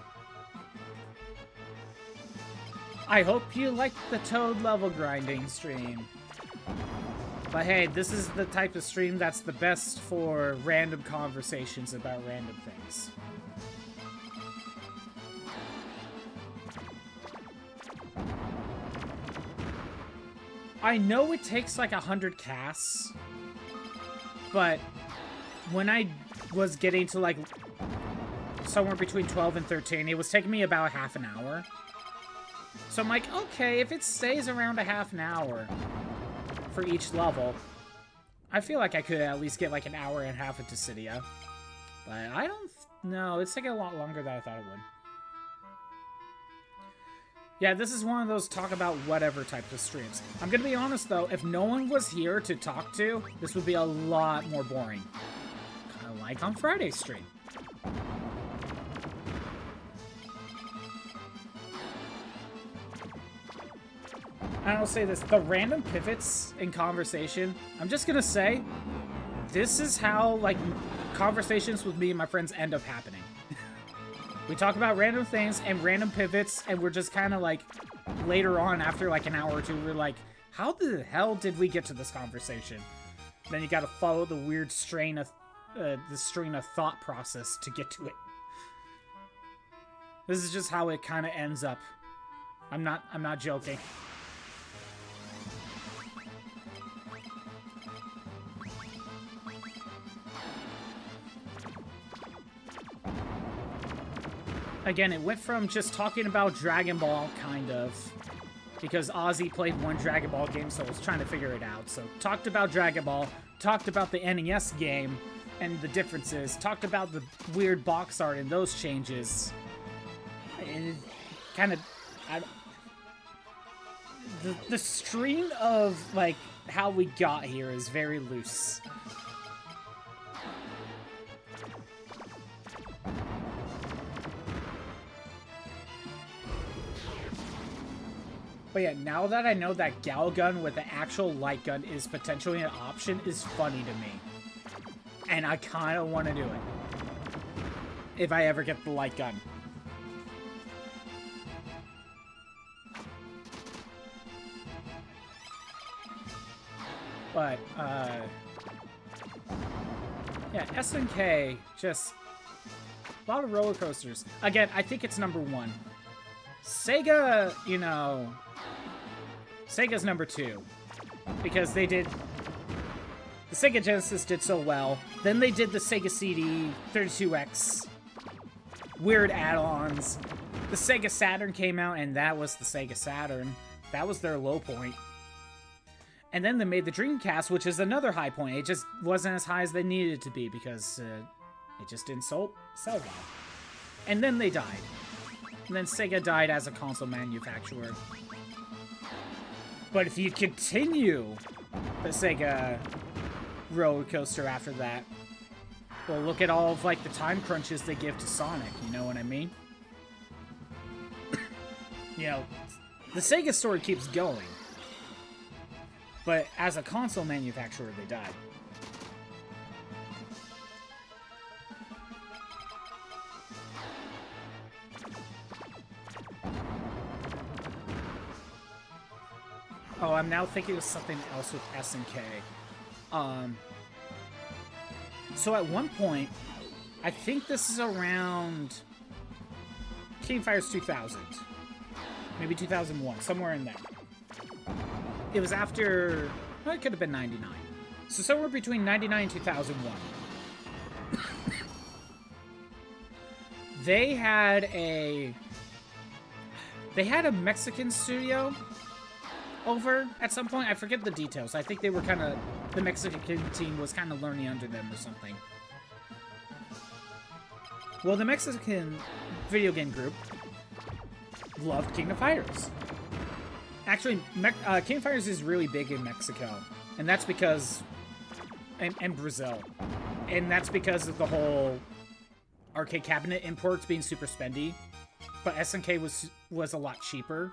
I hope you like the Toad level grinding stream. But hey, this is the type of stream that's the best for random conversations about random things. I know it takes like 100 casts, but when I was getting to like somewhere between 12 and 13, it was taking me about half an hour. So I'm like, okay, if it stays around a half an hour for each level, I feel like I could at least get like an hour and a half into Cydia. But I don't know, it's taking a lot longer than I thought it would. Yeah, this is one of those talk about whatever types of streams. I'm gonna be honest though, if no one was here to talk to, this would be a lot more boring. Kinda like on Friday's stream. And I'll say this, the random pivots in conversation, I'm just gonna say, this is how, like, conversations with me and my friends end up happening. We talk about random things and random pivots, and we're just kind of like, later on, after like an hour or two, we're like, how the hell did we get to this conversation? Then you gotta follow the weird string of thought process to get to it. This is just how it kind of ends up. I'm not joking. Again, it went from just talking about Dragon Ball, kind of, because Ozzy played one Dragon Ball game, so I was trying to figure it out. So, talked about Dragon Ball, talked about the NES game and the differences, talked about the weird box art and those changes. And it kind of... The stream of, like, how we got here is very loose. But yeah, now that I know that Gal Gun with the actual light gun is potentially an option is funny to me. And I kind of want to do it. If I ever get the light gun. But, yeah, SNK, just a lot of roller coasters. Again, I think it's number 1. Sega, you know... Sega's number 2, because they did... The Sega Genesis did so well. Then they did the Sega CD, 32X, weird add-ons. The Sega Saturn came out, and that was the Sega Saturn. That was their low point. And then they made the Dreamcast, which is another high point. It just wasn't as high as they needed it to be, because it just didn't sell well. And then they died. And then Sega died as a console manufacturer. But if you continue the Sega roller coaster after that, well, look at all of, like, the time crunches they give to Sonic, you know what I mean? You know, the Sega story keeps going. But as a console manufacturer, they died. Oh, I'm now thinking of something else with SNK. So at one point, I think this is around King Fighters 2000. Maybe 2001, somewhere in there. It was after... Well, it could have been 99. So somewhere between 99 and 2001. They had a Mexican studio over at some point. I forget the details. I think they were kind of... The Mexican team was kind of learning under them or something. Well, the Mexican video game group loved King of Fighters. Actually, King of Fighters is really big in Mexico. And that's because... And Brazil. And that's because of the whole arcade cabinet imports being super spendy. But SNK was a lot cheaper.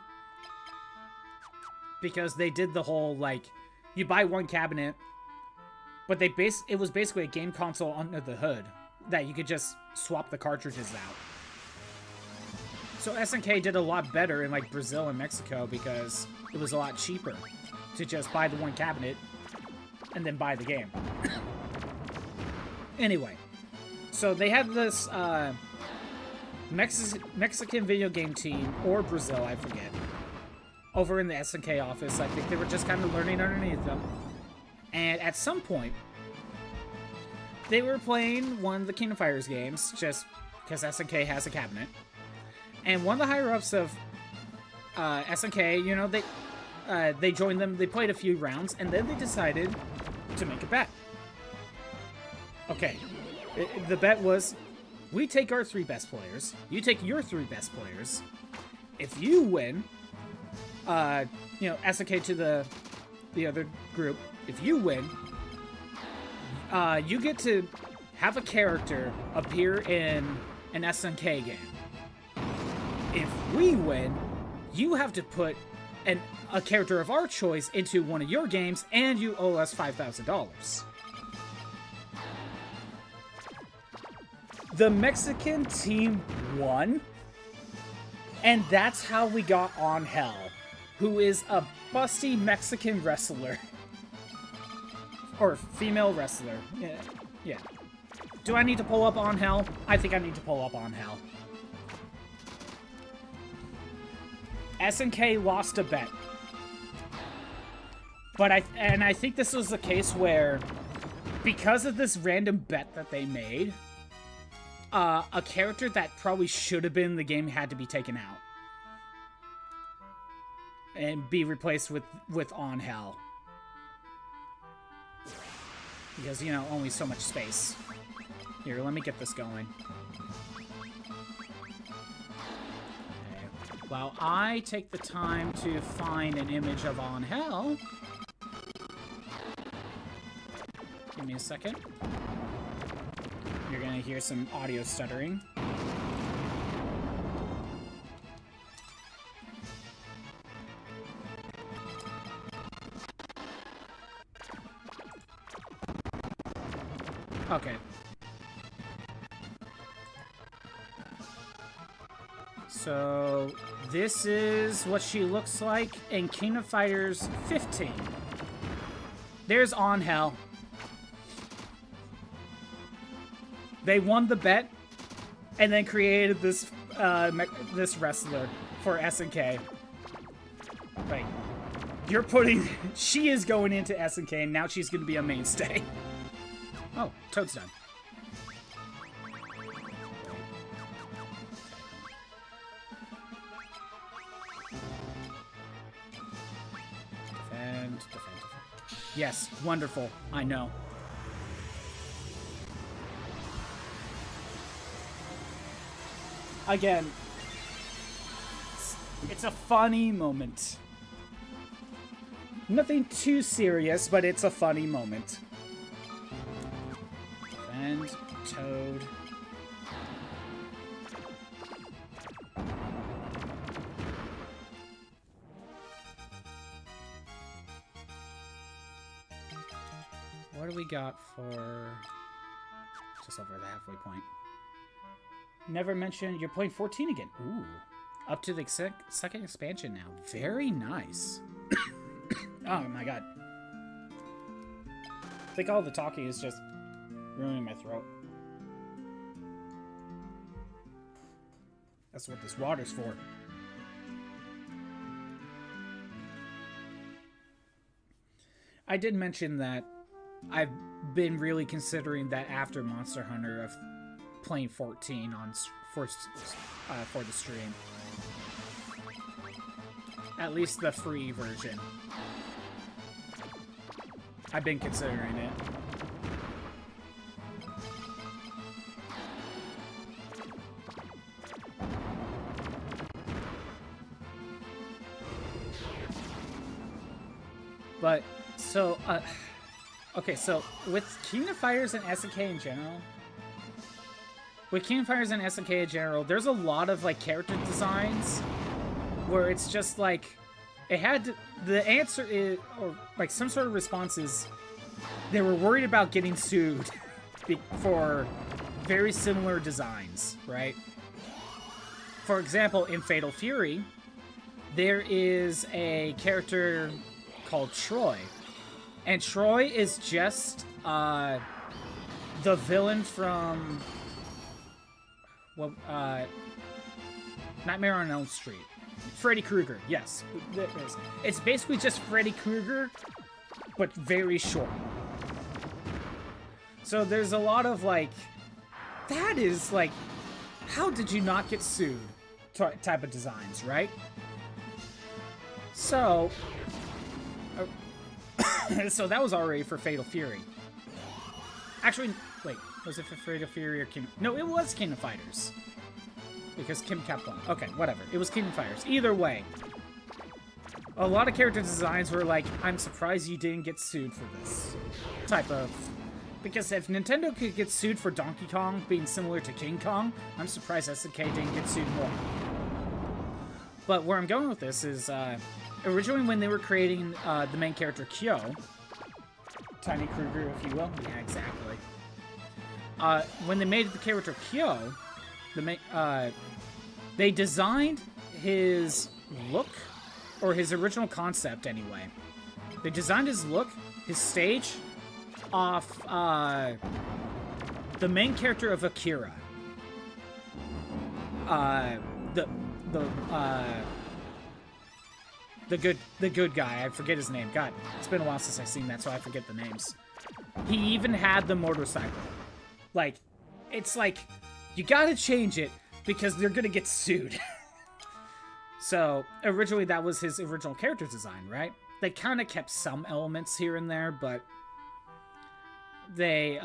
Because they did the whole, like, you buy one cabinet, but it was basically a game console under the hood that you could just swap the cartridges out. So SNK did a lot better in, like, Brazil and Mexico because it was a lot cheaper to just buy the one cabinet and then buy the game. Anyway, so they had this Mexican video game team, or Brazil, I forget. over in the SNK office. I think they were just kind of learning underneath them. And at some point, they were playing one of the Kingdom Fighters games, just because SNK has a cabinet. And one of the higher-ups of SNK, you know, they joined them, they played a few rounds, and then they decided to make a bet. Okay, the bet was, we take our 3 best players, you take your 3 best players. If you win, you know, SNK to the other group, if you win, you get to have a character appear in an SNK game. If we win, you have to put a character of our choice into one of your games, and you owe us $5,000. The Mexican team won, and that's how we got Angel, who is a busty Mexican wrestler. Or female wrestler. Yeah. Do I need to pull up Angel? I think I need to pull up Angel. SNK lost a bet. But I think this was a case where, because of this random bet that they made, a character that probably should have been in the game had to be taken out. And be replaced with Angel. Because, you know, only so much space. Here, let me get this going. Okay. While I take the time to find an image of Angel... Give me a second. You're gonna hear some audio stuttering. Okay. So, this is what she looks like in Kingdom Fighters 15. There's Angel. They won the bet, and then created this this wrestler for SNK. Right. You're putting... She is going into SNK, and now she's going to be a mainstay. Oh, Toad's done. Defend. Yes, wonderful. I know. Again, it's a funny moment. Nothing too serious, but it's a funny moment. And Toad. What do we got for... Just over the halfway point. Never mentioned you're playing 14 again. Ooh. Up to the second expansion now. Very nice. Oh my god. I think all the talking is just ruining my throat. That's what this water's for. I did mention that I've been really considering that after Monster Hunter of playing 14 on for the stream. At least the free version. I've been considering it. But, so, okay, so, with Kingdom Fighters and SNK in general, there's a lot of, like, character designs where it's just, like, it had to, the answer is, or, like, some sort of response is, they were worried about getting sued for very similar designs, right? For example, in Fatal Fury, there is a character called Troy. And Troy is just the villain from Nightmare on Elm Street. Freddy Krueger, yes. It's basically just Freddy Krueger, but very short. So there's a lot of, like, that is, like, how did you not get sued type of designs, right? So, so that was already for Fatal Fury. Actually, wait, was it for Fatal Fury or King? No, it was King of Fighters. Because Kim kept one. Okay, whatever. It was King of Fighters. Either way, a lot of character designs were like, I'm surprised you didn't get sued for this type of... Because if Nintendo could get sued for Donkey Kong being similar to King Kong, I'm surprised SNK didn't get sued more. But where I'm going with this is, originally when they were creating the main character Kyo, Tiny Krueger, if you will. Yeah, exactly. When they made the character Kyo, they designed his look, or his original concept anyway. They designed his look, his stage, off the main character of Akira. The good guy. I forget his name. God, it's been a while since I've seen that, so I forget the names. He even had the motorcycle. Like, it's like, you gotta change it because they're gonna get sued. So, originally that was his original character design, right? They kind of kept some elements here and there, but they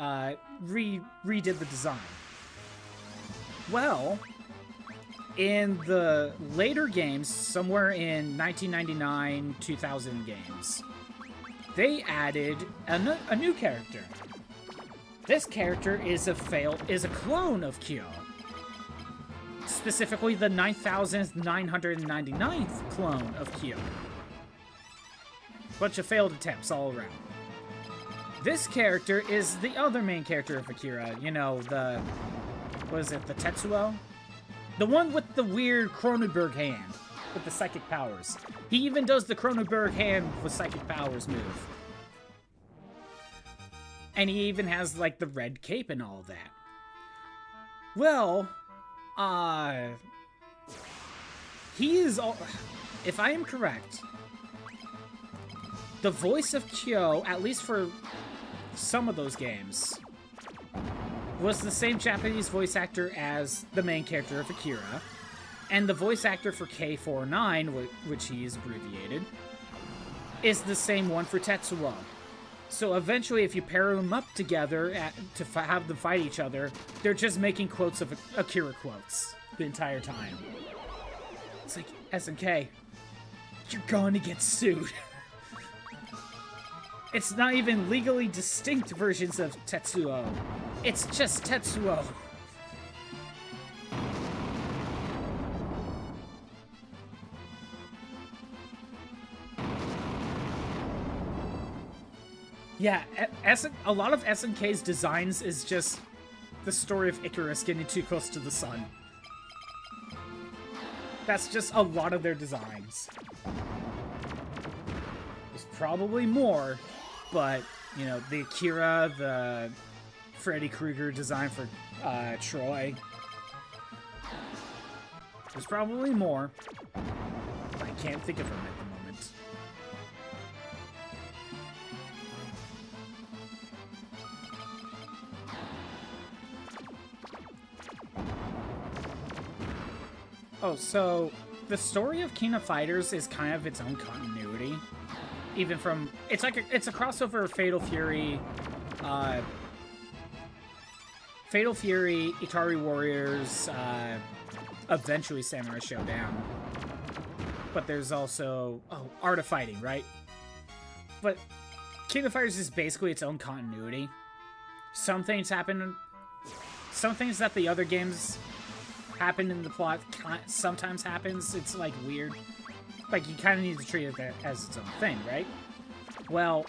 redid the design. Well, in the later games, somewhere in 1999, 2000 games, they added a new character. This character is a clone of Kyo. Specifically, the 9,999th clone of Kyo. Bunch of failed attempts all around. This character is the other main character of Akira. You know, what is it, the Tetsuo? The one with the weird Cronenberg hand, with the psychic powers. He even does the Cronenberg hand with psychic powers move. And he even has, like, the red cape and all that. Well, he is all... If I am correct, the voice of Kyo, at least for some of those games, was the same Japanese voice actor as the main character of Akira, and the voice actor for K49, which he is abbreviated, is the same one for Tetsuo. So eventually, if you pair them up together to have them fight each other, they're just making quotes of Akira quotes the entire time. It's like, SNK, you're going to get sued. It's not even legally distinct versions of Tetsuo. It's just Tetsuo. Yeah, a lot of SNK's designs is just the story of Icarus getting too close to the sun. That's just a lot of their designs. There's probably more, but, you know, the Akira, the Freddy Krueger design for Troy. There's probably more, but I can't think of them at the moment. Oh, so the story of King of Fighters is kind of its own continuity. Even from... It's a crossover of Fatal Fury, Ikari Warriors, eventually Samurai Showdown. But there's also... Oh, Art of Fighting, right? But King of Fighters is basically its own continuity. Some things happen... Some things that the other games happen in the plot sometimes happens. It's, like, weird. Like, you kind of need to treat it as its own thing, right? Well,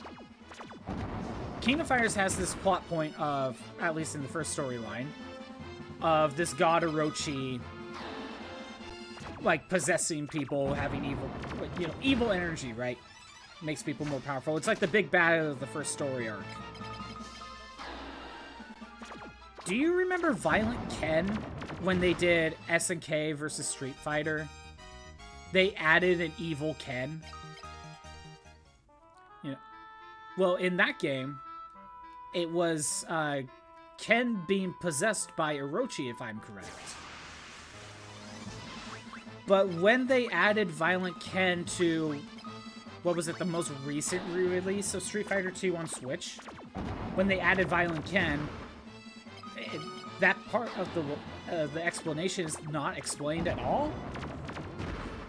King of Fighters has this plot point of, at least in the first storyline, of this god Orochi, like, possessing people, having evil, you know, evil energy, right? Makes people more powerful. It's like the big bad of the first story arc. Do you remember Violent Ken when they did SNK versus Street Fighter? they added an evil Ken. You know, well, in that game, it was Ken being possessed by Orochi, if I'm correct. But when they added Violent Ken to, what was it, the most recent re-release of Street Fighter 2 on Switch? When they added Violent Ken, that part of the explanation is not explained at all.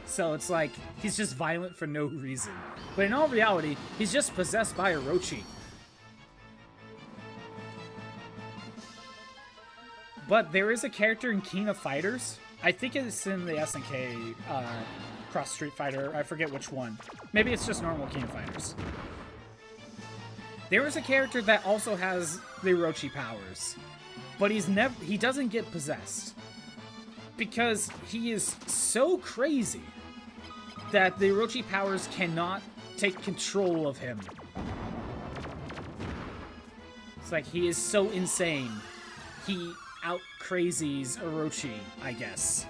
So it's like, he's just violent for no reason. But in all reality, he's just possessed by Orochi. But there is a character in King of Fighters. I think it's in the SNK Cross Street Fighter. I forget which one. Maybe it's just normal King of Fighters. There is a character that also has the Orochi powers. But he doesn't get possessed. Because he is so crazy that the Orochi powers cannot take control of him. It's like he is so insane. He out-crazies Orochi, I guess.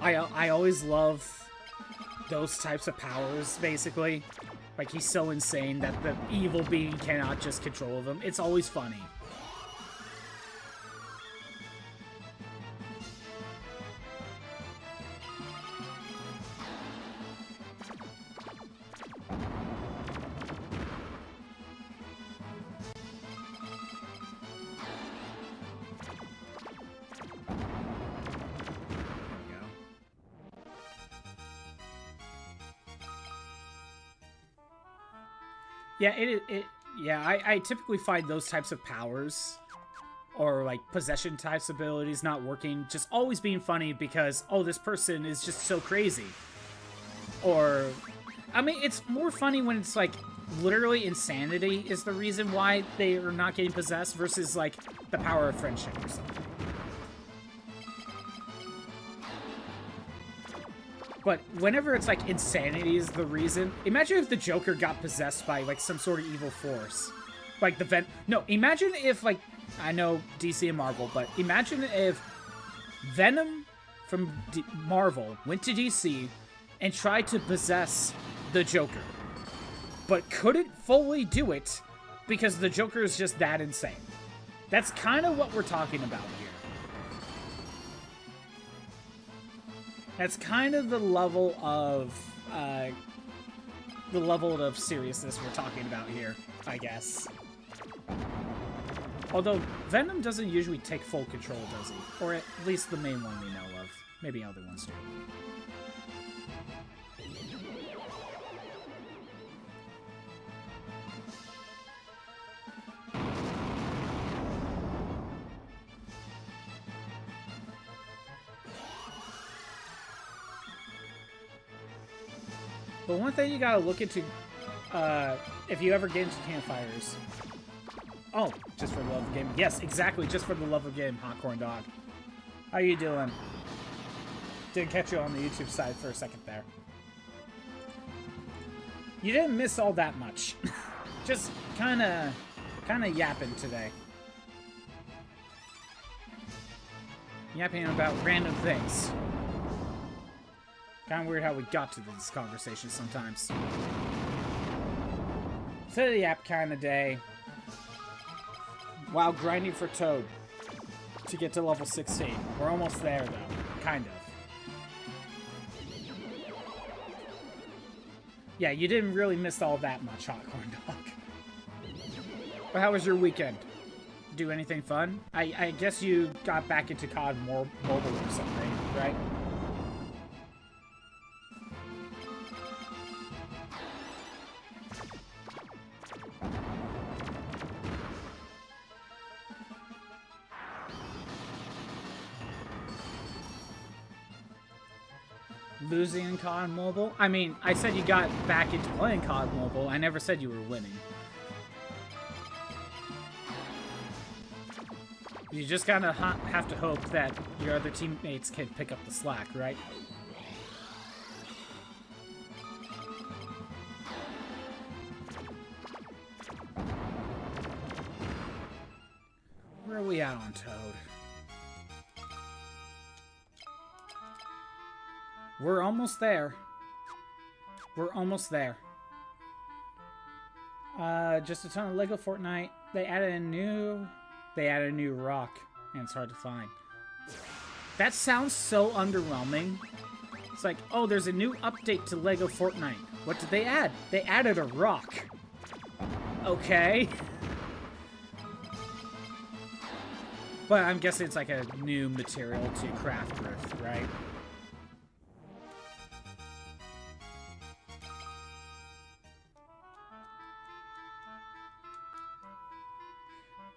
I always love those types of powers, basically. Like, he's so insane that the evil being cannot just control him. It's always funny. Yeah, I typically find those types of powers, or like possession types abilities not working, just always being funny because, oh, this person is just so crazy. Or, I mean, it's more funny when it's like, literally insanity is the reason why they are not getting possessed versus like the power of friendship or something. But whenever it's like insanity is the reason, imagine if the Joker got possessed by like some sort of evil force. Like the no, imagine if like, I know DC and Marvel, but imagine if Venom from Marvel went to DC and tried to possess the Joker, but couldn't fully do it because the Joker is just that insane. That's kind of what we're talking about here. That's kind of the level of seriousness we're talking about here, I guess. Although Venom doesn't usually take full control, does he? Or at least the main one we know of. Maybe other ones do. But one thing you gotta look into, if you ever get into campfires. Oh, just for the love of the game. Yes, exactly, just for the love of the game, Hot Corn Dog. How you doing? Didn't catch you on the YouTube side for a second there. You didn't miss all that much. Just kinda yapping today. Yapping about random things. Kind of weird how we got to this conversation sometimes. It's a yap kind of day. While grinding for Toad to get to level 16. We're almost there, though. Kind of. Yeah, you didn't really miss all that much, Hot Corn Dog. But how was your weekend? Do anything fun? I guess you got back into COD Mobile or something, right? Losing in COD Mobile? I mean, I said you got back into playing COD Mobile. I never said you were winning. You just kind of have to hope that your other teammates can pick up the slack, right? Where are we at on Toad? We're almost there. We're almost there. Just a ton of Lego Fortnite. They added a new rock, and it's hard to find. That sounds so underwhelming. It's like, oh, there's a new update to Lego Fortnite. What did they add? They added a rock. Okay. But I'm guessing it's like a new material to craft with, right?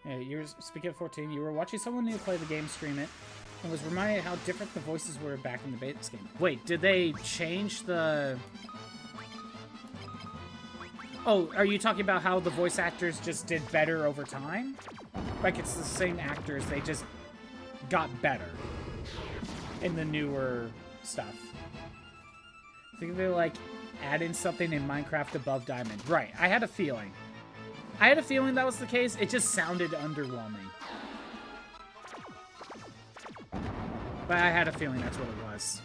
Yeah, speaking of 14, you were watching someone new play the game, stream it, and was reminded how different the voices were back in the base game. Wait, did they change the... Oh, are you talking about how the voice actors just did better over time? Like, it's the same actors, they just got better in the newer stuff. I think they're, like, adding something in Minecraft above Diamond. Right, I had a feeling. I had a feeling that was the case. It just sounded underwhelming. But I had a feeling that's what it was.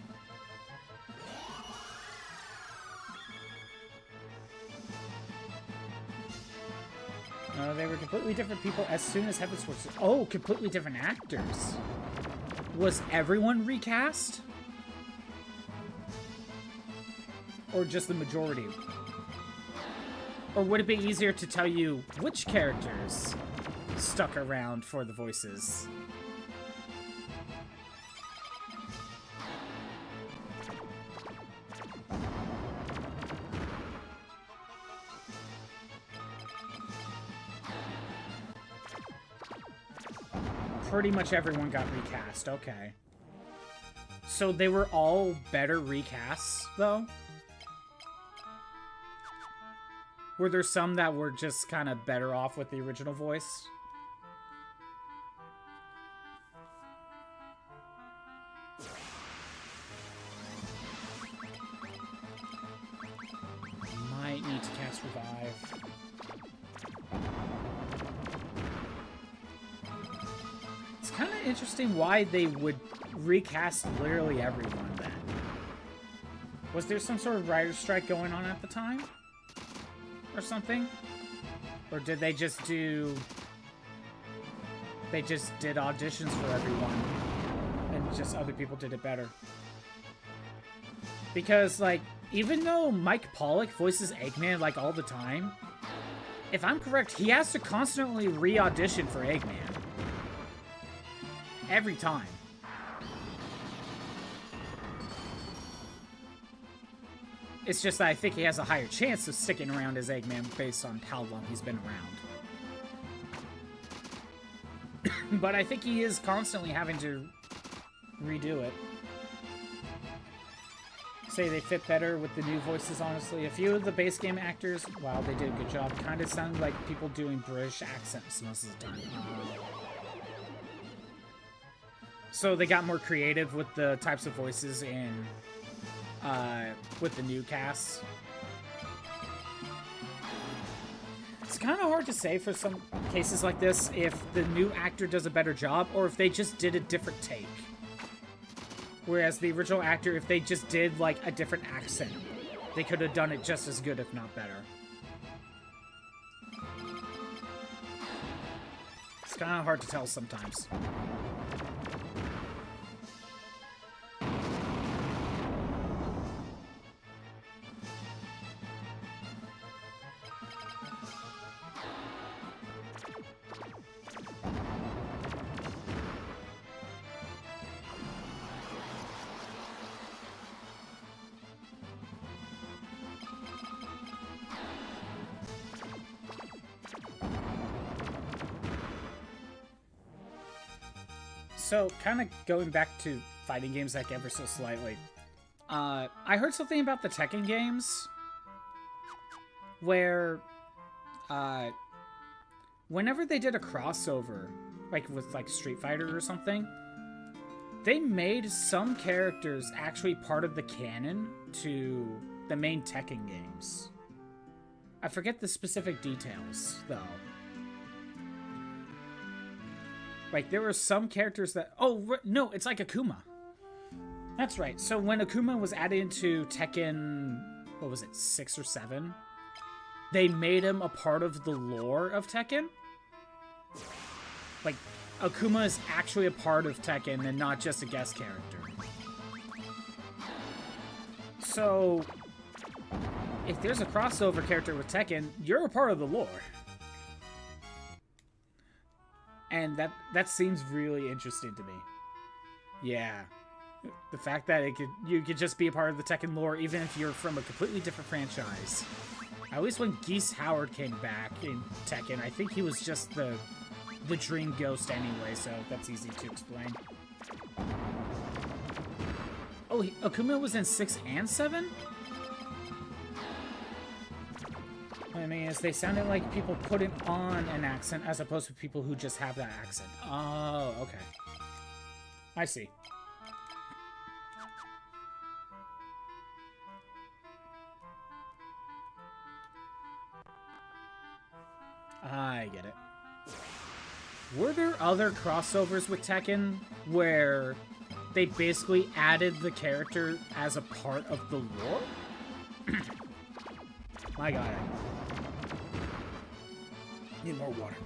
They were completely different people as soon as Heaven Swords. Oh, completely different actors. Was everyone recast? Or just the majority? Or would it be easier to tell you which characters stuck around for the voices? Pretty much everyone got recast, okay. So they were all better recasts, though? Were there some that were just kind of better off with the original voice? Might need to cast Revive. It's kind of interesting why they would recast literally everyone then. Was there some sort of writer's strike going on at the time? Or something? Or did they just do... They just did auditions for everyone. And just other people did it better. Because, like, even though Mike Pollock voices Eggman, like, all the time, if I'm correct, he has to constantly re-audition for Eggman. Every time. It's just that I think he has a higher chance of sticking around as Eggman based on how long he's been around. But I think he is constantly having to redo it. Say they fit better with the new voices, honestly. A few of the base game actors, wow, they did a good job. Kind of sounded like people doing British accents most of the time. So they got more creative with the types of voices in... with the new cast. It's kind of hard to say for some cases like this if the new actor does a better job or if they just did a different take. Whereas the original actor, if they just did like a different accent, they could have done it just as good, if not better. It's kind of hard to tell sometimes. So, kind of going back to fighting games like ever so slightly. I heard something about the Tekken games where whenever they did a crossover, like with like Street Fighter or something, they made some characters actually part of the canon to the main Tekken games. I forget the specific details, though. Like, there were some characters that... Oh, no, it's like Akuma. That's right. So when Akuma was added into Tekken, what was it, 6 or 7? They made him a part of the lore of Tekken. Like, Akuma is actually a part of Tekken and not just a guest character. So, if there's a crossover character with Tekken, you're a part of the lore. And that seems really interesting to me. Yeah. The fact that you could just be a part of the Tekken lore even if you're from a completely different franchise. At least when Geese Howard came back in Tekken, I think he was just the Dream Ghost anyway, so that's easy to explain. Oh, Akuma was in 6 and 7? I mean, they sounded like people putting on an accent as opposed to people who just have that accent. Oh, okay. I see. I get it. Were there other crossovers with Tekken where they basically added the character as a part of the lore? My god. Need more water.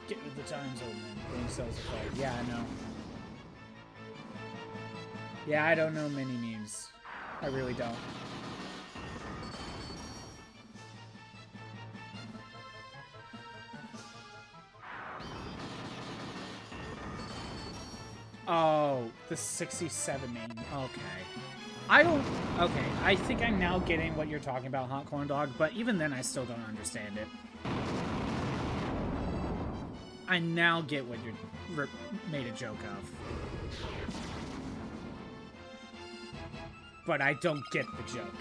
Get with the times, old man. Bring yourselves a fight. Yeah, I know. Yeah, I don't know many memes. I really don't. Oh, the 67 meme. Okay. Okay, I think I'm now getting what you're talking about, Hot Corn Dog, but even then I still don't understand it. I now get what you made a joke of. But I don't get the joke.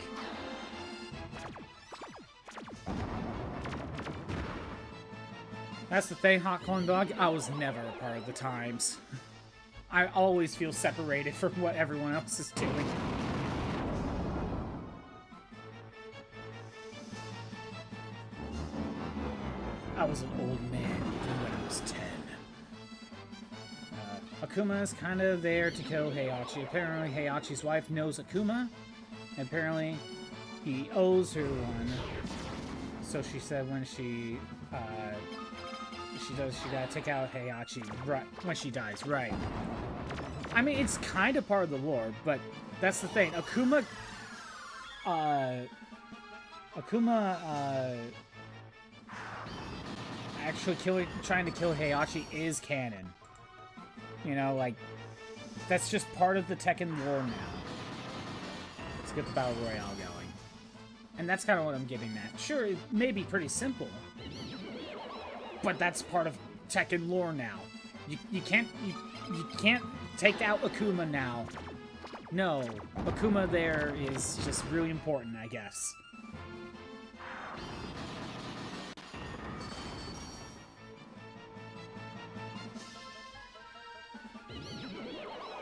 That's the thing, Hot Corn Dog. I was never a part of the times. I always feel separated from what everyone else is doing. I was an old man even when I was 10. Akuma is kind of there to kill Heihachi. Apparently, Heihachi's wife knows Akuma. And apparently, he owes her one. So she said when she gotta take out Heihachi right when she dies, right? I mean, it's kind of part of the lore, but that's the thing. Akuma actually trying to kill Heihachi is canon. You know, like, that's just part of the Tekken lore now. Let's get the Battle Royale going. And that's kind of what I'm getting at. Sure, it may be pretty simple, but that's part of Tekken lore now. You can't take out Akuma now. No, Akuma there is just really important, I guess.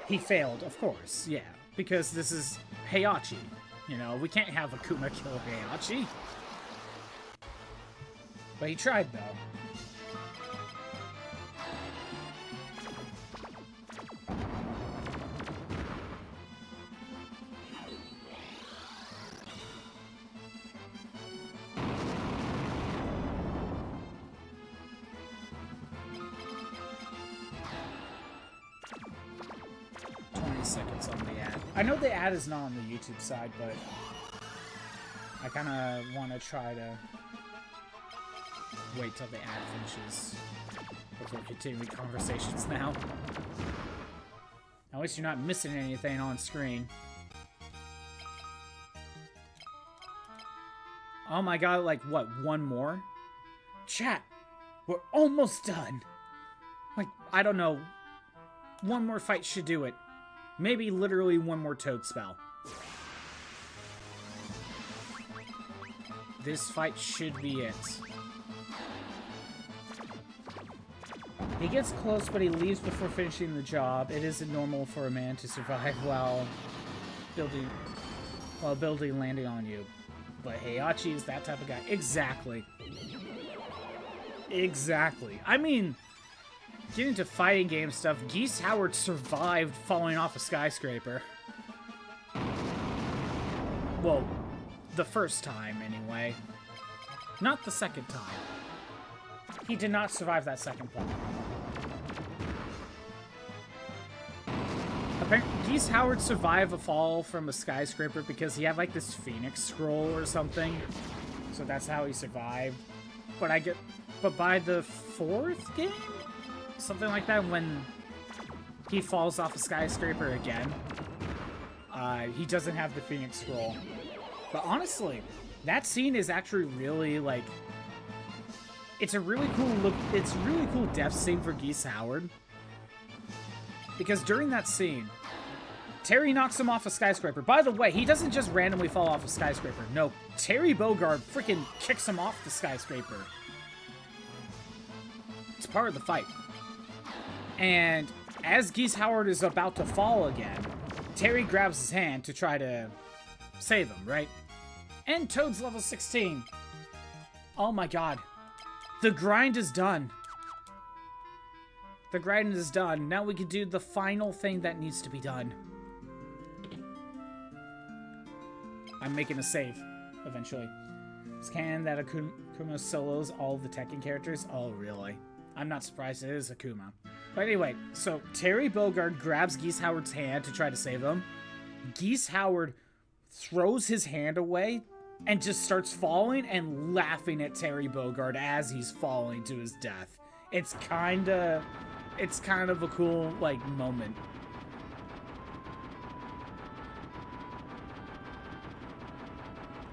He failed, of course, yeah. Because this is Heihachi. You know, we can't have Akuma kill Heihachi. But he tried, though. Seconds on the ad. I know the ad is not on the YouTube side, but I kind of want to try to wait till the ad finishes before continuing conversations now. At least you're not missing anything on screen. Oh my god, like what, one more? Chat, we're almost done. Like, I don't know. One more fight should do it. Maybe literally one more Toad spell. This fight should be it. He gets close, but he leaves before finishing the job. It isn't normal for a man to survive while building landing on you. But Heihachi is that type of guy. Exactly. Exactly. I mean, getting into fighting game stuff, Geese Howard survived falling off a skyscraper. Well, the first time, anyway. Not the second time. He did not survive that second fall. Apparently, Geese Howard survived a fall from a skyscraper because he had, like, this Phoenix scroll or something. So that's how he survived. But by the fourth game? Something like that, when he falls off a skyscraper again, he doesn't have the Phoenix scroll. But honestly, that scene is actually really, like, it's a really cool look. It's a really cool death scene for Geese Howard. Because during that scene, Terry knocks him off a skyscraper. By the way, he doesn't just randomly fall off a skyscraper. No, Terry Bogard freaking kicks him off the skyscraper. It's part of the fight. And as Geese Howard is about to fall again, Terry grabs his hand to try to save him, right? And Toad's level 16. Oh my god. The grind is done. The grind is done. Now we can do the final thing that needs to be done. I'm making a save, eventually. It's canon that Akuma solos all the Tekken characters. Oh, really? I'm not surprised it is Akuma. But anyway, so Terry Bogard grabs Geese Howard's hand to try to save him. Geese Howard throws his hand away and just starts falling and laughing at Terry Bogard as he's falling to his death. It's kind of a cool, like, moment.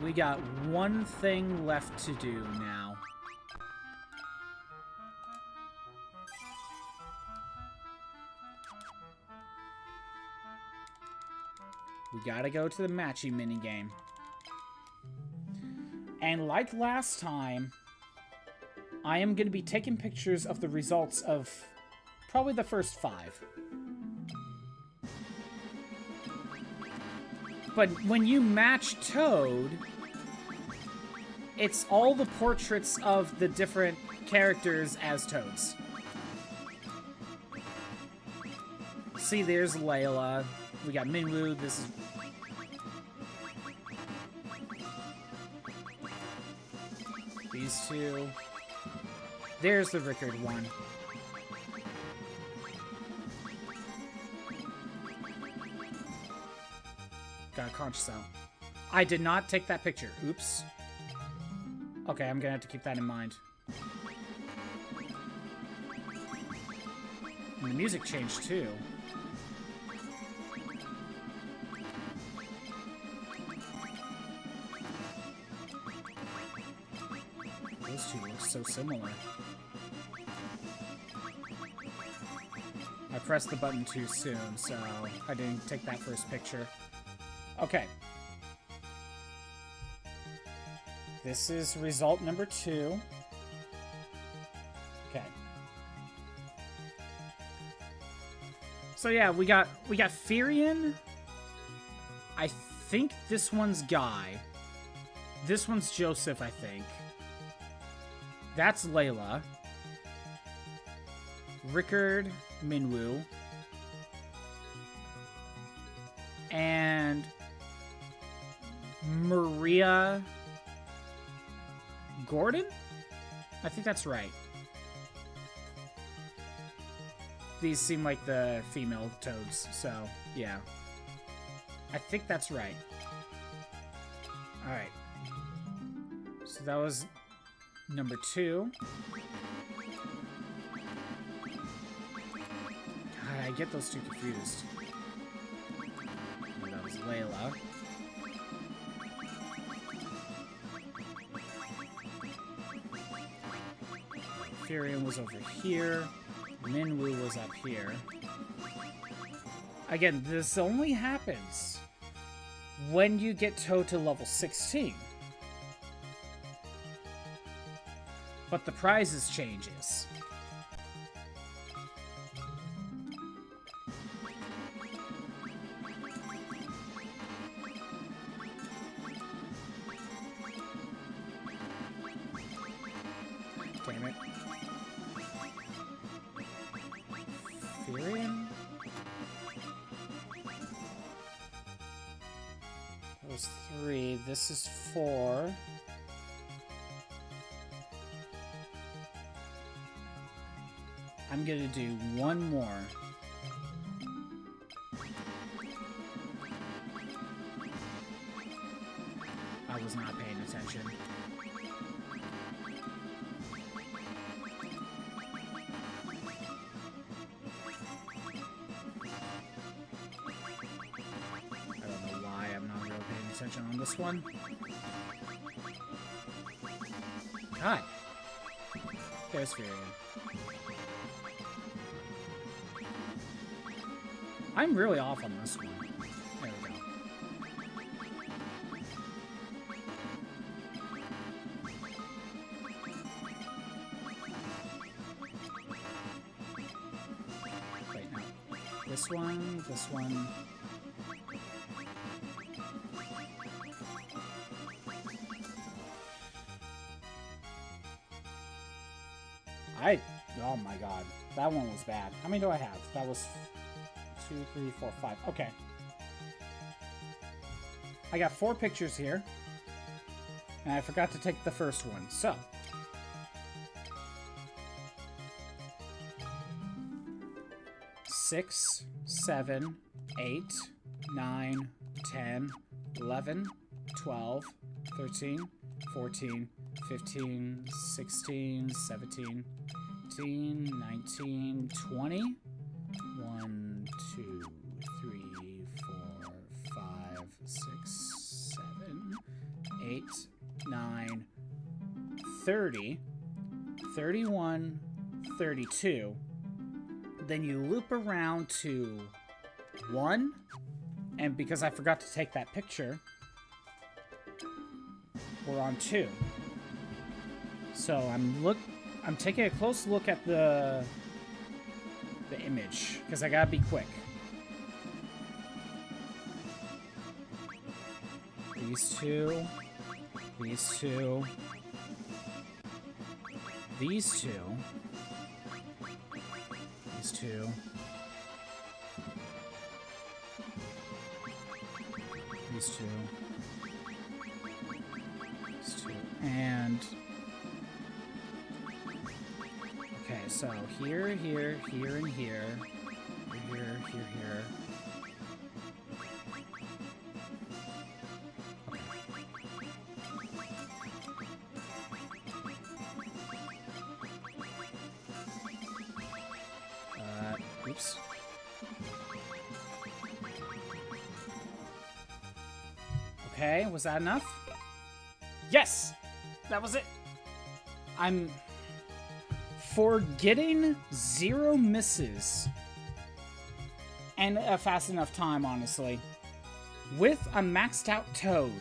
We got one thing left to do now. We gotta go to the matching minigame. And like last time, I am gonna be taking pictures of the results of probably the first 5. But when you match Toad, it's all the portraits of the different characters as Toads. See, there's Layla. We got Minwoo. This is... these two. There's the Rickard one. Got a conscious out. I did not take that picture. Oops. Okay, I'm gonna have to keep that in mind. And the music changed too. Those two look so similar. I pressed the button too soon, so I didn't take that first picture. Okay. This is result number 2. Okay. So yeah, we got Firion. I think this one's Guy. This one's Joseph, I think. That's Layla. Rickard, Minwoo. And Maria Gordon? I think that's right. These seem like the female Toads, so yeah. I think that's right. Alright. So that was number 2. God, I get those two confused. That was Layla. Firion was over here. Minwoo was up here. Again, this only happens when you get Toad to level 16. But the prizes changes. Damn it. Furion? That was 3. This is 4. I'm gonna do one more. I was not paying attention. I don't know why I'm not really paying attention on this one. God. There's Furion. I'm really off on this one. There we go. Wait, no. This one, this one. Oh my god. That one was bad. How many do I have? That was 2, 3, 4, 5. Okay. I got 4 pictures here. And I forgot to take the first one. So. Six, 7, 8, 9, 10, 11, 12, 13, 14, 15, 16, 17, 18, 19, 20. 1, 2, 3, 4, 5, 6, 7, 8, 9, 30, 31, 32. Then you loop around to 1, and because I forgot to take that picture, we're on 2. So I'm taking a close look at the image, because I gotta be quick. These two, these two, these two, these two, these two, these two, and okay, so here, here, here, and here, here, here, here. Oops. Okay, was that enough? Yes! That was it! I'm forgetting 0 misses. And a fast enough time, honestly. With a maxed out Toad,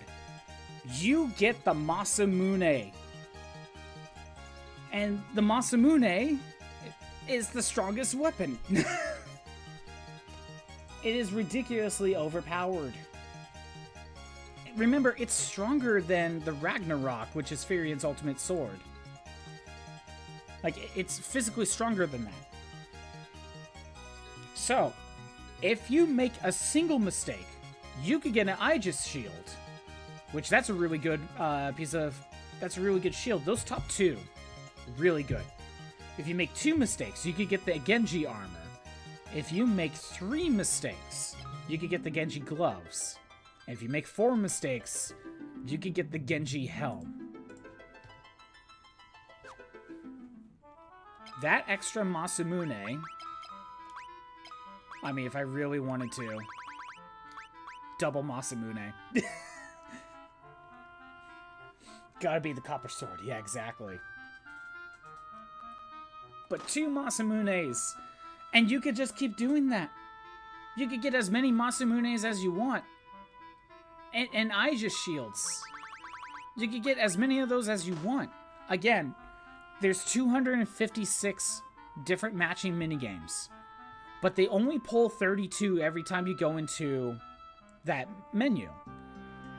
you get the Masamune. And the Masamune is the strongest weapon. It is ridiculously overpowered. Remember, it's stronger than the Ragnarok, which is Furion's ultimate sword. Like, it's physically stronger than that. So, if you make a single mistake, you could get an Aegis shield, which that's a really good that's a really good shield. Those top 2, really good. If you make 2 mistakes, you could get the Genji armor. If you make 3 mistakes, you could get the Genji gloves. And if you make 4 mistakes, you could get the Genji helm. That extra Masamune, I mean, if I really wanted to, double Masamune. Gotta be the copper sword. Yeah, exactly. But 2 Masamunes, and you could just keep doing that. You could get as many Masamunes as you want. And Aegis shields. You could get as many of those as you want. Again, there's 256 different matching minigames. But they only pull 32 every time you go into that menu.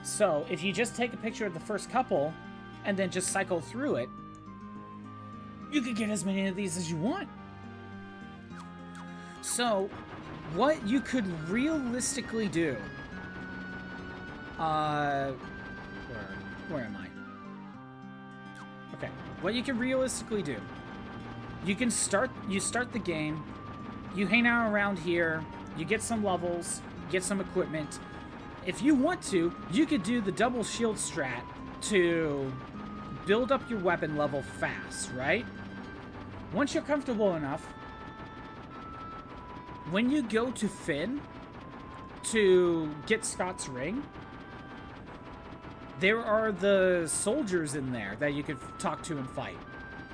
So if you just take a picture of the first couple, and then just cycle through it, you could get as many of these as you want. So, what you could realistically do... Where am I? Okay, what you can realistically do... You start the game, you hang out around here, you get some levels, get some equipment. If you want to, you could do the double shield strat to build up your weapon level fast, right? Once you're comfortable enough, when you go to Finn to get Scott's ring, there are the soldiers in there that you could talk to and fight.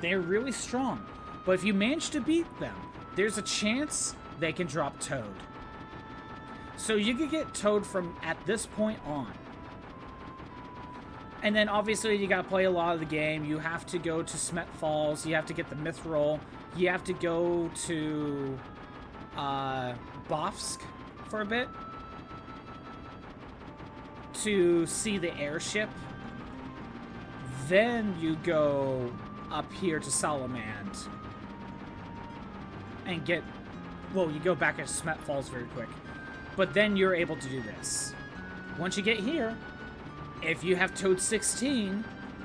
They're really strong, but if you manage to beat them, there's a chance they can drop Toad. So you could get Toad from at this point on. And then obviously you gotta play a lot of the game. You have to go to Smet Falls. You have to get the Mithril. You have to go to Bofsk for a bit to see the airship. Then you go up here to Salamand and get... Well, you go back to Smet Falls very quick. But then you're able to do this. Once you get here, if you have Toad 16,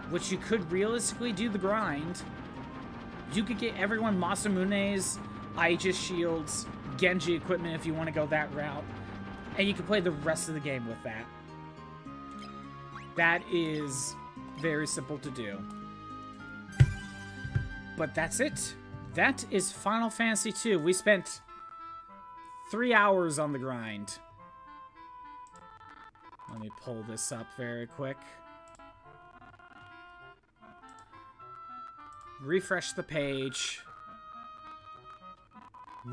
which you could realistically do the grind, you could get everyone Masamune's, Aegis shields, Genji equipment if you want to go that route, and you can play the rest of the game with that. That is very simple to do. But that's it. That is Final Fantasy II. We spent 3 hours on the grind. Let me pull this up very quick. Refresh the page.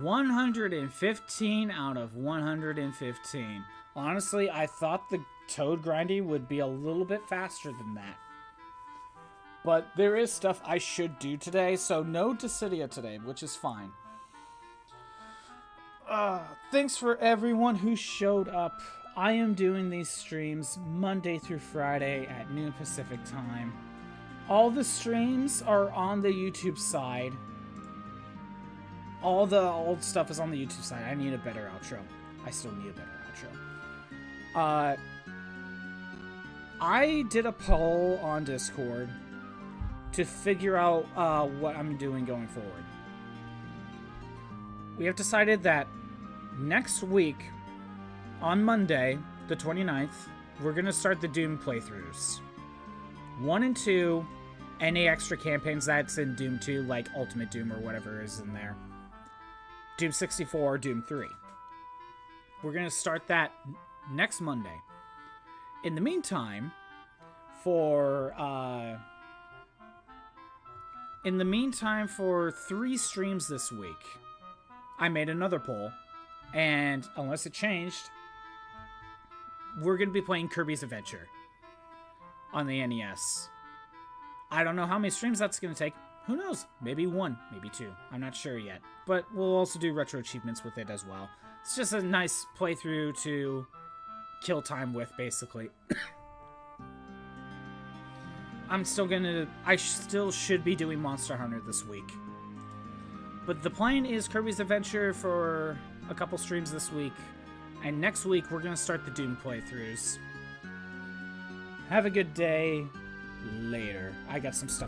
115 out of 115. Honestly, I thought the Toad grinding would be a little bit faster than that. But there is stuff I should do today, so no Dissidia today, which is fine. Thanks for everyone who showed up. I am doing these streams Monday through Friday at noon Pacific time. All the streams are on the YouTube side. All the old stuff is on the YouTube side. I need a better outro. I still need a better outro. I did a poll on Discord to figure out what I'm doing going forward. We have decided that next week, on Monday, the 29th, we're going to start the Doom playthroughs. 1 and 2, any extra campaigns that's in Doom 2, like Ultimate Doom or whatever is in there. Doom 64, Doom 3. We're going to start that next Monday. In the meantime, for 3 streams this week, I made another poll, and unless it changed, we're going to be playing Kirby's Adventure on the NES. I don't know how many streams that's going to take. Who knows? Maybe 1, maybe 2. I'm not sure yet. But we'll also do retro achievements with it as well. It's just a nice playthrough to kill time with, basically. I still should be doing Monster Hunter this week. But the plan is Kirby's Adventure for a couple streams this week. And next week, we're going to start the Doom playthroughs. Have a good day. Later. I got some stuff.